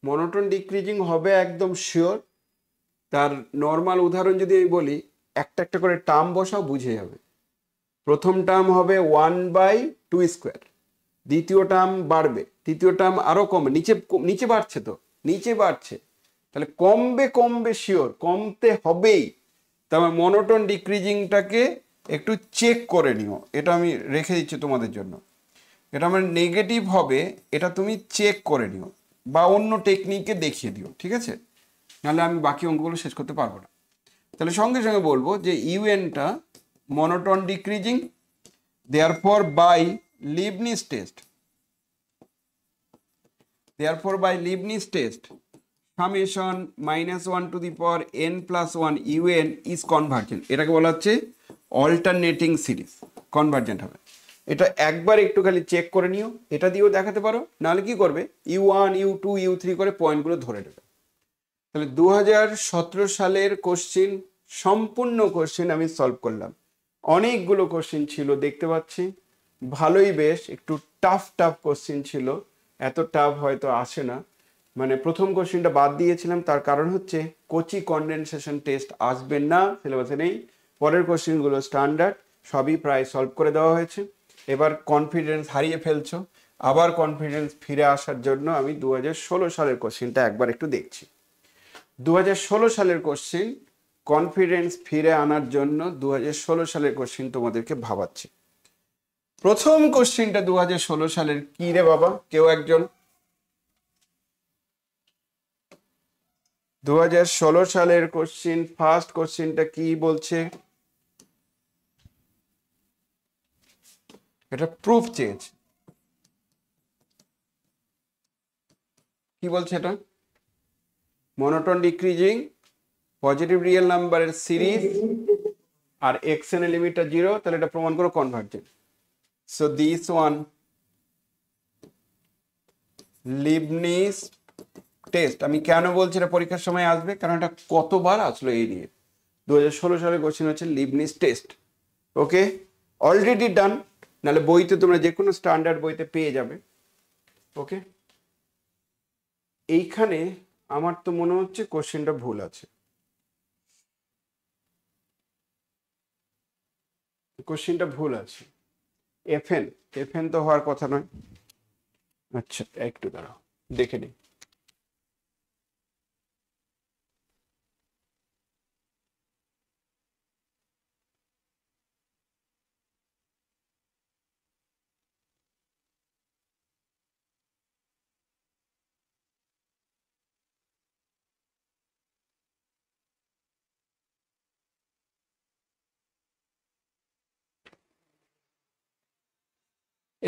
মনোটোন ডিক্রিজিং হবে একদম শিওর। তার নর্মাল উদাহরণ যদি আমি বলি, একটা একটা করে টার্ম বসাও বুঝে যাবে। প্রথম টার্ম হবে 1/2², দ্বিতীয় টার্ম বাড়বে, তৃতীয় টার্ম আরো কমবে, নিচে বাড়ছে, তো নিচে বাড়ছে, তাহলে কমবে কমবে শিওর, কমতে হবেই। তারপর মনোটোন ডিক্রিজিংটাকে একটু চেক করে নিও, এটা আমি রেখে দিচ্ছি তোমাদের জন্য। এটা আমার নেগেটিভ হবে, এটা তুমি চেক করে নিও বা অন্য টেকনিকে দেখিয়ে দিও, ঠিক আছে? নাহলে আমি বাকি অঙ্কগুলো শেষ করতে পারবো না। তাহলে সঙ্গে সঙ্গে বলবো যে ইউএনটা monotone decreasing, therefore by Leibniz test, therefore by Leibniz test summation -1 to the power n plus 1 un is convergent। এটাকে বলা হচ্ছে অল্টারনেটিং সিরিজ, কনভার্জেন্ট হবে। এটা একবার একটু খালি চেক করে নিও, এটা দিয়েও দেখাতে পারো, নাহলে কি করবে u1 u2 u3 করে পয়েন্টগুলো ধরে নেবে। তাহলে 2017 সালের কোশ্চিন, সম্পূর্ণ কোশ্চিন আমি সলভ করলাম। অনেকগুলো কোশ্চিন ছিল দেখতে পাচ্ছি, ভালোই বেশ একটু টাফ টাফ কোশ্চিন ছিল, এত টাফ হয়তো আসে না। মানে প্রথম কোশ্চিনটা বাদ দিয়েছিলাম, তার কারণ হচ্ছে কোচি কনডেনসেশন টেস্ট আসবে না, সিলেবাসে নেই। পরের কোশ্চিনগুলো স্ট্যান্ডার্ড, সবই প্রায় সলভ করে দেওয়া হয়েছে। এবার কনফিডেন্স হারিয়ে ফেলছো, আবার কনফিডেন্স ফিরে আসার জন্য আমি 2016 সালের কোশ্চিনটা একবার একটু দেখছি। 2016 সালের কোশ্চিন কনফিডেন্স ফিরে আনার জন্য 2016 সালের কোশ্চিন তোমাদেরকে ভাবাচ্ছি। প্রথম কোশ্চিনটা 2016 সালের কি রে বাবা, কেউ একজন? 2016 সালের কোশ্চিন, ফার্স্ট কোশ্চিনটা কি বলছে? এটা প্রুফ চেঞ্জ। কি বলছে এটা? মনোটোন ডিক্রিজিং, পজিটিভ রিয়েল নাম্বারের সিরিজ আর xn এর লিমিটটা 0, তাহলে এটা প্রমাণ করো convergent. So this one Leibniz test. আমি কেন বলছি এটা পরীক্ষার সময় আসবে, কারণ এটা কতবার আসলো এই নিয়ে। 2016 সালের কোশ্চেন হচ্ছে লিবনিজ টেস্ট। ওকে, অলরেডি ডান, নাহলে বইতে তোমরা যে কোনো স্ট্যান্ডার্ড বইতে পেয়ে যাবে। ওকে, এইখানে আমার তো মনে হচ্ছে কোশ্চেনটা ভুল আছে। কোশ্চেনটা ভুল আছে, এফএন তো হওয়ার কথা নয়। আচ্ছা একটু দাঁড়াও দেখে নিই।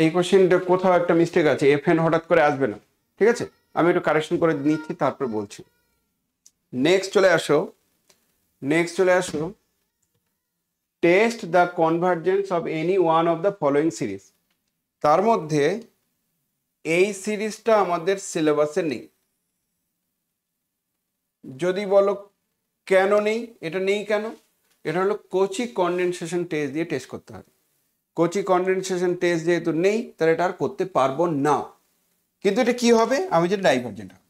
এই কোশ্চেনটা কোথাও একটা মিস্টেক আছে, এফএন হঠাৎ করে আসবে না, ঠিক আছে? আমি একটু কারেকশন করে নিচ্ছি, তারপর বলছি। নেক্সট চলে আসো, test the convergence of any one of the following series. তার মধ্যে এই সিরিজটা আমাদের সিলেবাসে নেই। যদি বলো কেন নেই, এটা নেই কেন, এটা হলো কোচি কনডেনসেশন টেস্ট দিয়ে টেস্ট করতে হবে। কোচি কনডেনসেশন টেস্ট যেহেতু নেই, তাহলে এটা আর করতে পারবো না। কিন্তু এটা কি হবে, আমি যেটা ডাইভারজেন্ট হবে,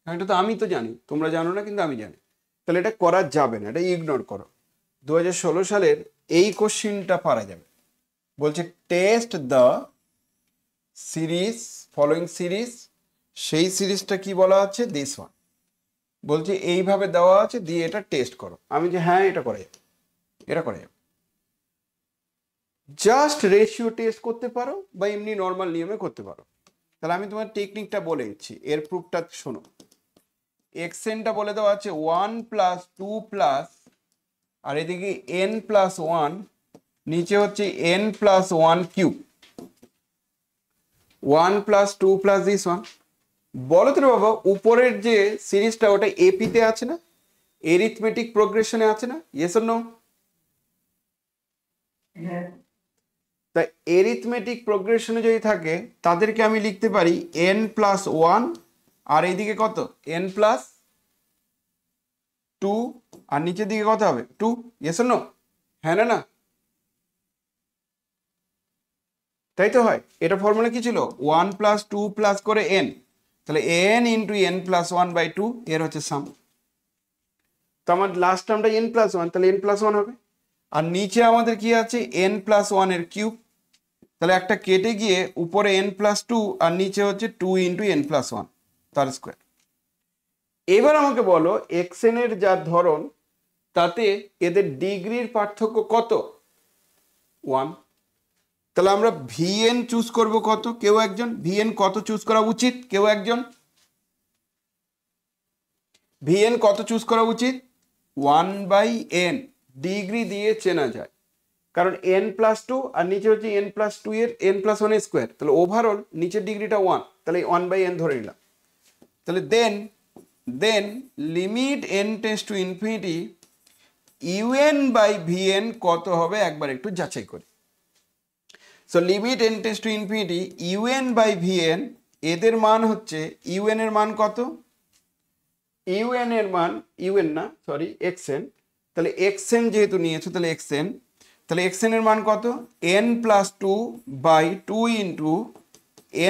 এটা তো আমি তো জানি, তোমরা জানো না কিন্তু আমি জানি। তাহলে এটা করা যাবে না, এটা ইগনোর করো। 2016 সালের এই কোশ্চিনটা পারা যাবে। বলছে test the series following series, সেই সিরিজটা কি বলা আছে, দিস ওয়ান। বলছে এইভাবে দেওয়া আছে, দিয়ে এটা টেস্ট করো। আমি যে হ্যাঁ এটা করা যাবে, এটা করা যাবে। জাস্ট রেশিও টেস্ট করতে পারো বা এমনি নর্মাল নিয়মে করতে পারো। তাহলে আমি তোমার টেকনিকটা বলে দিচ্ছি, এর প্রুফটা শোনো। এক্সএনটা বলে দেওয়া আছে 1 প্লাস 2 প্লাস, আর এদিকে n প্লাস 1, নিচে হচ্ছে n plus 1 cube, 1 plus 2 plus this one. বলো তো বাবা, উপরের যে সিরিজটা ওটা এপিতে আছে না, এরিথমেটিক প্রোগ্রেশনে আছে না, ইয়েস অর নো? তাই এরিথমেটিক প্রোগ্রেশনে যদি থাকে তাদেরকে আমি লিখতে পারি n প্লাস 1, আর এইদিকে কত, n প্লাস 2, আর নিচের দিকে কত হবে 2, ইয়েস অর নো? হ্যাঁ না না, তাই তো হয়। এটা ফর্মুলা কি ছিল, 1 প্লাস 2 প্লাস করে n, তাহলে n ইন্টু n প্লাস 1/2 এর হচ্ছে সাম। তো আমার লাস্ট টার্মটা n প্লাস 1, তাহলে n প্লাস 1 হবে। আর নিচে আমাদের কি আছে, n প্লাস 1 এর কিউব, তাহলে একটা কেটে গিয়ে উপরে n প্লাস 2 আর নিচে হচ্ছে 2 ইন্টু n প্লাস 1 তার স্কোয়ার। এবার আমাকে বলো xn এর যা ধরন তাতে এদের ডিগ্রির পার্থক্য কত, 1। তাহলে আমরা vn চুজ করব কত, কেউ একজন vn কত চুজ করা উচিত, কেউ একজন vn কত চুজ করা উচিত, 1/n, ডিগ্রি দিয়ে চেনা যায়, কারণ n প্লাস 2 আর নিচে হচ্ছে n প্লাস 2 এর n প্লাস 1 স্কোয়ার, তাহলে ওভারঅল নিচের ডিগ্রিটা 1, তাহলে 1/n ধরে নিলাম। তাহলে then limit n tends to infinity un by vn কত হবে একবার একটু যাচাই করি। So limit n tends to infinity un by vn, এদের মান হচ্ছে un এর মান কত, un এর মান un না সরি xn, তাহলে xn যেহেতু নিয়েছো তাহলে xn, তাহলে xn এর মান কত, n plus 2 by 2 into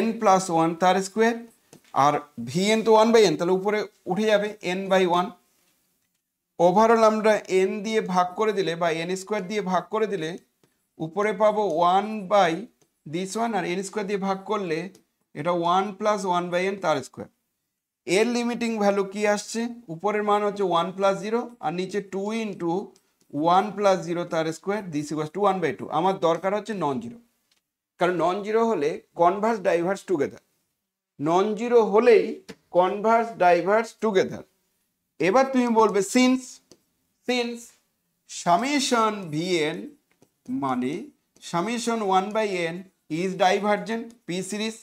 n plus 1 তার স্কোয়ার, আর vn তো 1/n, তাহলে উপরে উঠে যাবে n/1। ওভারঅল আমরা n দিয়ে ভাগ করে দিলে বা n স্কোয়ার দিয়ে ভাগ করে দিলে উপরে পাবো 1/this 1, আর n স্কোয়ার দিয়ে ভাগ করলে এটা 1 প্লাস 1/n তার স্কোয়ার। এর লিমিটিং ভ্যালু কি আসছে, উপরের মান হচ্ছে 1 প্লাস 0 আর নিচে 2 ইন্টু 1 প্লাস 0 তার স্কোয়ার, দিস ইকুয়ালস টু 1/2। আমার দরকার হচ্ছে নন জিরো, কারণ নন জিরো হলে Converse diverse together, non zero হলেই কনভার্স ডাইভার্স টুগেদার। এবার তুমি বলবে সিন্স সামেশন vn মানে summation 1/n is divergent P series,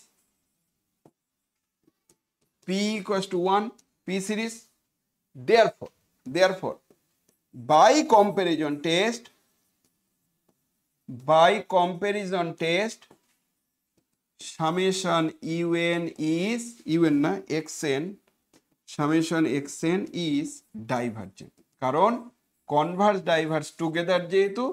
p equals to 1 p series, therefore by comparison test summation un is un না xn, summation xn is divergent, কারণ Converse diverse together যেহেতু,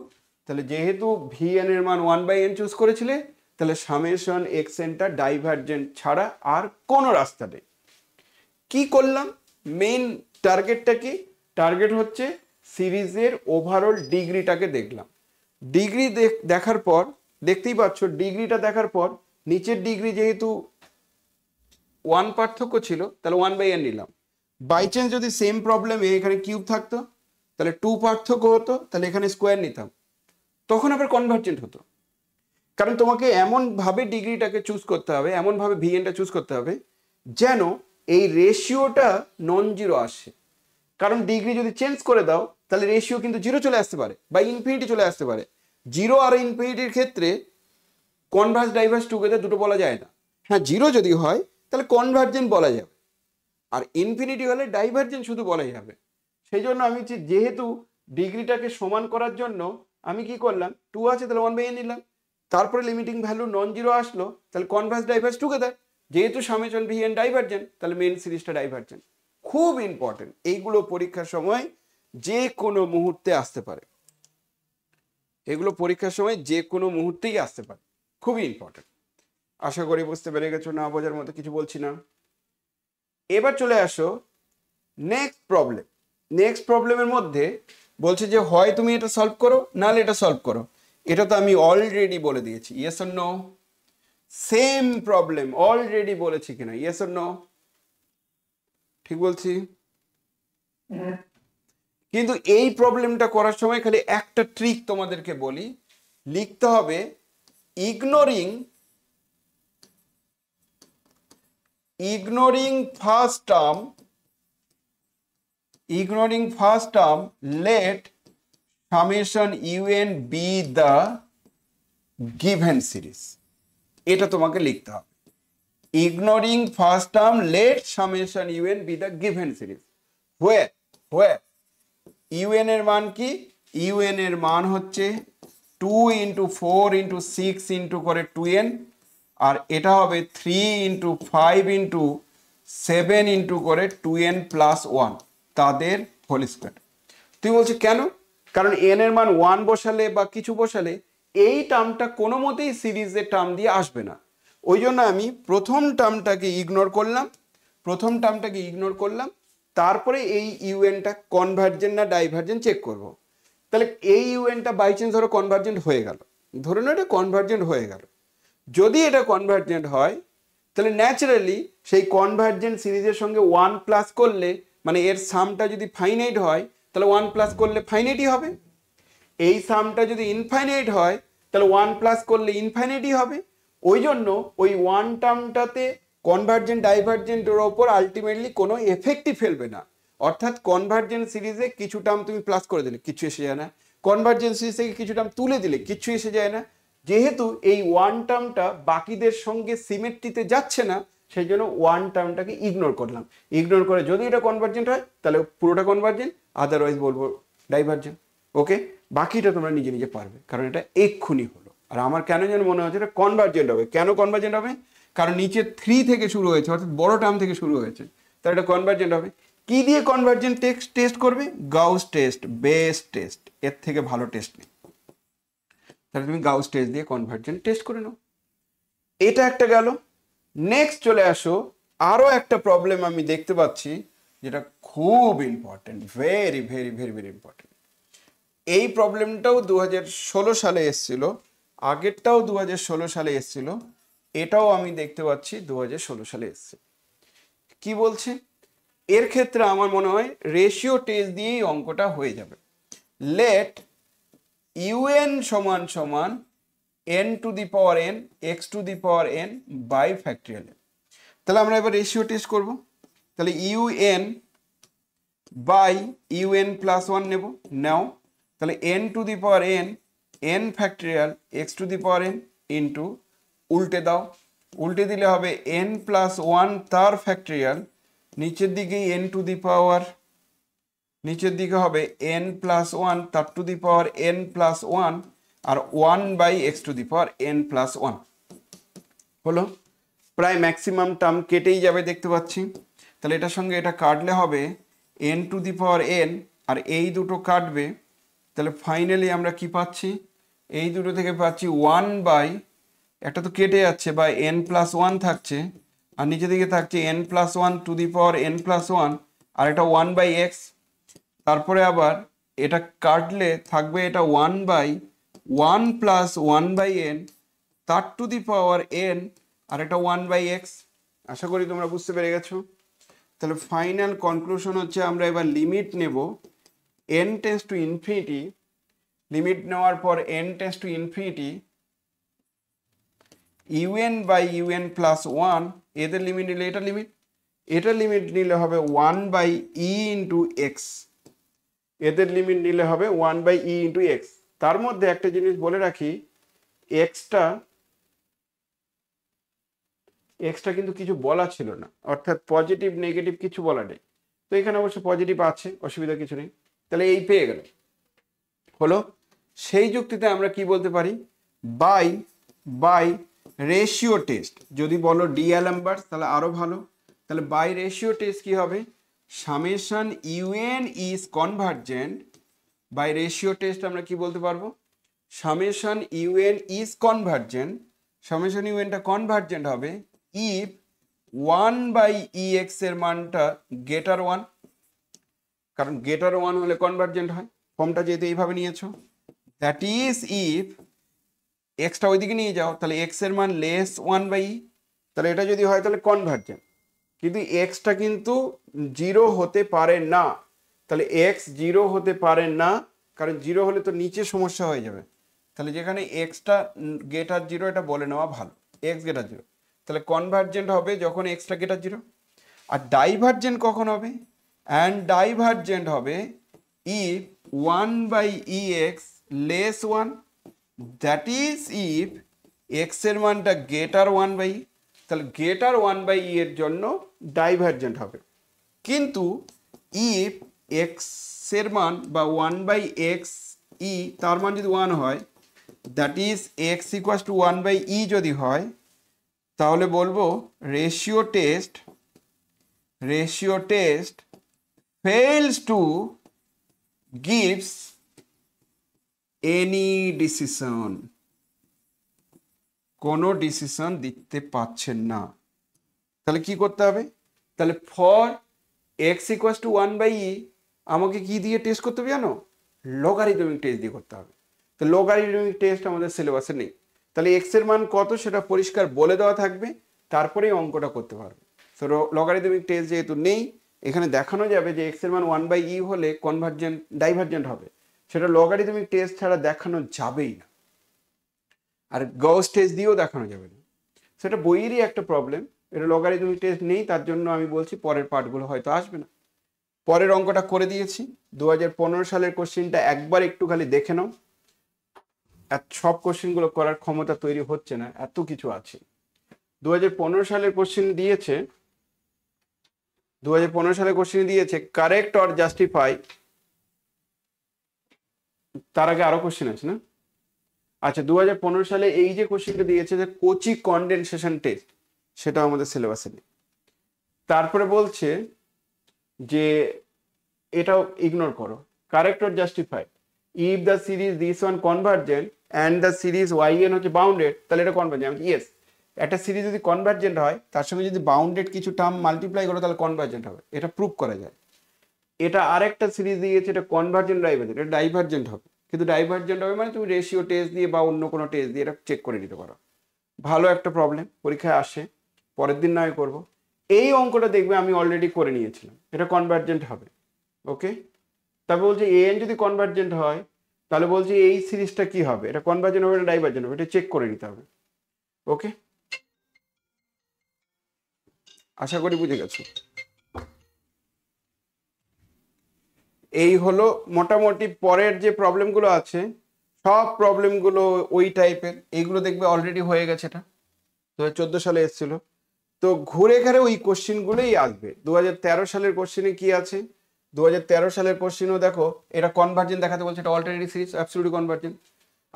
তাহলে যেহেতু vn এর মান 1/n choose করেছিলে, তাহলে সামেশন xn টা ডাইভার্জেন্ট ছাড়া আর কোনো রাস্তা নেই। কি করলাম, মেইন টার্গেটটা কি, টার্গেট হচ্ছে সিরিজের ওভারঅল ডিগ্রিটাকে দেখলাম। ডিগ্রি দেখার পর দেখতেই পাচ্ছ, ডিগ্রিটা দেখার পর নিচের ডিগ্রি যেহেতু 1 পার্থক্য ছিল তাহলে 1/n নিলাম। বাই চান্স যদি সেম প্রবলেমে এখানে কিউব থাকতো তাহলে 2 পার্থক্য হতো, তাহলে এখানে স্কোয়ার নিতাম, তখন আবার কনভার্জেন্ট হতো। কারণ তোমাকে এমনভাবে ডিগ্রিটাকে চুজ করতে হবে, এমনভাবে ভিএনটা চুজ করতে হবে যেন এই রেশিওটা নন জিরো আসে। কারণ ডিগ্রি যদি চেঞ্জ করে দাও তাহলে রেশিও কিন্তু জিরো চলে আসতে পারে বা ইনফিনিটি চলে আসতে পারে। জিরো আর ইনফিনিটির ক্ষেত্রে কনভার্স ডাইভার্স টুগেদার দুটো বলা যায় না। হ্যাঁ, জিরো যদি হয় তাহলে কনভার্জেন্ট বলা যাবে, আর ইনফিনিটি হলে ডাইভার্জেন্ট শুধু বলা যাবে। সেই জন্য আমি যেহেতু ডিগ্রিটাকে সমান করার জন্য আমি কি করলাম, 2 আছে তাহলে 1/n নিলাম, তারপরে লিমিটিং ভ্যালু নন জিরো আসলো, তাহলে কনভার্স ডাইভার্স টুগেদার, যেহেতু সামেশন vn ডাইভার্জেন্ট তাহলে মেইন সিরিজটা ডাইভার্জেন্ট। খুব ইম্পর্টেন্ট, এইগুলো পরীক্ষার সময় যে কোনো মুহূর্তে আসতে পারে, এগুলো পরীক্ষার সময় যে কোনো মুহূর্তেই আসতে পারে, খুবই ইম্পর্টেন্ট। আশা করি বুঝতে পেরে গেছো, না বোঝার মতো কিছু বলছি না। এবার চলে আসো নেক্সট প্রবলেম। নেক্সট প্রবলেমের মধ্যে বলছে যে হয় তুমি এটা সলভ করো, নাহলে এটা সলভ করো। এটা তো আমি অলরেডি বলে দিয়েছি, yes or no? Same problem already বলেছি কিনা, ইয়েস অর নো? ঠিক বলছি? কিন্তু এই প্রবলেমটা করার সময় খালি একটা ট্রিক তোমাদেরকে বলি, লিখতে হবে ignoring first term let summation un be the given series। এটা তোমাকে লিখতে হবে, ignoring first term let summation un be the given series where un এর মান কি? un এর মান হচ্ছে 2 into 4 into 6 into করে 2n, আর এটা হবে 3 into 5 into 7 into করে 2n plus 1 তাদের হোল স্কয়ার। তুই বলছিস কেন? কারণ n এর মান 1 বসালে বা কিছু বসালে এই টার্মটা কোনো মতেই সিরিজের টার্ম দিয়ে আসবে না। ওই জন্য আমি প্রথম টার্মটাকে ইগনোর করলাম, তারপরে এই ইউএনটা কনভার্জেন্ট না ডাইভার্জেন্ট চেক করব। তাহলে এই ইউএনটা বাই চান্স ধরো কনভার্জেন্ট হয়ে গেল, ধরে নাও এটা কনভার্জেন্ট হয়ে গেল। যদি এটা কনভার্জেন্ট হয় তাহলে ন্যাচারালি সেই কনভার্জেন্ট সিরিজের সঙ্গে 1 প্লাস করলে, মানে এর সামটা যদি ফাইনাইট হয় তাহলে 1 প্লাস করলে ফাইনাইটই হবে। এই সামটা যদি ইনফাইনাইট হয় তাহলে 1 প্লাস করলে ইনফাইনাইটই হবে। ওই জন্য ওই 1 টার্মটাতে কনভার্জেন্ট ডাইভার্জেন্টের ওপর আলটিমেটলি কোনো এফেক্টই ফেলবে না। অর্থাৎ কনভার্জেন্ট সিরিজে কিছু টার্ম তুমি প্লাস করে দিলে কিচ্ছু এসে যায় না, কনভার্জেন্ট সিরিজ থেকে কিছু টার্ম তুলে দিলে কিচ্ছু এসে যায় না। যেহেতু এই 1 টার্মটা বাকিদের সঙ্গে সিমেট্রিতে যাচ্ছে না, সেই জন্য 1 টার্মটাকে ইগনোর করলাম। ইগনোর করে যদি এটা কনভার্জেন্ট হয় তাহলে পুরোটা কনভার্জেন্ট, আদারওয়াইজ বলবো ডাইভার্জেন্ট। ওকে, বাকিটা তোমরা নিজে নিজে পারবে, কারণ এটা এক্ষুনি হলো। আর আমার কেন যেন মনে হচ্ছে এটা কনভার্জেন্ট হবে। কেন কনভার্জেন্ট হবে? কারণ নিচে 3 থেকে শুরু হয়েছে, অর্থাৎ বড় টার্ম থেকে শুরু হয়েছে, তাহলে এটা কনভার্জেন্ট হবে। কি দিয়ে কনভার্জেন্ট টেস্ট করবে? গাউস টেস্ট, বেস্ট টেস্ট, এর থেকে ভালো টেস্ট নেই। তাহলে তুমি গাউস টেস্ট দিয়ে কনভার্জেন্ট টেস্ট করে নাও। এটা একটা গেল। নেক্সট চলে আসো, আরো একটা প্রবলেম আমি দেখতে পাচ্ছি যেটা খুব important, very very very very important. এই প্রবলেমটাও 2016 সালে এসেছিল, আগেরটাও 2016 সালে এসেছিল, এটাও আমি দেখতে পাচ্ছি 2016 সালে এসছে। কি বলছে? এর ক্ষেত্রে আমার মনে হয় রেশিও টেস্ট দিয়েই অঙ্কটা হয়ে যাবে। লেট ইউএন সমান সমান n to the power n x to the power n by factorial n। তাহলে আমরা এবার রেশিও টেস্ট করব। তাহলে ইউএন বাই ইউএন প্লাস 1 নেব, নাও। তাহলে n to the power n factorial x to the power n into, উল্টে দাও, উল্টে দিলে হবে n প্লাস 1 তার ফ্যাক্টরিয়াল, নিচের দিকেই n টু দি পাওয়ার, নিচের দিকে হবে n প্লাস 1 তার to the power n plus 1, আর 1 by x to the power n plus 1 হলো। প্রায় ম্যাক্সিমাম টার্ম কেটেই যাবে দেখতে পাচ্ছি। তাহলে এটার সঙ্গে এটা কাটলে হবে n to the power n, আর এই দুটো কাটবে। তাহলে ফাইনালি আমরা কি পাচ্ছি? এই দুটো থেকে পাচ্ছি 1 বাই, একটা তো কেটে যাচ্ছে, বাই n প্লাস 1 থাকছে, আর নিচের দিকে থাকছে n plus 1 to the power n plus 1, আর এটা 1 বাই এক্স। তারপরে আবার এটা কাটলে থাকবে এটা 1 বাই 1 প্লাস 1 বাই n তার টু দি পাওয়ার n, আর এটা 1 বাই এক্স। আশা করি তোমরা বুঝতে পেরে গেছো। তাহলে ফাইনাল কনক্লুশন হচ্ছে আমরা এবার লিমিট নেব n tends to infinity. Limit নেওয়ার পর n tends to infinity un by un plus 1, এদের লিমিট নিলে এটা লিমিট, এটা লিমিট নিলে হবে 1 বাই e ইন্টু এক্স, এদের লিমিট নিলে হবে 1 বাই ই ইন্টু এক্স। তার মধ্যে একটা জিনিস বলে রাখি, এক্সটা কিন্তু কিছু বলা ছিল না, অর্থাৎ পজিটিভ নেগেটিভ কিছু বলা নেই। তো এখানে অবশ্য পজিটিভ আছে, অসুবিধা কিছু নেই। তাহলে এই পেয়ে গেল, হলো। সেই যুক্তিতে আমরা কি বলতে পারি? By ratio test. যদি বলো ডিএলএমবার্স তাহলে আরো ভালো। তাহলে বাই রেশিও টেস্ট কি হবে? Summation UN is convergent. By ratio test আমরা কি বলতে পারবো? Summation UN is convergent summation ইউএনটা কনভার্জেন্ট হবে ইফ 1/ex এর মানটা গ্রেটার 1, কারণ গ্রেটার 1 হলে কনভার্জেন্ট হয়। ফর্মটা যেহেতু এইভাবে নিয়েছো, দ্যাট ইজ ইফ এক্সটা ওইদিকে নিয়ে যাও, তাহলে এক্স এর মান লেস 1/e, তাহলে এটা যদি হয় তাহলে কনভার্জেন্ট। কিন্তু এক্সটা কিন্তু 0 হতে পারে না, তাহলে এক্স 0 হতে পারে না, কারণ 0 হলে তো নিচে সমস্যা হয়ে যাবে। তাহলে যেখানে এক্সটা গ্রেটার 0 এটা বলে নেওয়া ভালো, এক্স গ্রেটার 0, তাহলে কনভার্জেন্ট হবে যখন এক্সটা গ্রেটার 0। আর ডাইভার্জেন্ট কখন হবে? অ্যান্ড ডাইভার্জেন্ট হবে if 1/ex less 1, that is if x এর মানটা গ্রেটার 1/e, তাহলে গ্রেটার 1/e এর জন্য ডাইভার্জেন্ট হবে। কিন্তু ইফ এক্স এর মান বা 1/x ই তার মান যদি 1 হয়, that is x equals to 1/e যদি হয়, তাহলে বলবো ratio test fails to gives any decision, কোনো ডিসিশন দিতে পারছেন না। তাহলে কি করতে হবে? তাহলে for x equals to 1/e আমাকে কি দিয়ে টেস্ট করতে হবে জানো? লগারিদমিক টেস্ট দিয়ে করতে হবে। তো লগারিদমিক টেস্ট আমাদের সিলেবাসে নেই, তাহলে এক্স এর মান কত সেটা পরিষ্কার বলে দেওয়া থাকবে, তারপরেই অঙ্কটা করতে পারবে। তো লগারিদমিক টেস্ট যেহেতু নেই, এখানে দেখানো যাবে যে এক্স এর মান 1/e হলে ডাইভার্জেন্ট হবে, সেটা লগারিদমিক টেস্ট ছাড়া দেখানো যাবেই না, আর গস টেস্ট দিয়েও দেখানো যাবে না। সেটা বইয়েরই একটা প্রবলেম, এটা লগারিদমিক টেস্ট নেই, তার জন্য আমি বলছি পরের পার্টগুলো হয়তো আসবে না। পরের অঙ্কটা করে দিয়েছি, 2015 সালের কোশ্চেনটা একবার একটু খালি দেখে নাও। সব কোশ্চেনগুলো করার ক্ষমতা তৈরি হচ্ছে না, এত কিছু আছে। 2015 সালের কোশ্চেন দিয়েছে, 2015 সালের কোশ্চেন দিয়েছে কারেক্ট অর জাস্টিফাই। তার আগে আরো কোশ্চেন আছে না? আচ্ছা, 2015 সালে এই যে কোশ্চেনটা দিয়েছে যে কোচি কনডেনসেশন টেস্ট, সেটা আমাদের সিলেবাসে নেই। তারপরে বলছে যে এটাও ইগনোর করো, correct or justify if the series this one convergent and the series yn হচ্ছে বাউন্ডেড, তাহলে এটা কনভার্জেন্ট। ইয়েস, একটা সিরিজ যদি কনভার্জেন্ট হয় তার সঙ্গে যদি বাউন্ডেড কিছু টার্ম মাল্টিপ্লাই করো তাহলে কনভার্জেন্ট হবে, এটা প্রুভ করা যায়। এটা আরেকটা সিরিজ দিয়েছে, এটা কনভার্জেন্ট ডাইভার্জেন্ট, এটা ডাইভার্জেন্ট হবে। কিন্তু ডাইভার্জেন্ট হবে মানে তুমি রেশিও টেস্ট দিয়ে বা অন্য কোনো টেস্ট দিয়ে এটা চেক করে নিতে পারো। ভালো একটা প্রবলেম, পরীক্ষায় আসে, পরের দিন নয় করবো। এই অঙ্কটা দেখবে আমি অলরেডি করে নিয়েছিলাম, এটা কনভার্জেন্ট হবে। ওকে, তারপর বলছে an যদি কনভার্জেন্ট হয় তাহলে বলছি এই সিরিজটা কি হবে, এটা কনভার্জেন্ট হবে না ডাইভার্জেন্ট হবে, এটা চেক করে নিতে হবে। ওকে, আশা করি বুঝে গেছো। এই হলো মোটামুটি। পরের যে প্রবলেমগুলো আছে সব প্রবলেমগুলো ওই টাইপের, এইগুলো দেখবে অলরেডি হয়ে গেছে, এটা 2014 সালে এসেছিল। তো ঘুরে ঘাড়ে ওই কোশ্চেনগুলোই আসবে। 2013 সালের কোশ্চেনে কি আছে, 2013 সালের কোশ্চেনও দেখো, এটা কনভার্জেন্ট দেখাতে বলছে, এটা অল্টারনেটিভ সিরিজ অ্যাবসলিউটলি কনভার্জেন্ট।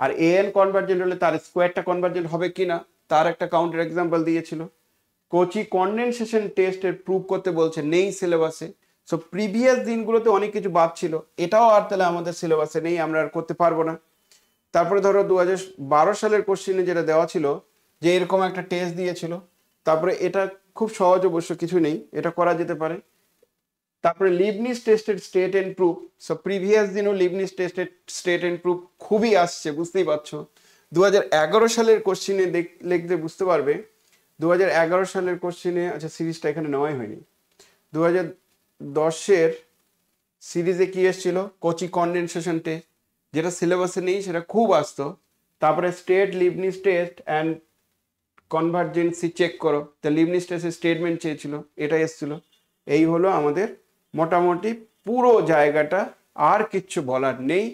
আর an কনভার্জেন্ট হলে তার স্কোয়ারটা কনভার্জেন্ট হবে কিনা তার একটা কাউন্টার এক্সাম্পল দিয়েছিল। কোচি কনডেনসেশন টেস্টের প্রুভ করতে বলছে, নেই সিলেবাসে। সো প্রিভিয়াস দিনগুলোতে অনেক কিছু বাদ ছিল, এটাও আর তাহলে আমাদের সিলেবাসে নেই, আমরা আর করতে পারবো না। তারপরে ধরো 2012 সালের কোশ্চেনে যেটা দেওয়া ছিল যে এরকম একটা টেস্ট দিয়েছিল, তারপরে এটা খুব সহজ, অবশ্য কিছু নেই, এটা করা যেতে পারে। তারপরে Leibniz tested state and proof, so previous দিনও Leibniz tested state and proof খুবই আসছে, বুঝতেই পারছো। 2011 সালের কোশ্চেনে লিখতে বুঝতে পারবে, 2011 সালের কোশ্চেনে, আচ্ছা সিরিজটা এখানে নেওয়াই হয়নি, 2010-এর সিরিজে কি এসেছিল, কোচি কনডেনসেশন টেস্ট, যেটা সিলেবাসে নেই, সেটা খুব আসতো। তারপরে state Leibniz test and convergency check করো, তা লিবনিজ টেস্টের স্টেটমেন্ট চেয়েছিল, এটা এসেছিল। এই হলো আমাদের মোটামুটি পুরো জায়গাটা, আর কিচ্ছু বলার নেই।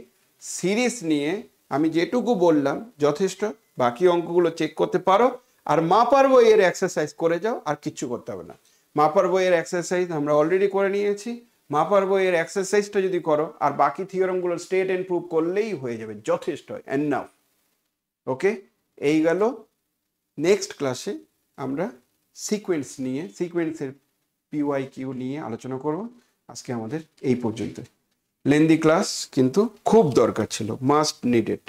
সিরিজ নিয়ে আমি যেটুকু বললাম যথেষ্ট, বাকি অঙ্কগুলো চেক করতে পারো, আর মাপার বইয়ের এক্সারসাইজ করে যাও, আর কিচ্ছু করতে হবে না। মাপার বইয়ের এক্সারসাইজ আমরা অলরেডি করে নিয়েছি, মাপার বইয়ের এক্সারসাইজটা যদি করো আর বাকি থিওরামগুলো স্টেট এন্ড প্রুভ করলেই হয়ে যাবে, যথেষ্ট, এনাফ। ওকে, এই গেল। নেক্সট ক্লাসে আমরা সিকোয়েন্সের PYQ নিয়ে আলোচনা করব। আজকে আমাদের এই পর্যন্ত। লেন্দি ক্লাস কিন্তু খুব দরকার ছিল, মাস্ট নিডেড।